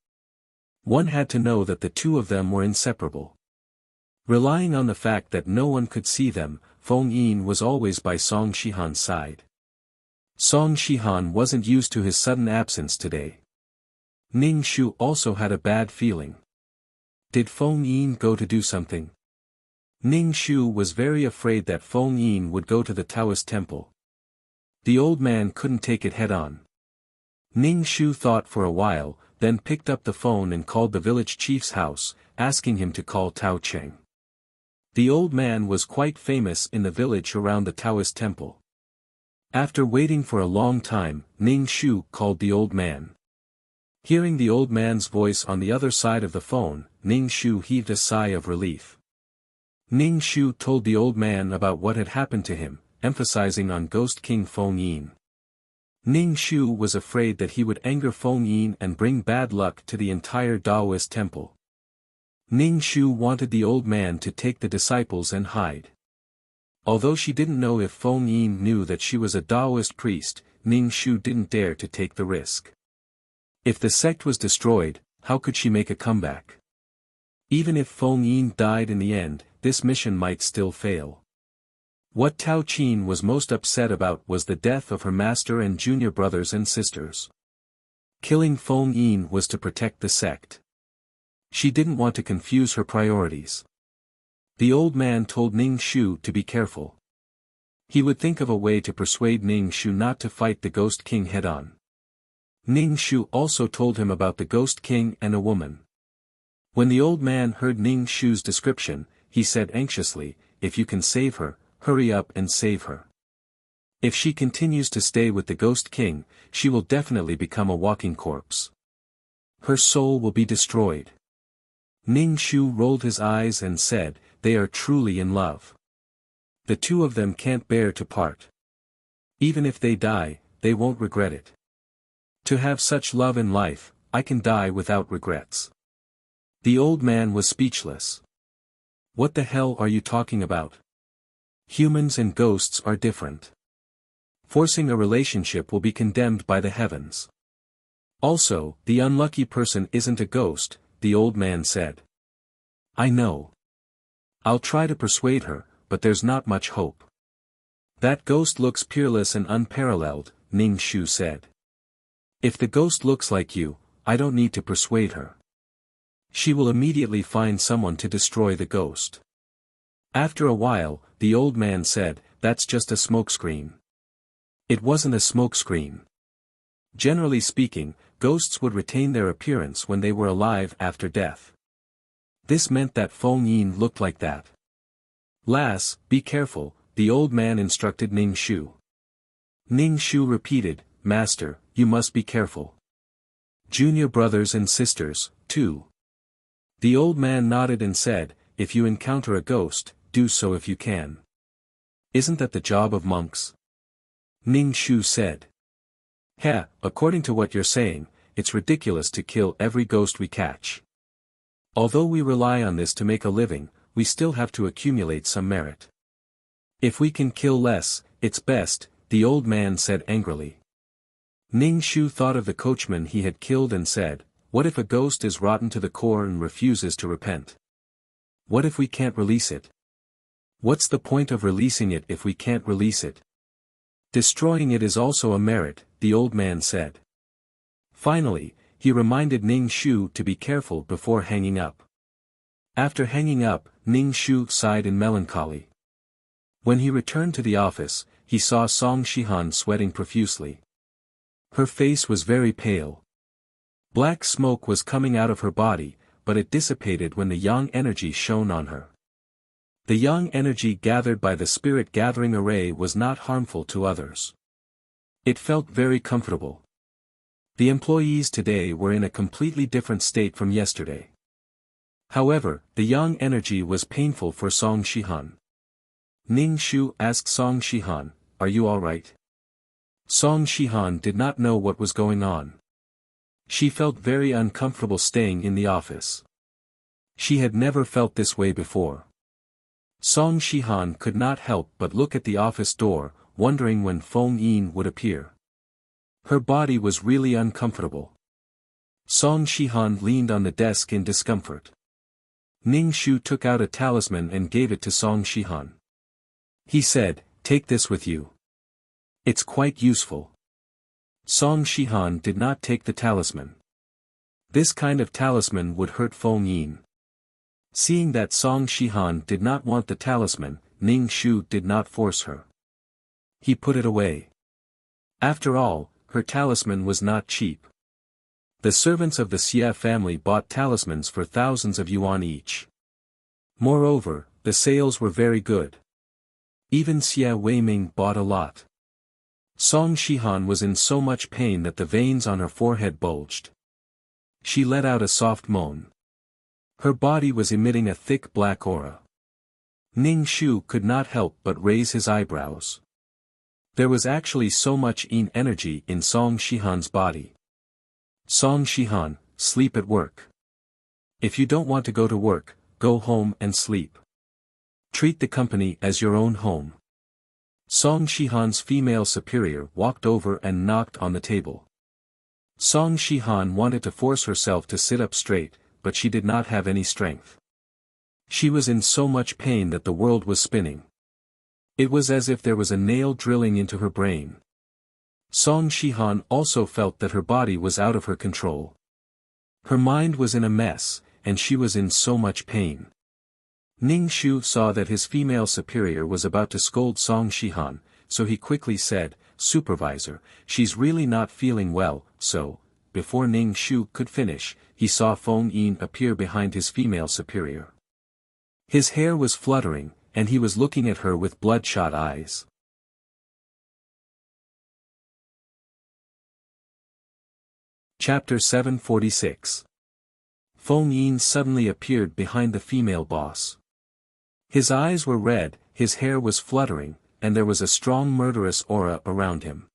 Speaker 1: One had to know that the two of them were inseparable. Relying on the fact that no one could see them, Feng Yin was always by Song Shihan's side. Song Shihan wasn't used to his sudden absence today. Ning Shu also had a bad feeling. Did Feng Yin go to do something? Ning Shu was very afraid that Feng Yin would go to the Taoist temple. The old man couldn't take it head-on. Ning Shu thought for a while, then picked up the phone and called the village chief's house, asking him to call Tao Cheng. The old man was quite famous in the village around the Taoist temple. After waiting for a long time, Ning Shu called the old man. Hearing the old man's voice on the other side of the phone, Ning Shu heaved a sigh of relief. Ning Shu told the old man about what had happened to him, emphasizing on Ghost King Feng Yin. Ning Shu was afraid that he would anger Feng Yin and bring bad luck to the entire Taoist temple. Ning Shu wanted the old man to take the disciples and hide. Although she didn't know if Feng Yin knew that she was a Taoist priest, Ning Shu didn't dare to take the risk. If the sect was destroyed, how could she make a comeback? Even if Feng Yin died in the end, this mission might still fail. What Tao Qin was most upset about was the death of her master and junior brothers and sisters. Killing Feng Yin was to protect the sect. She didn't want to confuse her priorities. The old man told Ning Shu to be careful. He would think of a way to persuade Ning Shu not to fight the Ghost King head-on. Ning Shu also told him about the Ghost King and a woman. When the old man heard Ning Shu's description, he said anxiously, "If you can save her, hurry up and save her. If she continues to stay with the Ghost King, she will definitely become a walking corpse. Her soul will be destroyed." Ning Shu rolled his eyes and said, "They are truly in love. The two of them can't bear to part. Even if they die, they won't regret it. To have such love in life, I can die without regrets." The old man was speechless. "What the hell are you talking about? Humans and ghosts are different. Forcing a relationship will be condemned by the heavens. Also, the unlucky person isn't a ghost," the old man said. "I know. I'll try to persuade her, but there's not much hope. That ghost looks peerless and unparalleled," Ning Shu said. "If the ghost looks like you, I don't need to persuade her. She will immediately find someone to destroy the ghost." After a while, the old man said, "That's just a smokescreen." It wasn't a smokescreen. Generally speaking, ghosts would retain their appearance when they were alive after death. This meant that Feng Yin looked like that. "Lass, be careful," the old man instructed Ning Shu. Ning Shu repeated, Master, you must be careful. Junior brothers and sisters, too. The old man nodded and said, if you encounter a ghost, do so if you can. Isn't that the job of monks? Ning Shu said. According to what you're saying, it's ridiculous to kill every ghost we catch. Although we rely on this to make a living, we still have to accumulate some merit. If we can kill less, it's best, the old man said angrily. Ning Shu thought of the coachman he had killed and said, what if a ghost is rotten to the core and refuses to repent? What if we can't release it? What's the point of releasing it if we can't release it? Destroying it is also a merit, the old man said. Finally, he reminded Ning Shu to be careful before hanging up. After hanging up, Ning Shu sighed in melancholy. When he returned to the office, he saw Song Shihan sweating profusely. Her face was very pale. Black smoke was coming out of her body, but it dissipated when the yang energy shone on her. The yang energy gathered by the spirit gathering array was not harmful to others. It felt very comfortable. The employees today were in a completely different state from yesterday. However, the yang energy was painful for Song Shihan. Ning Shu asked Song Shihan, are you alright? Song Shihan did not know what was going on. She felt very uncomfortable staying in the office. She had never felt this way before. Song Shihan could not help but look at the office door, wondering when Feng Yin would appear. Her body was really uncomfortable. Song Shihan leaned on the desk in discomfort. Ning Shu took out a talisman and gave it to Song Shihan. He said, take this with you. It's quite useful. Song Shihan did not take the talisman. This kind of talisman would hurt Feng Yin. Seeing that Song Shihan did not want the talisman, Ning Shu did not force her. He put it away. After all, her talisman was not cheap. The servants of the Xie family bought talismans for thousands of yuan each. Moreover, the sales were very good. Even Xie Weiming bought a lot. Song Shihan was in so much pain that the veins on her forehead bulged. She let out a soft moan. Her body was emitting a thick black aura. Ning Shu could not help but raise his eyebrows. There was actually so much yin energy in Song Shihan's body. Song Shihan, sleep at work. If you don't want to go to work, go home and sleep. Treat the company as your own home. Song Shihan's female superior walked over and knocked on the table. Song Shihan wanted to force herself to sit up straight, but she did not have any strength. She was in so much pain that the world was spinning. It was as if there was a nail drilling into her brain. Song Shihan also felt that her body was out of her control. Her mind was in a mess, and she was in so much pain. Ning Shu saw that his female superior was about to scold Song Shihan, so he quickly said, Supervisor, she's really not feeling well, so, before Ning Shu could finish, he saw Feng Yin appear behind his female superior. His hair was fluttering, and he was looking at her with bloodshot eyes. Chapter 746. Feng Yin suddenly appeared behind the female boss. His eyes were red, his hair was fluttering, and there was a strong murderous aura around him.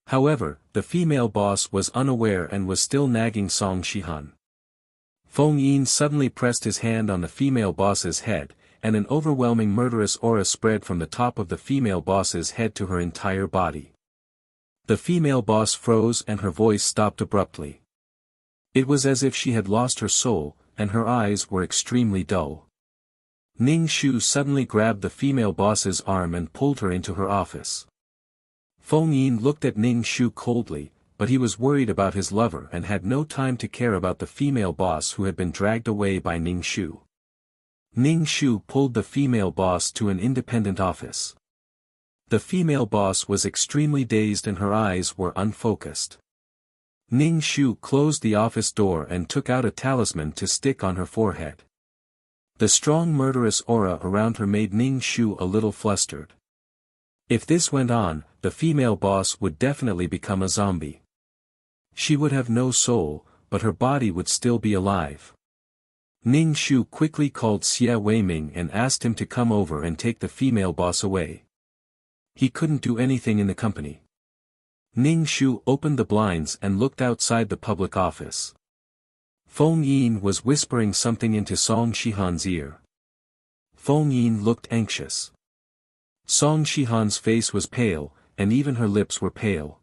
Speaker 1: However, the female boss was unaware and was still nagging Song Shihan. Feng Yin suddenly pressed his hand on the female boss's head, and an overwhelming murderous aura spread from the top of the female boss's head to her entire body. The female boss froze and her voice stopped abruptly. It was as if she had lost her soul, and her eyes were extremely dull. Ning Shu suddenly grabbed the female boss's arm and pulled her into her office. Feng Yin looked at Ning Shu coldly, but he was worried about his lover and had no time to care about the female boss who had been dragged away by Ning Shu. Ning Shu pulled the female boss to an independent office. The female boss was extremely dazed and her eyes were unfocused. Ning Shu closed the office door and took out a talisman to stick on her forehead. The strong murderous aura around her made Ning Shu a little flustered. If this went on, the female boss would definitely become a zombie. She would have no soul, but her body would still be alive. Ning Shu quickly called Xie Weiming and asked him to come over and take the female boss away. He couldn't do anything in the company. Ning Shu opened the blinds and looked outside the public office. Feng Yin was whispering something into Song Shihan's ear. Feng Yin looked anxious. Song Shihan's face was pale, and even her lips were pale.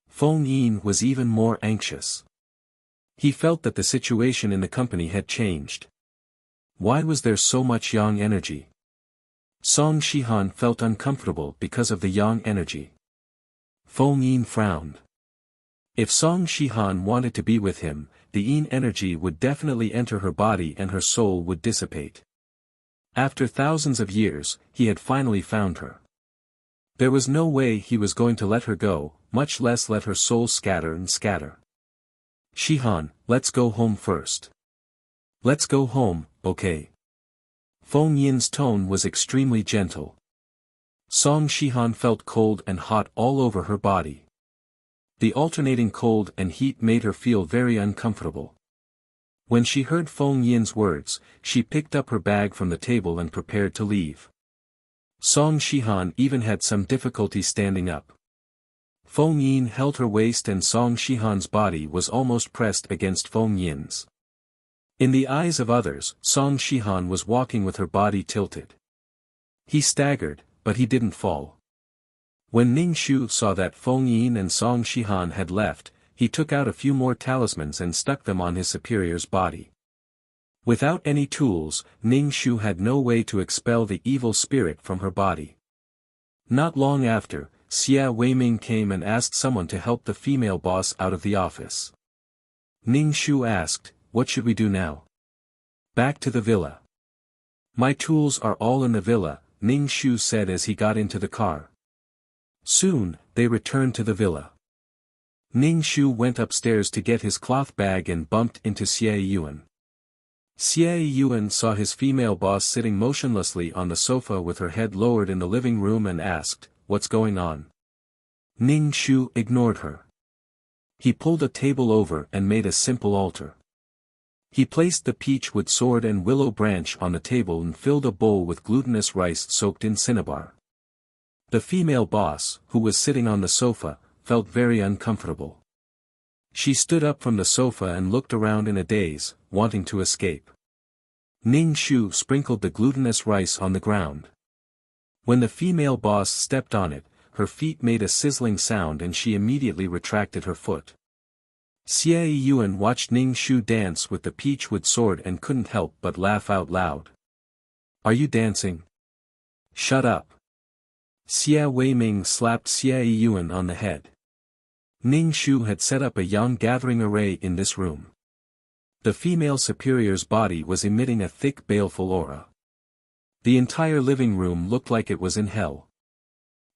Speaker 1: Feng Yin was even more anxious. He felt that the situation in the company had changed. Why was there so much yang energy? Song Shihan felt uncomfortable because of the yang energy. Feng Yin frowned. If Song Shihan wanted to be with him, the yin energy would definitely enter her body and her soul would dissipate. After thousands of years, he had finally found her. There was no way he was going to let her go, much less let her soul scatter and scatter. Shihan, let's go home first. Let's go home, okay? Feng Yin's tone was extremely gentle. Song Shihan felt cold and hot all over her body. The alternating cold and heat made her feel very uncomfortable. When she heard Feng Yin's words, she picked up her bag from the table and prepared to leave. Song Shihan even had some difficulty standing up. Feng Yin held her waist and Song Shihan's body was almost pressed against Feng Yin's. In the eyes of others, Song Shihan was walking with her body tilted. He staggered, but he didn't fall. When Ning Shu saw that Feng Yin and Song Shihan had left, he took out a few more talismans and stuck them on his superior's body. Without any tools, Ning Shu had no way to expel the evil spirit from her body. Not long after, Xie Weiming came and asked someone to help the female boss out of the office. Ning Shu asked, "What should we do now?" "Back to the villa." "My tools are all in the villa," Ning Shu said as he got into the car. Soon, they returned to the villa. Ning Shu went upstairs to get his cloth bag and bumped into Xie Yuan. Xie Yuan saw his female boss sitting motionlessly on the sofa with her head lowered in the living room and asked, "What's going on?" Ning Shu ignored her. He pulled a table over and made a simple altar. He placed the peachwood sword and willow branch on the table and filled a bowl with glutinous rice soaked in cinnabar. The female boss, who was sitting on the sofa, felt very uncomfortable. She stood up from the sofa and looked around in a daze, wanting to escape. Ning Shu sprinkled the glutinous rice on the ground. When the female boss stepped on it, her feet made a sizzling sound and she immediately retracted her foot. Xie Yuan watched Ning Shu dance with the peachwood sword and couldn't help but laugh out loud. "Are you dancing? Shut up." Xie Weiming slapped Xie Yuan on the head. Ning Shu had set up a yang gathering array in this room. The female superior's body was emitting a thick baleful aura. The entire living room looked like it was in hell.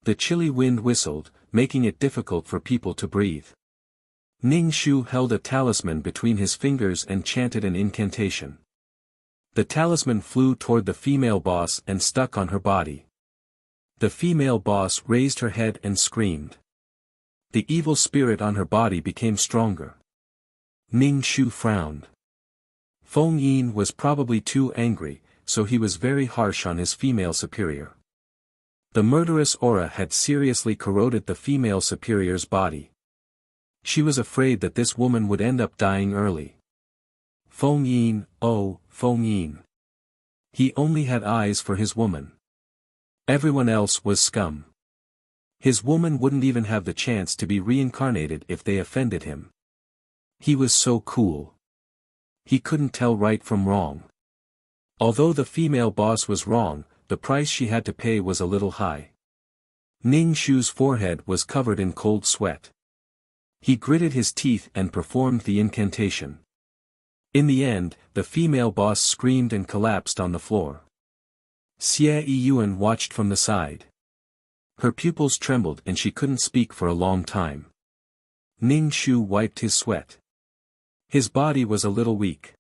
Speaker 1: The chilly wind whistled, making it difficult for people to breathe. Ning Shu held a talisman between his fingers and chanted an incantation. The talisman flew toward the female boss and stuck on her body. The female boss raised her head and screamed. The evil spirit on her body became stronger. Ning Shu frowned. Feng Yin was probably too angry, so he was very harsh on his female superior. The murderous aura had seriously corroded the female superior's body. She was afraid that this woman would end up dying early. Feng Yin, oh, Feng Yin. He only had eyes for his woman. Everyone else was scum. His woman wouldn't even have the chance to be reincarnated if they offended him. He was so cool. He couldn't tell right from wrong. Although the female boss was wrong, the price she had to pay was a little high. Ning Shu's forehead was covered in cold sweat. He gritted his teeth and performed the incantation. In the end, the female boss screamed and collapsed on the floor. Xie Yuan watched from the side. Her pupils trembled and she couldn't speak for a long time. Ning Shu wiped his sweat. His body was a little weak.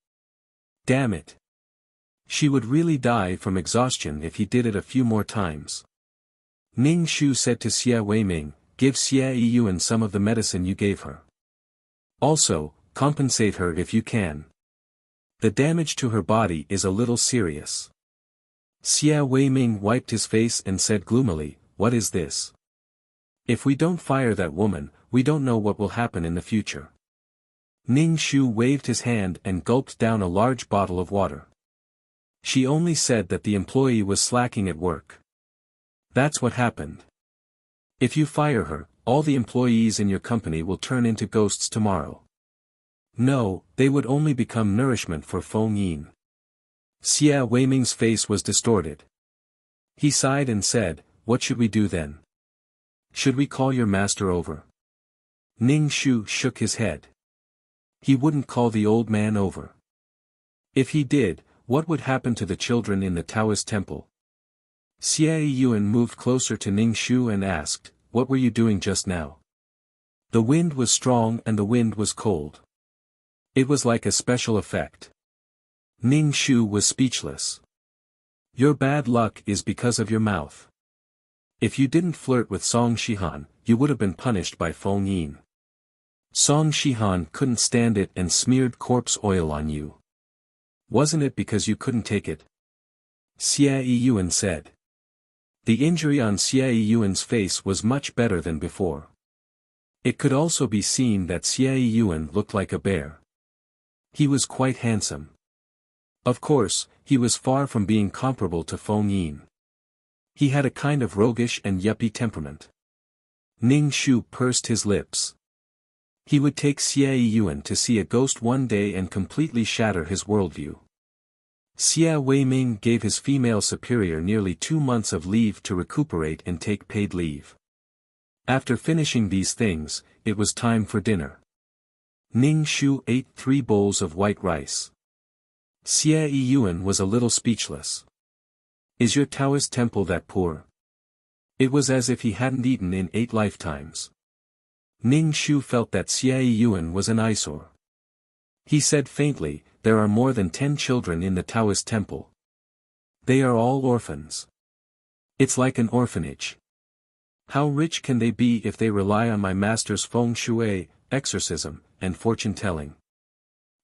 Speaker 1: Damn it. She would really die from exhaustion if he did it a few more times. Ning Shu said to Xie Weiming, give Xie Yiyuan some of the medicine you gave her. Also, compensate her if you can. The damage to her body is a little serious. Xie Weiming wiped his face and said gloomily, what is this? If we don't fire that woman, we don't know what will happen in the future. Ning Shu waved his hand and gulped down a large bottle of water. She only said that the employee was slacking at work. That's what happened. If you fire her, all the employees in your company will turn into ghosts tomorrow. No, they would only become nourishment for Feng Yin. Xie Weiming's face was distorted. He sighed and said, what should we do then? Should we call your master over? Ning Shu shook his head. He wouldn't call the old man over. If he did, what would happen to the children in the Taoist temple? Xie Yiyuan moved closer to Ning Shu and asked, what were you doing just now? The wind was strong and the wind was cold. It was like a special effect. Ning Shu was speechless. Your bad luck is because of your mouth. If you didn't flirt with Song Shihan, you would have been punished by Feng Yin. Song Shihan couldn't stand it and smeared corpse oil on you. Wasn't it because you couldn't take it? Xie Yiyuan said. The injury on Xie Yiyuan's face was much better than before. It could also be seen that Xie Yiyuan looked like a bear. He was quite handsome. Of course, he was far from being comparable to Feng Yin. He had a kind of roguish and yuppie temperament. Ning Shu pursed his lips. He would take Xie Yiyuan to see a ghost one day and completely shatter his worldview. Xie Weiming gave his female superior nearly 2 months of leave to recuperate and take paid leave. After finishing these things, it was time for dinner. Ning Shu ate 3 bowls of white rice. Xie Yiyuan was a little speechless. Is your Taoist temple that poor? It was as if he hadn't eaten in 8 lifetimes. Ning Shu felt that Xie Yiyuan was an eyesore. He said faintly, there are more than 10 children in the Taoist temple. They are all orphans. It's like an orphanage. How rich can they be if they rely on my master's feng shui, exorcism, and fortune-telling?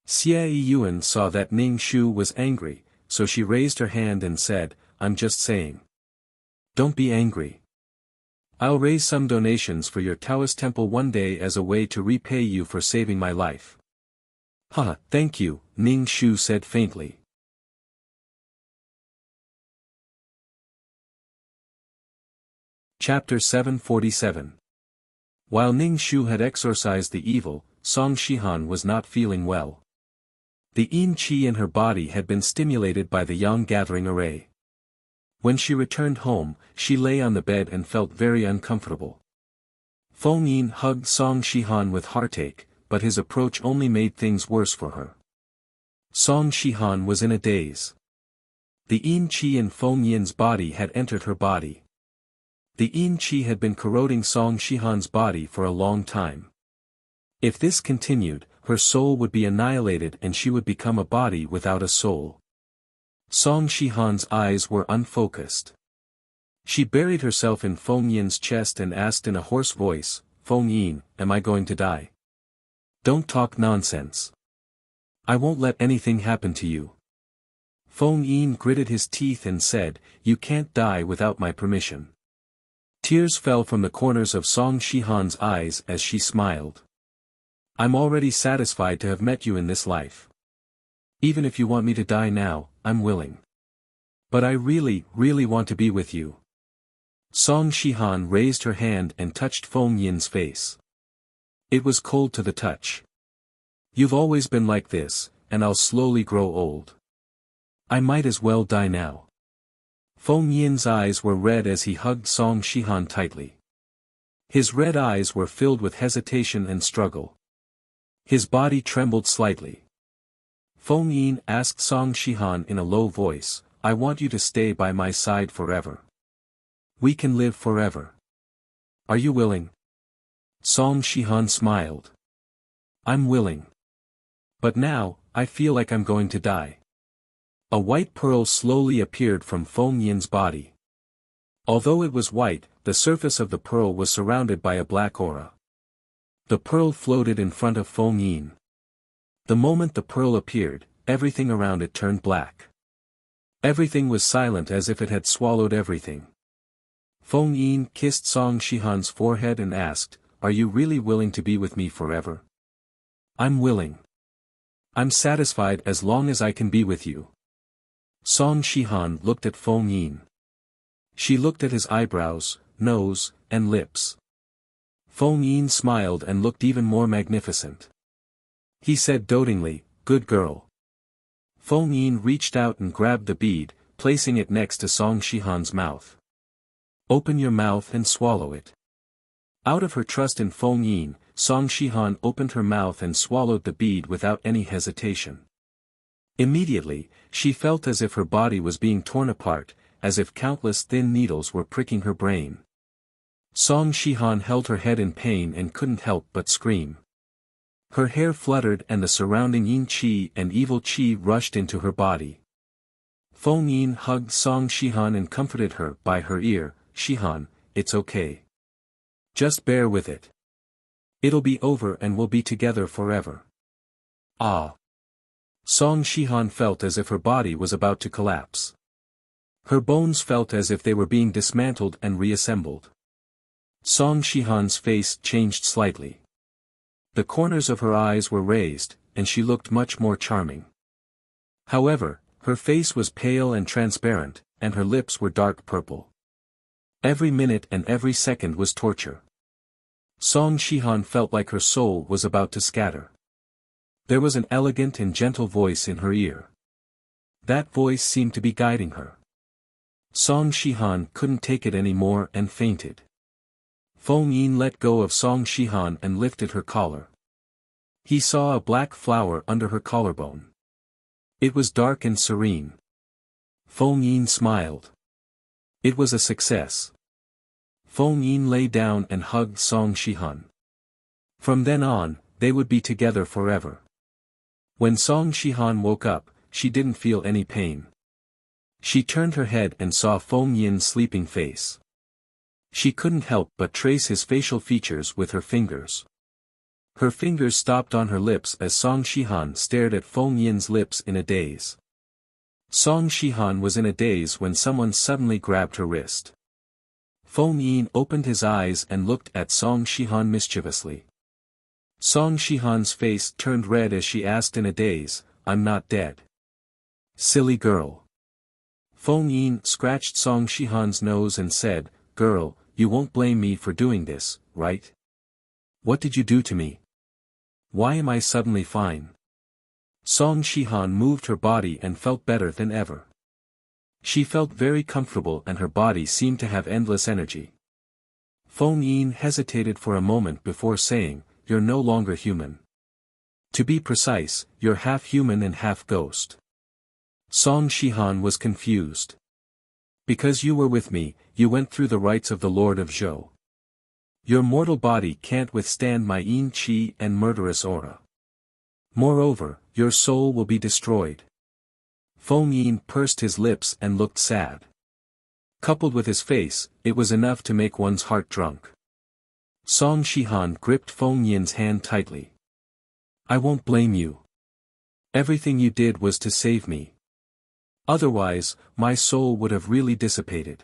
Speaker 1: Xie Yiyuan saw that Ning Shu was angry, so she raised her hand and said, I'm just saying. Don't be angry. I'll raise some donations for your Taoist temple one day as a way to repay you for saving my life. Haha, thank you, Ning Shu said faintly. Chapter 747. While Ning Shu had exorcised the evil, Song Shihan was not feeling well. The yin qi in her body had been stimulated by the yang gathering array. When she returned home, she lay on the bed and felt very uncomfortable. Feng Yin hugged Song Shihan with heartache, but his approach only made things worse for her. Song Shihan was in a daze. The yin qi in Feng Yin's body had entered her body. The yin qi had been corroding Song Shihan's body for a long time. If this continued, her soul would be annihilated and she would become a body without a soul. Song Shihan's eyes were unfocused. She buried herself in Feng Yin's chest and asked in a hoarse voice, Feng Yin, am I going to die? Don't talk nonsense. I won't let anything happen to you. Feng Yin gritted his teeth and said, you can't die without my permission. Tears fell from the corners of Song Shihan's eyes as she smiled. I'm already satisfied to have met you in this life. Even if you want me to die now, I'm willing. But I really, really want to be with you. Song Shihan raised her hand and touched Feng Yin's face. It was cold to the touch. You've always been like this, and I'll slowly grow old. I might as well die now. Feng Yin's eyes were red as he hugged Song Shihan tightly. His red eyes were filled with hesitation and struggle. His body trembled slightly. Feng Yin asked Song Shihan in a low voice, I want you to stay by my side forever. We can live forever. Are you willing? Song Shihan smiled. I'm willing. But now, I feel like I'm going to die. A white pearl slowly appeared from Feng Yin's body. Although it was white, the surface of the pearl was surrounded by a black aura. The pearl floated in front of Feng Yin. The moment the pearl appeared, everything around it turned black. Everything was silent as if it had swallowed everything. Feng Yin kissed Song Shihan's forehead and asked, "Are you really willing to be with me forever?" "I'm willing. I'm satisfied as long as I can be with you." Song Shihan looked at Feng Yin. She looked at his eyebrows, nose, and lips. Feng Yin smiled and looked even more magnificent. He said dotingly, "Good girl." Feng Yin reached out and grabbed the bead, placing it next to Song Shihan's mouth. "Open your mouth and swallow it." Out of her trust in Feng Yin, Song Shihan opened her mouth and swallowed the bead without any hesitation. Immediately, she felt as if her body was being torn apart, as if countless thin needles were pricking her brain. Song Shihan held her head in pain and couldn't help but scream. Her hair fluttered and the surrounding yin qi and evil qi rushed into her body. Feng Yin hugged Song Shihan and comforted her by her ear, "Shihan, it's okay. Just bear with it. It'll be over and we'll be together forever." Ah! Song Shihan felt as if her body was about to collapse. Her bones felt as if they were being dismantled and reassembled. Song Shihan's face changed slightly. The corners of her eyes were raised, and she looked much more charming. However, her face was pale and transparent, and her lips were dark purple. Every minute and every second was torture. Song Shihan felt like her soul was about to scatter. There was an elegant and gentle voice in her ear. That voice seemed to be guiding her. Song Shihan couldn't take it anymore and fainted. Feng Yin let go of Song Shihan and lifted her collar. He saw a black flower under her collarbone. It was dark and serene. Feng Yin smiled. It was a success. Feng Yin lay down and hugged Song Shihan. From then on, they would be together forever. When Song Shihan woke up, she didn't feel any pain. She turned her head and saw Feng Yin's sleeping face. She couldn't help but trace his facial features with her fingers. Her fingers stopped on her lips as Song Shihan stared at Feng Yin's lips in a daze. Song Shihan was in a daze when someone suddenly grabbed her wrist. Feng Yin opened his eyes and looked at Song Shihan mischievously. Song Shihan's face turned red as she asked in a daze, "I'm not dead." "Silly girl." Feng Yin scratched Song Shihan's nose and said, "Girl, you won't blame me for doing this, right? What did you do to me? Why am I suddenly fine?" Song Shihan moved her body and felt better than ever. She felt very comfortable and her body seemed to have endless energy. Feng Yin hesitated for a moment before saying, "You're no longer human. To be precise, you're half human and half ghost." Song Shihan was confused. "Because you were with me, you went through the rites of the Lord of Zhou. Your mortal body can't withstand my yin qi and murderous aura. Moreover, your soul will be destroyed." Feng Yin pursed his lips and looked sad. Coupled with his face, it was enough to make one's heart drunk. Song Shihan gripped Feng Yin's hand tightly. "I won't blame you. Everything you did was to save me. Otherwise, my soul would have really dissipated."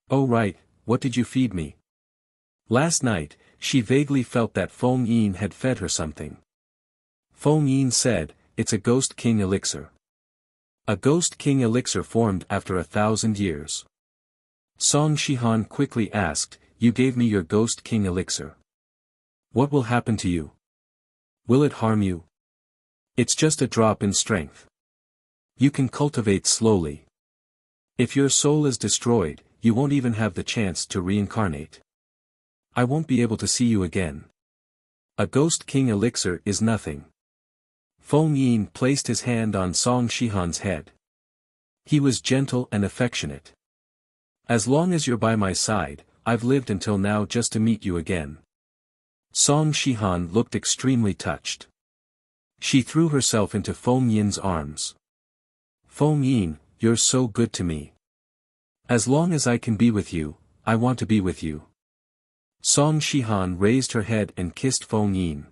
Speaker 1: "Oh right, what did you feed me?" Last night, she vaguely felt that Feng Yin had fed her something. Feng Yin said, "It's a Ghost King elixir." A Ghost King elixir formed after 1,000 years. Song Shihan quickly asked, "You gave me your Ghost King elixir. What will happen to you? Will it harm you?" "It's just a drop in strength. You can cultivate slowly. If your soul is destroyed, you won't even have the chance to reincarnate. I won't be able to see you again. A Ghost King elixir is nothing." Feng Yin placed his hand on Song Shihan's head. He was gentle and affectionate. "As long as you're by my side, I've lived until now just to meet you again." Song Shihan looked extremely touched. She threw herself into Feng Yin's arms. "Feng Yin, you're so good to me. As long as I can be with you, I want to be with you. Song Shihan raised her head and kissed Feng Yin.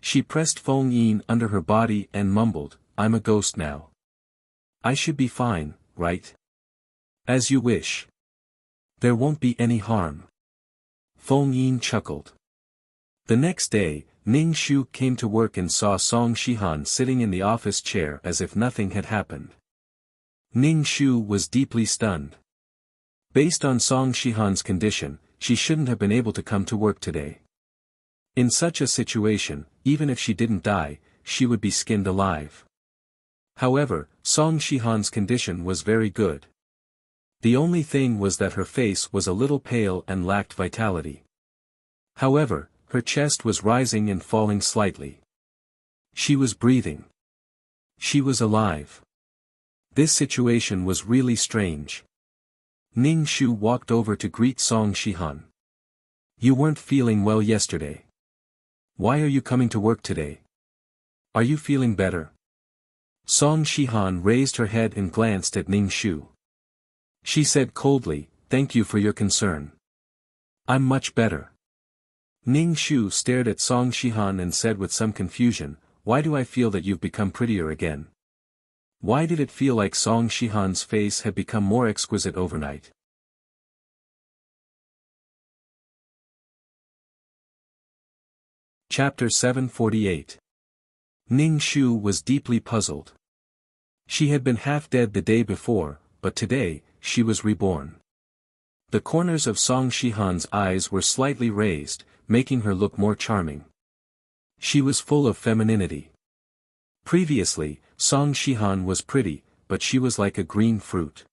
Speaker 1: She pressed Feng Yin under her body and mumbled, I'm a ghost now. I should be fine, right? As you wish. There won't be any harm. Feng Yin chuckled. The next day, Ning Shu came to work and saw Song Shihan sitting in the office chair as if nothing had happened. Ning Shu was deeply stunned. Based on Song Shihan's condition, she shouldn't have been able to come to work today. In such a situation, even if she didn't die, she would be skinned alive. However, Song Shihan's condition was very good. The only thing was that her face was a little pale and lacked vitality. However, her chest was rising and falling slightly. She was breathing. She was alive. This situation was really strange. Ning Shu walked over to greet Song Shihan. You weren't feeling well yesterday. Why are you coming to work today? Are you feeling better? Song Shihan raised her head and glanced at Ning Shu. She said coldly, thank you for your concern. I'm much better. Ning Shu stared at Song Shihan and said with some confusion, why do I feel that you've become prettier again? Why did it feel like Song Shihan's face had become more exquisite overnight? Chapter 748. Ning Shu was deeply puzzled. She had been half dead the day before, but today, she was reborn. The corners of Song Shihan's eyes were slightly raised, making her look more charming. She was full of femininity. Previously, Song Shihan was pretty, but she was like a green fruit.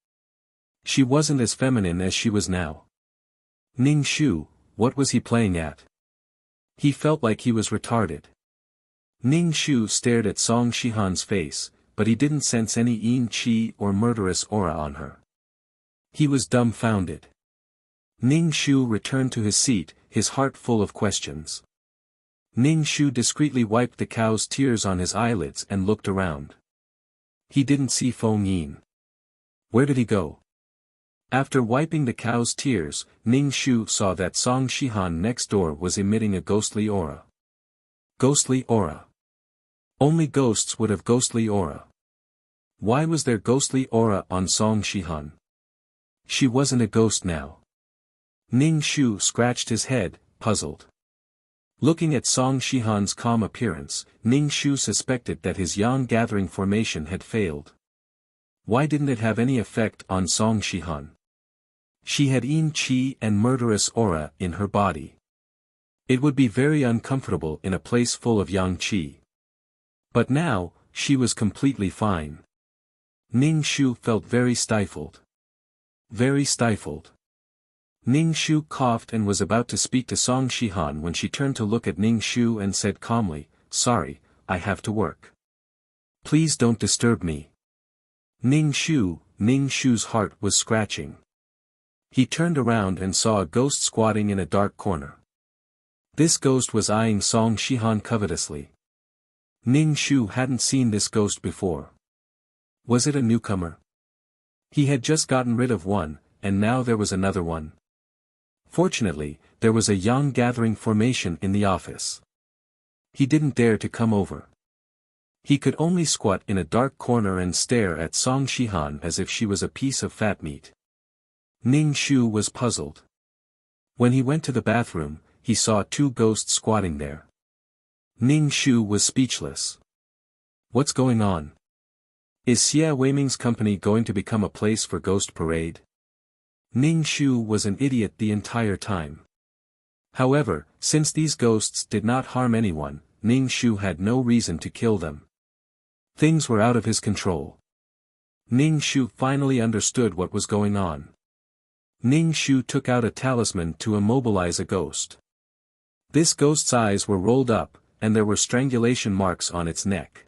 Speaker 1: She wasn't as feminine as she was now. Ning Shu, what was he playing at? He felt like he was retarded. Ning Shu stared at Song Shihan's face, but he didn't sense any yin qi or murderous aura on her. He was dumbfounded. Ning Shu returned to his seat, his heart full of questions. Ning Shu discreetly wiped the cow's tears on his eyelids and looked around. He didn't see Feng Yin. Where did he go? After wiping the cow's tears, Ning Shu saw that Song Shihan next door was emitting a ghostly aura. Ghostly aura. Only ghosts would have ghostly aura. Why was there ghostly aura on Song Shihan? She wasn't a ghost now. Ning Shu scratched his head, puzzled. Looking at Song Shihan's calm appearance, Ning Shu suspected that his yang gathering formation had failed. Why didn't it have any effect on Song Shihan? She had yin qi and murderous aura in her body. It would be very uncomfortable in a place full of yang qi. But now, she was completely fine. Ning Shu felt very stifled. Very stifled. Ning Shu coughed and was about to speak to Song Shihan when she turned to look at Ning Shu and said calmly, sorry, I have to work. Please don't disturb me. Ning Shu's heart was scratching. He turned around and saw a ghost squatting in a dark corner. This ghost was eyeing Song Shihan covetously. Ning Shu hadn't seen this ghost before. Was it a newcomer? He had just gotten rid of one, and now there was another one. Fortunately, there was a yang gathering formation in the office. He didn't dare to come over. He could only squat in a dark corner and stare at Song Shihan as if she was a piece of fat meat. Ning Shu was puzzled. When he went to the bathroom, he saw two ghosts squatting there. Ning Shu was speechless. What's going on? Is Xia Weiming's company going to become a place for ghost parade? Ning Shu was an idiot the entire time. However, since these ghosts did not harm anyone, Ning Shu had no reason to kill them. Things were out of his control. Ning Shu finally understood what was going on. Ning Shu took out a talisman to immobilize a ghost. This ghost's eyes were rolled up, and there were strangulation marks on its neck.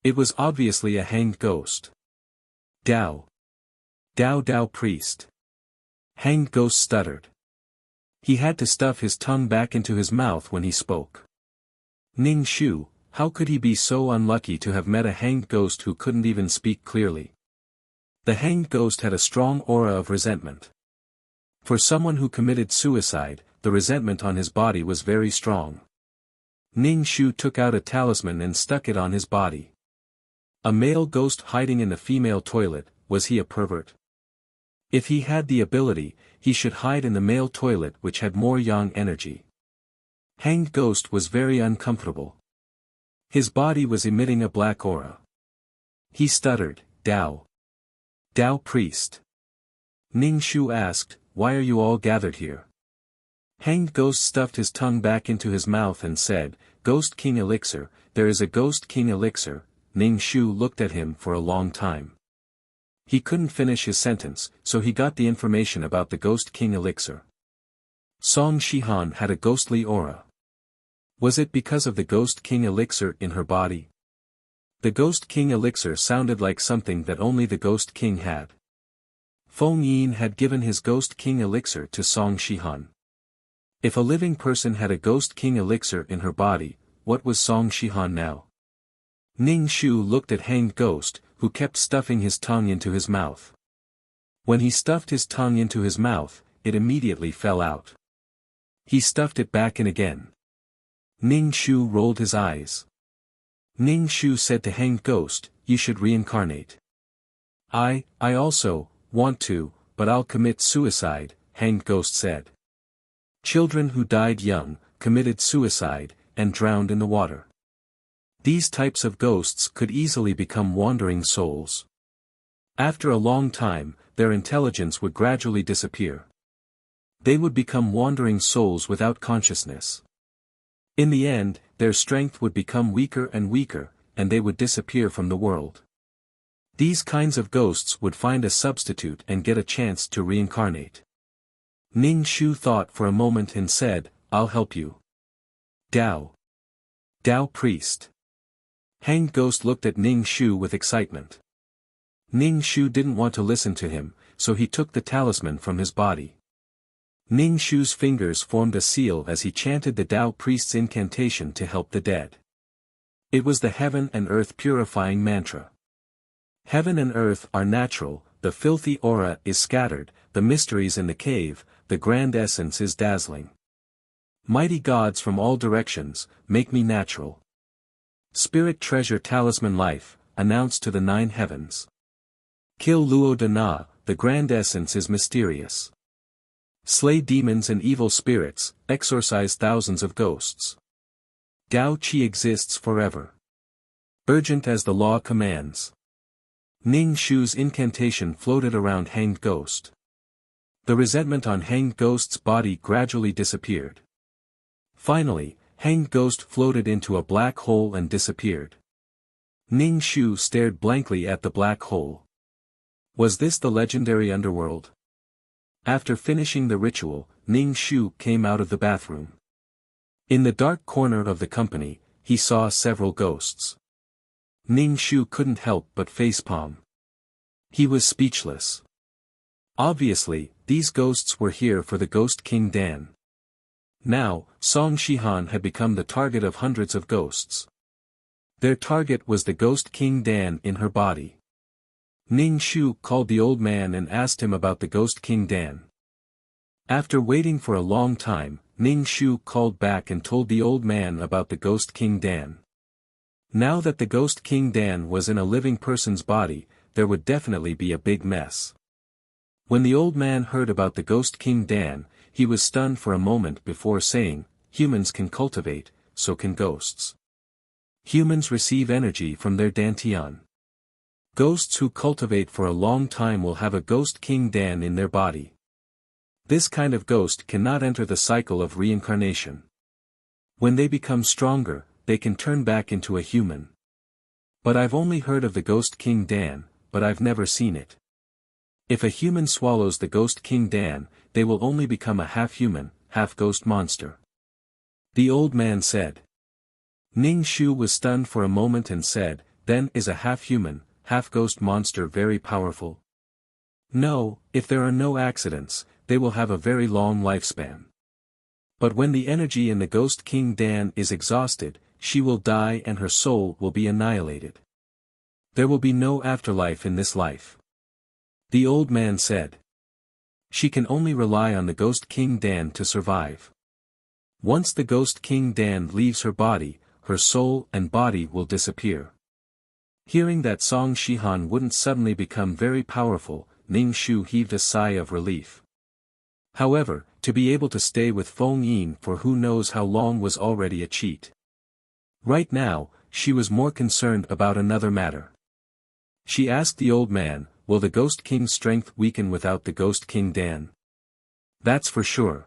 Speaker 1: It was obviously a hanged ghost. Dao priest. Hanged ghost stuttered. He had to stuff his tongue back into his mouth when he spoke. Ning Shu, how could he be so unlucky to have met a hanged ghost who couldn't even speak clearly? The hanged ghost had a strong aura of resentment. For someone who committed suicide, the resentment on his body was very strong. Ning Shu took out a talisman and stuck it on his body. A male ghost hiding in the female toilet, was he a pervert? If he had the ability, he should hide in the male toilet which had more yang energy. Hanged Ghost was very uncomfortable. His body was emitting a black aura. He stuttered, Dao. Dao priest. Ning Shu asked, why are you all gathered here? Hanged Ghost stuffed his tongue back into his mouth and said, Ghost King Elixir, there is a Ghost King Elixir. Ning Shu looked at him for a long time. He couldn't finish his sentence, so he got the information about the Ghost King Elixir. Song Shihan had a ghostly aura. Was it because of the Ghost King Elixir in her body? The Ghost King Elixir sounded like something that only the Ghost King had. Feng Yin had given his Ghost King Elixir to Song Shihan. If a living person had a Ghost King Elixir in her body, what was Song Shihan now? Ning Shu looked at Hanged Ghost, who kept stuffing his tongue into his mouth. When he stuffed his tongue into his mouth, it immediately fell out. He stuffed it back in again. Ning Shu rolled his eyes. Ning Shu said to Hanged Ghost, you should reincarnate. I also want to, but I'll commit suicide, Hanged Ghost said. Children who died young, committed suicide, and drowned in the water. These types of ghosts could easily become wandering souls. After a long time, their intelligence would gradually disappear. They would become wandering souls without consciousness. In the end, their strength would become weaker and weaker, and they would disappear from the world. These kinds of ghosts would find a substitute and get a chance to reincarnate. Ning Shu thought for a moment and said, I'll help you. Dao. Dao priest. Hanged Ghost looked at Ning Shu with excitement. Ning Shu didn't want to listen to him, so he took the talisman from his body. Ning Shu's fingers formed a seal as he chanted the Dao priest's incantation to help the dead. It was the heaven and earth purifying mantra. Heaven and earth are natural, the filthy aura is scattered, the mysteries in the cave, the grand essence is dazzling. Mighty gods from all directions, make me natural. Spirit treasure talisman life, announced to the 9 heavens. Kill Luo Dana, the grand essence is mysterious. Slay demons and evil spirits, exorcise thousands of ghosts. Dao Qi exists forever. Urgent as the law commands. Ning Shu's incantation floated around Hanged Ghost. The resentment on Hanged Ghost's body gradually disappeared. Finally, Hanged Ghost floated into a black hole and disappeared. Ning Shu stared blankly at the black hole. Was this the legendary underworld? After finishing the ritual, Ning Shu came out of the bathroom. In the dark corner of the company, he saw several ghosts. Ning Shu couldn't help but facepalm. He was speechless. Obviously, these ghosts were here for the Ghost King Dan. Now, Song Shihan had become the target of hundreds of ghosts. Their target was the Ghost King Dan in her body. Ning Shu called the old man and asked him about the Ghost King Dan. After waiting for a long time, Ning Shu called back and told the old man about the Ghost King Dan. Now that the Ghost King Dan was in a living person's body, there would definitely be a big mess. When the old man heard about the Ghost King Dan, he was stunned for a moment before saying, humans can cultivate, so can ghosts. Humans receive energy from their dantian. Ghosts who cultivate for a long time will have a Ghost King Dan in their body. This kind of ghost cannot enter the cycle of reincarnation. When they become stronger, they can turn back into a human. But I've only heard of the Ghost King Dan, but I've never seen it. If a human swallows the Ghost King Dan, they will only become a half-human, half-ghost monster. The old man said. Ning Shu was stunned for a moment and said, then is a half-human, half-ghost monster very powerful? No, if there are no accidents, they will have a very long lifespan. But when the energy in the Ghost King Dan is exhausted, she will die and her soul will be annihilated. There will be no afterlife in this life. The old man said. She can only rely on the Ghost King Dan to survive. Once the Ghost King Dan leaves her body, her soul and body will disappear. Hearing that Song Shihan wouldn't suddenly become very powerful, Ning Shu heaved a sigh of relief. However, to be able to stay with Feng Yin for who knows how long was already a cheat. Right now, she was more concerned about another matter. She asked the old man, will the Ghost King's strength weaken without the Ghost King Dan? That's for sure.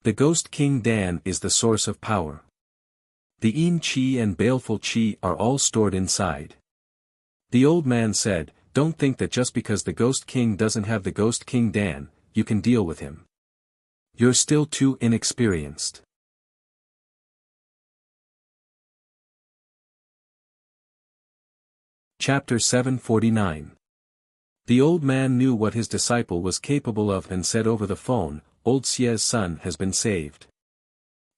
Speaker 1: The Ghost King Dan is the source of power. The Yin Qi and Baleful Qi are all stored inside. The old man said, don't think that just because the Ghost King doesn't have the Ghost King Dan, you can deal with him. You're still too inexperienced. Chapter 749. The old man knew what his disciple was capable of and said over the phone, Old Xie's son has been saved.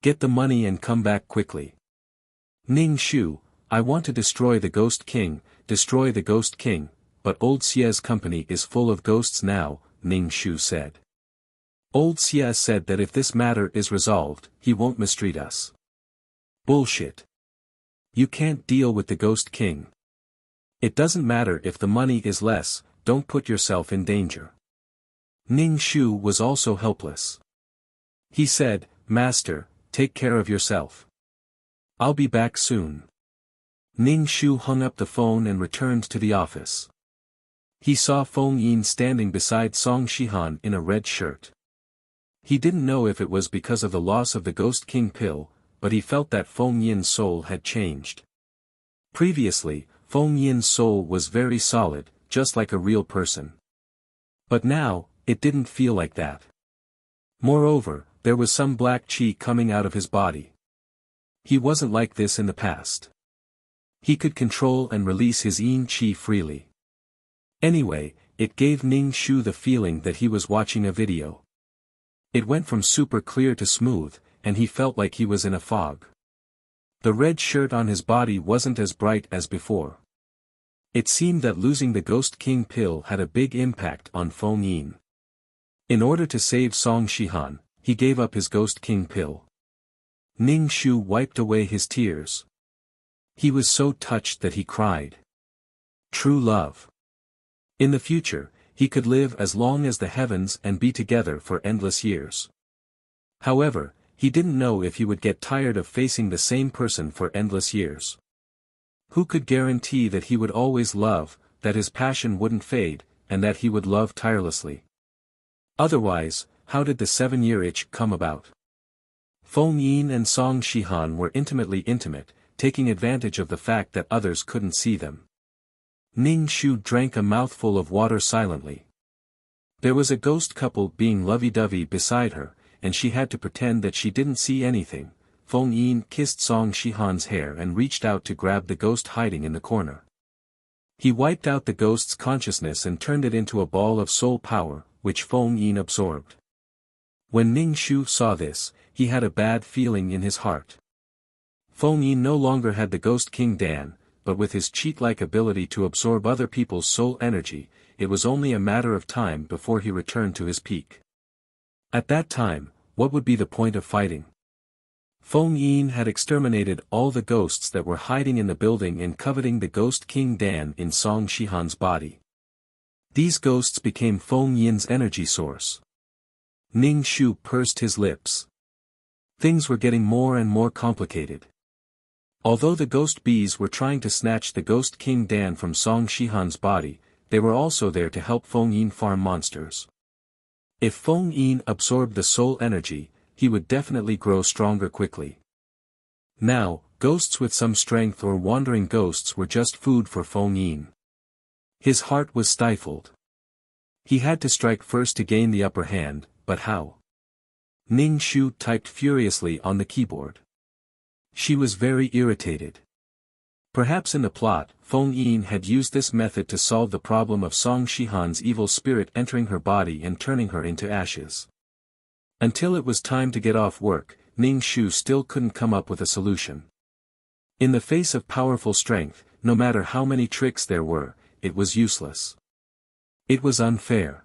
Speaker 1: Get the money and come back quickly. Ning Shu, I want to destroy the Ghost King, but Old Xie's company is full of ghosts now, Ning Shu said. Old Xie said that if this matter is resolved, he won't mistreat us. Bullshit. You can't deal with the Ghost King. It doesn't matter if the money is less, don't put yourself in danger. Ning Shu was also helpless. He said, Master, take care of yourself. I'll be back soon. Ning Shu hung up the phone and returned to the office. He saw Feng Yin standing beside Song Shihan in a red shirt. He didn't know if it was because of the loss of the Ghost King pill, but he felt that Feng Yin's soul had changed. Previously, Feng Yin's soul was very solid, just like a real person. But now, it didn't feel like that. Moreover, there was some black qi coming out of his body. He wasn't like this in the past. He could control and release his yin qi freely. Anyway, it gave Ning Shu the feeling that he was watching a video. It went from super clear to smooth, and he felt like he was in a fog. The red shirt on his body wasn't as bright as before. It seemed that losing the Ghost King pill had a big impact on Feng Yin. In order to save Song Shihan, he gave up his Ghost King pill. Ning Shu wiped away his tears. He was so touched that he cried. True love. In the future, he could live as long as the heavens and be together for endless years. However, he didn't know if he would get tired of facing the same person for endless years. Who could guarantee that he would always love, that his passion wouldn't fade, and that he would love tirelessly? Otherwise, how did the 7-year itch come about? Feng Yin and Song Shihan were intimately intimate, taking advantage of the fact that others couldn't see them. Ning Shu drank a mouthful of water silently. There was a ghost couple being lovey-dovey beside her, and she had to pretend that she didn't see anything. Feng Yin kissed Song Shihan's hair and reached out to grab the ghost hiding in the corner. He wiped out the ghost's consciousness and turned it into a ball of soul power, which Feng Yin absorbed. When Ning Shu saw this, he had a bad feeling in his heart. Feng Yin no longer had the Ghost King Dan, but with his cheat-like ability to absorb other people's soul energy, it was only a matter of time before he returned to his peak. At that time, what would be the point of fighting? Feng Yin had exterminated all the ghosts that were hiding in the building and coveting the Ghost King Dan in Song Shihan's body. These ghosts became Feng Yin's energy source. Ning Shu pursed his lips. Things were getting more and more complicated. Although the ghost bees were trying to snatch the Ghost King Dan from Song Shihan's body, they were also there to help Feng Yin farm monsters. If Feng Yin absorbed the soul energy, he would definitely grow stronger quickly. Now, ghosts with some strength or wandering ghosts were just food for Feng Yin. His heart was stifled. He had to strike first to gain the upper hand, but how? Ning Shu typed furiously on the keyboard. She was very irritated. Perhaps in the plot, Feng Yin had used this method to solve the problem of Song Shihan's evil spirit entering her body and turning her into ashes. Until it was time to get off work, Ning Shu still couldn't come up with a solution. In the face of powerful strength, no matter how many tricks there were, it was useless. It was unfair.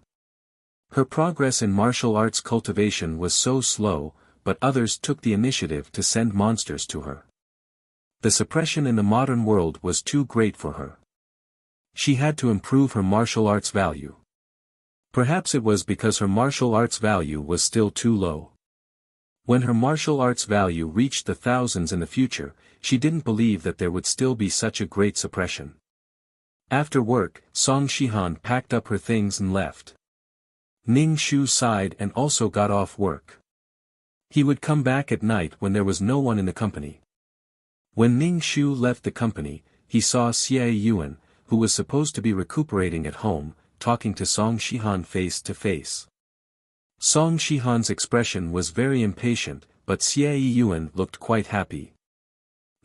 Speaker 1: Her progress in martial arts cultivation was so slow, but others took the initiative to send monsters to her. The suppression in the modern world was too great for her. She had to improve her martial arts value. Perhaps it was because her martial arts value was still too low. When her martial arts value reached the thousands in the future, she didn't believe that there would still be such a great suppression. After work, Song Shihan packed up her things and left. Ning Shu sighed and also got off work. He would come back at night when there was no one in the company. When Ning Shu left the company, he saw Xie Yuan, who was supposed to be recuperating at home, talking to Song Shihan face to face. Song Shihan's expression was very impatient, but Xie Yuan looked quite happy.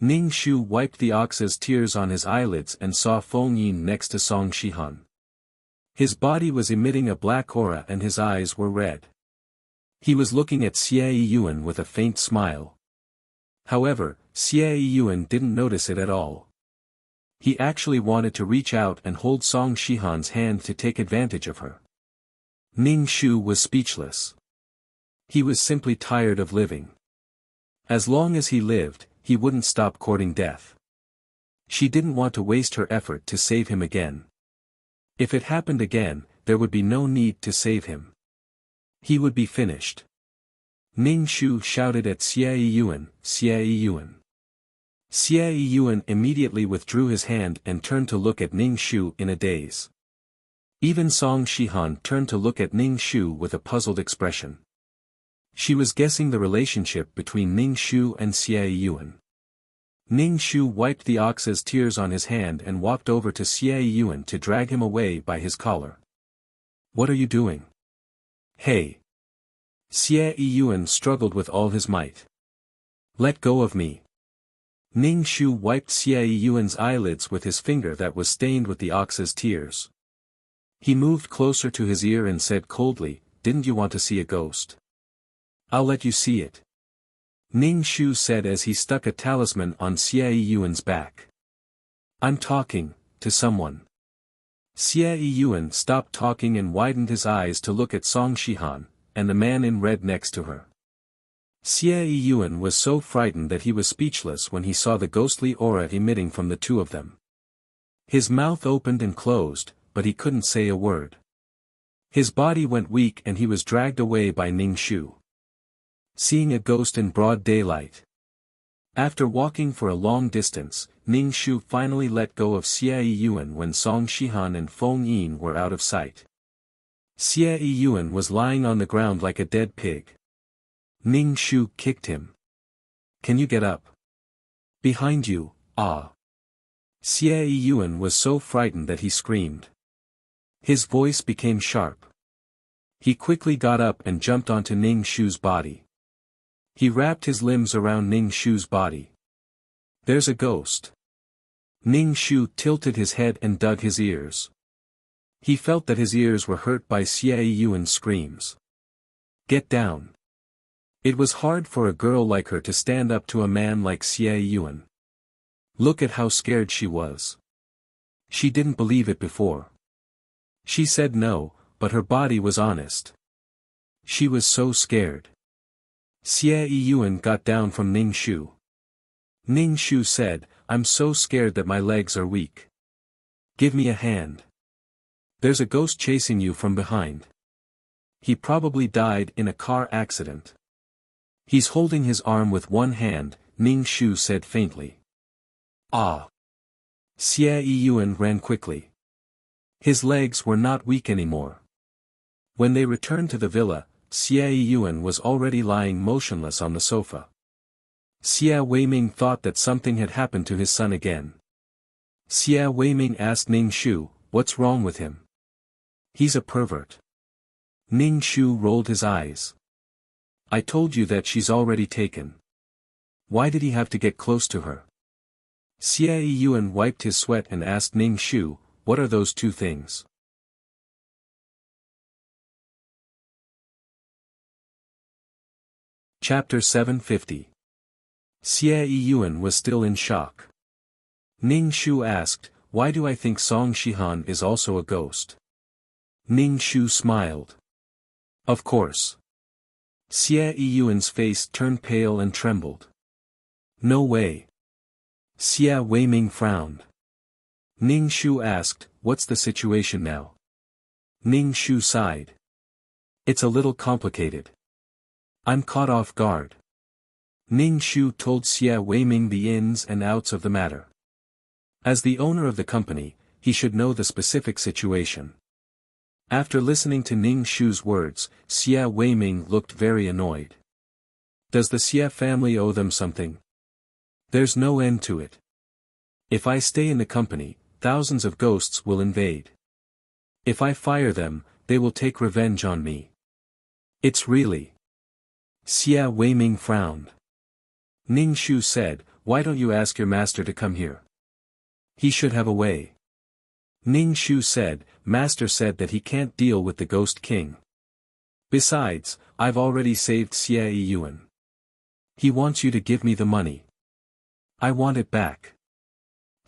Speaker 1: Ning Shu wiped the ox's tears on his eyelids and saw Feng Yin next to Song Shihan. His body was emitting a black aura and his eyes were red. He was looking at Xie Yuan with a faint smile. However, Xie Yuan didn't notice it at all. He actually wanted to reach out and hold Song Shihan's hand to take advantage of her. Ning Shu was speechless. He was simply tired of living. As long as he lived, he wouldn't stop courting death. She didn't want to waste her effort to save him again. If it happened again, there would be no need to save him. He would be finished. Ning Shu shouted at Xie Yuan, Xie Yuan. Xie Yuan immediately withdrew his hand and turned to look at Ning Shu in a daze. Even Song Shihan turned to look at Ning Shu with a puzzled expression. She was guessing the relationship between Ning Shu and Xie Yuan. Ning Shu wiped the ox's tears on his hand and walked over to Xie Yuan to drag him away by his collar. "What are you doing? Hey!" Xie Yuan struggled with all his might. "Let go of me." Ning Shu wiped Xie Yuan's eyelids with his finger that was stained with the ox's tears. He moved closer to his ear and said coldly, "Didn't you want to see a ghost? I'll let you see it." Ning Shu said as he stuck a talisman on Xie Yuan's back. "I'm talking to someone." Xie Yuan stopped talking and widened his eyes to look at Song Shihan, and the man in red next to her. Xie Yuan was so frightened that he was speechless when he saw the ghostly aura emitting from the two of them. His mouth opened and closed, but he couldn't say a word. His body went weak and he was dragged away by Ning Shu. Seeing a ghost in broad daylight. After walking for a long distance, Ning Shu finally let go of Xie Yuan when Song Shihan and Feng Yin were out of sight. Xie Yuan was lying on the ground like a dead pig. Ning Shu kicked him. "Can you get up? Behind you, ah!" Xie Yuan was so frightened that he screamed. His voice became sharp. He quickly got up and jumped onto Ning Shu's body. He wrapped his limbs around Ning Shu's body. "There's a ghost." Ning Shu tilted his head and dug his ears. He felt that his ears were hurt by Xie Yuan's screams. "Get down." It was hard for a girl like her to stand up to a man like Xie Yuan. Look at how scared she was. She didn't believe it before. She said no, but her body was honest. She was so scared. Xie Yuan got down from Ning Shu. Ning Shu said, "I'm so scared that my legs are weak. Give me a hand. There's a ghost chasing you from behind. He probably died in a car accident. He's holding his arm with one hand," Ning Shu said faintly. "Ah!" Xie Yuan ran quickly. His legs were not weak anymore. When they returned to the villa, Xie Yuan was already lying motionless on the sofa. Xie Weiming thought that something had happened to his son again. Xie Weiming asked Ning Shu, "What's wrong with him? He's a pervert." Ning Shu rolled his eyes. "I told you that she's already taken. Why did he have to get close to her?" Xie Yuan wiped his sweat and asked Ning Shu, "What are those two things?" Chapter 750. Xie Yuan was still in shock. Ning Shu asked, "Why do I think Song Shihan is also a ghost?" Ning Shu smiled. Of course. Xie Yiyuan's face turned pale and trembled. No way. Xie Weiming frowned. Ning Shu asked, what's the situation now? Ning Shu sighed. It's a little complicated. I'm caught off guard. Ning Shu told Xie Weiming the ins and outs of the matter. As the owner of the company, he should know the specific situation. After listening to Ning Shu's words, Xie Weiming looked very annoyed. Does the Xie family owe them something? There's no end to it. If I stay in the company, thousands of ghosts will invade. If I fire them, they will take revenge on me. It's really... Xie Weiming frowned. Ning Shu said, why don't you ask your master to come here? He should have a way. Ning Shu said, master said that he can't deal with the Ghost King. Besides, I've already saved Xie Yiyuan. He wants you to give me the money. I want it back.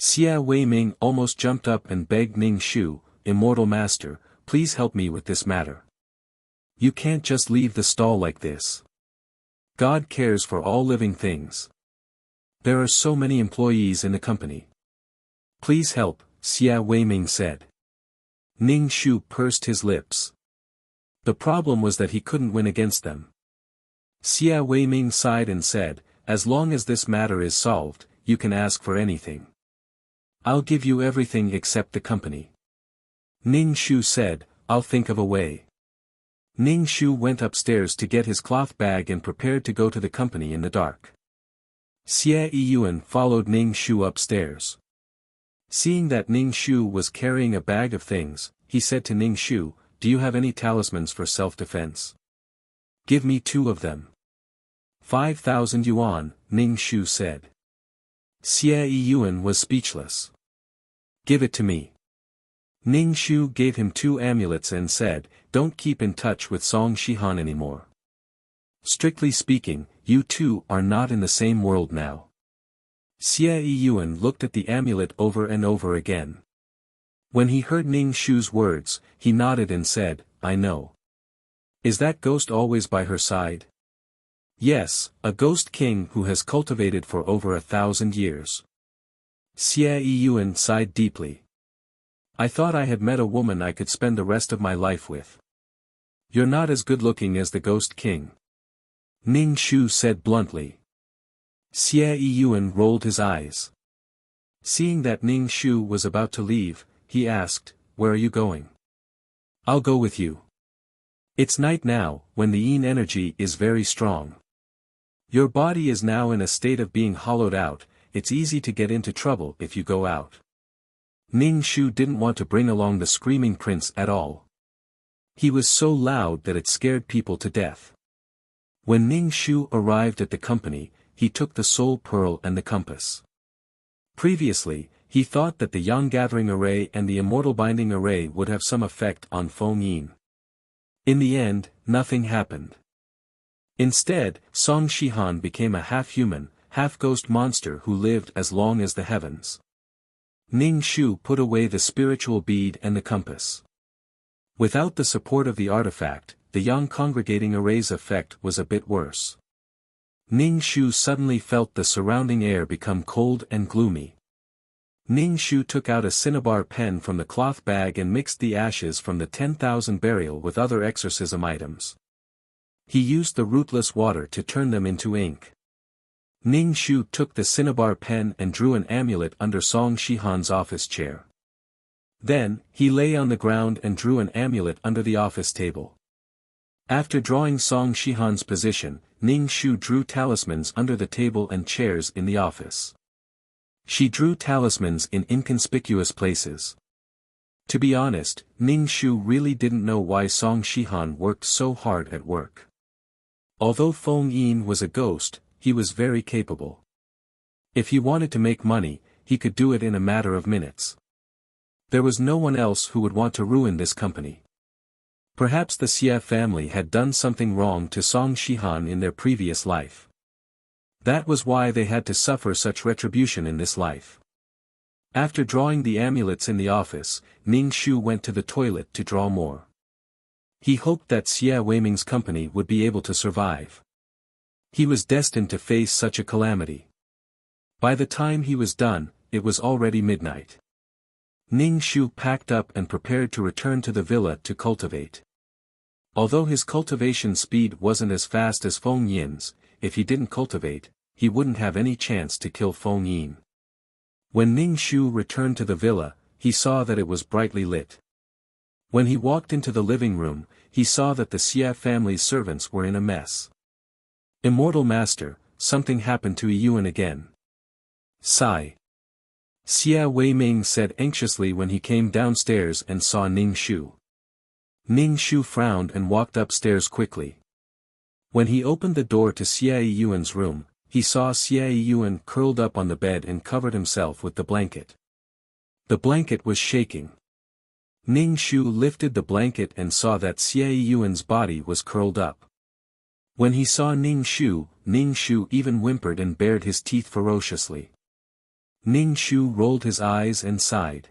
Speaker 1: Xie Weiming almost jumped up and begged Ning Shu, Immortal Master, please help me with this matter. You can't just leave the stall like this. God cares for all living things. There are so many employees in the company. Please help, Xie Weiming said. Ning Shu pursed his lips. The problem was that he couldn't win against them. Xie Weiming sighed and said, as long as this matter is solved, you can ask for anything. I'll give you everything except the company. Ning Shu said, I'll think of a way. Ning Shu went upstairs to get his cloth bag and prepared to go to the company in the dark. Xie Yiyuan followed Ning Shu upstairs. Seeing that Ning Shu was carrying a bag of things, he said to Ning Shu, do you have any talismans for self-defense? Give me 2 of them. 5,000 yuan, Ning Shu said. Xie Yiyuan was speechless. Give it to me. Ning Shu gave him 2 amulets and said, don't keep in touch with Song Shihan anymore. Strictly speaking, you two are not in the same world now. Xie Yiyuan looked at the amulet over and over again. When he heard Ning Shu's words, he nodded and said, I know. Is that ghost always by her side? Yes, a ghost king who has cultivated for over 1,000 years. Xie Yiyuan sighed deeply. I thought I had met a woman I could spend the rest of my life with. You're not as good-looking as the Ghost King. Ning Shu said bluntly. Xie Yiyuan rolled his eyes. Seeing that Ning Shu was about to leave, he asked, where are you going? I'll go with you. It's night now, when the yin energy is very strong. Your body is now in a state of being hollowed out, it's easy to get into trouble if you go out. Ning Shu didn't want to bring along the screaming prince at all. He was so loud that it scared people to death. When Ning Shu arrived at the company, he took the soul pearl and the compass. Previously, he thought that the Yang Gathering Array and the Immortal Binding Array would have some effect on Feng Yin. In the end, nothing happened. Instead, Song Shihan became a half-human, half-ghost monster who lived as long as the heavens. Ning Shu put away the spiritual bead and the compass. Without the support of the artifact, the Yang Congregating Array's effect was a bit worse. Ning Shu suddenly felt the surrounding air become cold and gloomy. Ning Shu took out a cinnabar pen from the cloth bag and mixed the ashes from the 10,000 burial with other exorcism items. He used the rootless water to turn them into ink. Ning Shu took the cinnabar pen and drew an amulet under Song Shihan's office chair. Then, he lay on the ground and drew an amulet under the office table. After drawing Song Shihan's position, Ning Shu drew talismans under the table and chairs in the office. She drew talismans in inconspicuous places. To be honest, Ning Shu really didn't know why Song Shihan worked so hard at work. Although Feng Yin was a ghost, he was very capable. If he wanted to make money, he could do it in a matter of minutes. There was no one else who would want to ruin this company. Perhaps the Xie family had done something wrong to Song Shihan in their previous life. That was why they had to suffer such retribution in this life. After drawing the amulets in the office, Ning Shu went to the toilet to draw more. He hoped that Xia Weiming's company would be able to survive. He was destined to face such a calamity. By the time he was done, it was already midnight. Ning Shu packed up and prepared to return to the villa to cultivate. Although his cultivation speed wasn't as fast as Feng Yin's, if he didn't cultivate, he wouldn't have any chance to kill Feng Yin. When Ning Shu returned to the villa, he saw that it was brightly lit. When he walked into the living room, he saw that the Xia family's servants were in a mess. Immortal Master, something happened to Yuan again. Sigh. Xia Weiming said anxiously when he came downstairs and saw Ning Shu. Ning Shu frowned and walked upstairs quickly. When he opened the door to Xia Yuan's room, he saw Xia Yuan curled up on the bed and covered himself with the blanket. The blanket was shaking. Ning Shu lifted the blanket and saw that Xia Yuan's body was curled up. When he saw Ning Shu even whimpered and bared his teeth ferociously. Ning Shu rolled his eyes and sighed.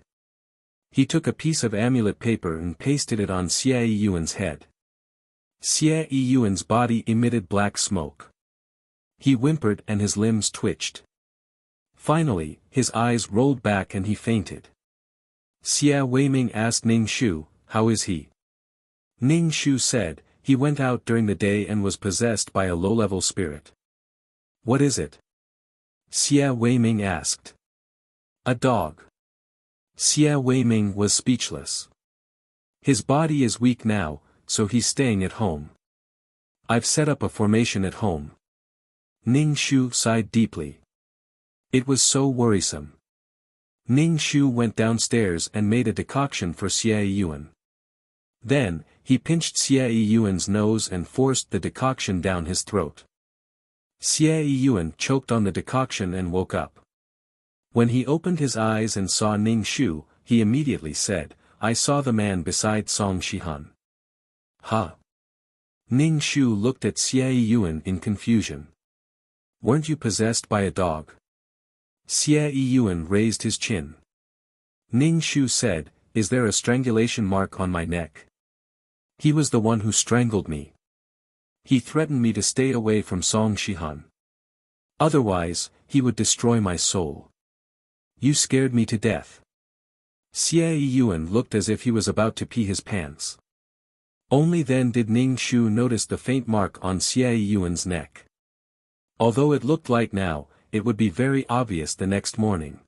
Speaker 1: He took a piece of amulet paper and pasted it on Xia Yuan's head. Xia Yuan's body emitted black smoke. He whimpered and his limbs twitched. Finally, his eyes rolled back and he fainted. Xia Weiming asked Ning Shu, "How is he?" Ning Shu said, "He went out during the day and was possessed by a low-level spirit." "What is it?" Xia Weiming asked. "A dog." Xia Weiming was speechless. "His body is weak now, so he's staying at home. I've set up a formation at home." Ning Shu sighed deeply. It was so worrisome. Ning Shu went downstairs and made a decoction for Xia Yuan. Then, he pinched Xia Yuan's nose and forced the decoction down his throat. Xia Yuan choked on the decoction and woke up. When he opened his eyes and saw Ning Shu, he immediately said, "I saw the man beside Song Shihan." "Huh?" Ning Shu looked at Xia Yuan in confusion. "Weren't you possessed by a dog?" Xia Yuan raised his chin. Ning Shu said, "Is there a strangulation mark on my neck?" "He was the one who strangled me. He threatened me to stay away from Song Shihan. Otherwise, he would destroy my soul. You scared me to death." Xia Yuan looked as if he was about to pee his pants. Only then did Ning Shu notice the faint mark on Xia Yuan's neck. Although it looked light now, it would be very obvious the next morning.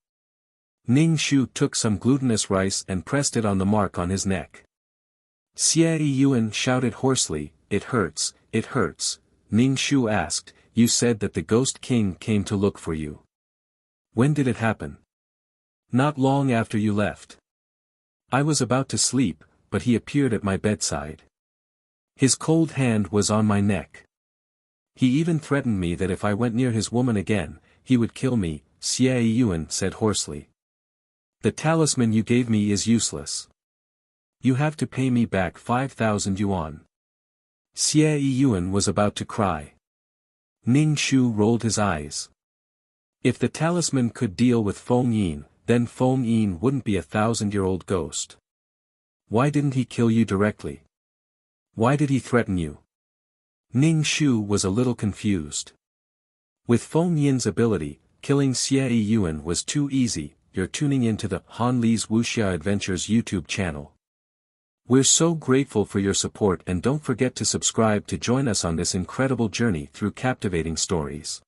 Speaker 1: Ning Shu took some glutinous rice and pressed it on the mark on his neck. Xia Yuan shouted hoarsely, "It hurts, it hurts." Ning Shu asked, "You said that the Ghost King came to look for you. When did it happen?" "Not long after you left. I was about to sleep, but he appeared at my bedside. His cold hand was on my neck. He even threatened me that if I went near his woman again, he would kill me," Xia Yuan said hoarsely. "The talisman you gave me is useless. You have to pay me back 5,000 yuan. Xia Yuan was about to cry. Ning Shu rolled his eyes. If the talisman could deal with Feng Yin, then Feng Yin wouldn't be a 1,000-year-old ghost. Why didn't he kill you directly? Why did he threaten you? Ning Shu was a little confused. With Feng Yin's ability, killing Xia Yuan was too easy. You're tuning into the Han Li's Wuxia Adventures YouTube channel. We're so grateful for your support, and don't forget to subscribe to join us on this incredible journey through captivating stories.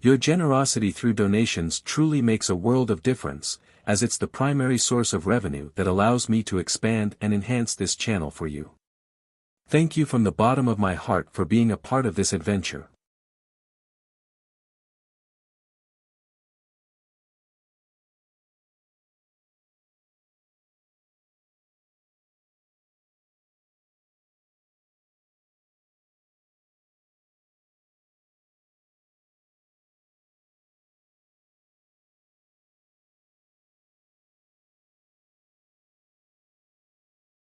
Speaker 1: Your generosity through donations truly makes a world of difference, as it's the primary source of revenue that allows me to expand and enhance this channel for you. Thank you from the bottom of my heart for being a part of this adventure.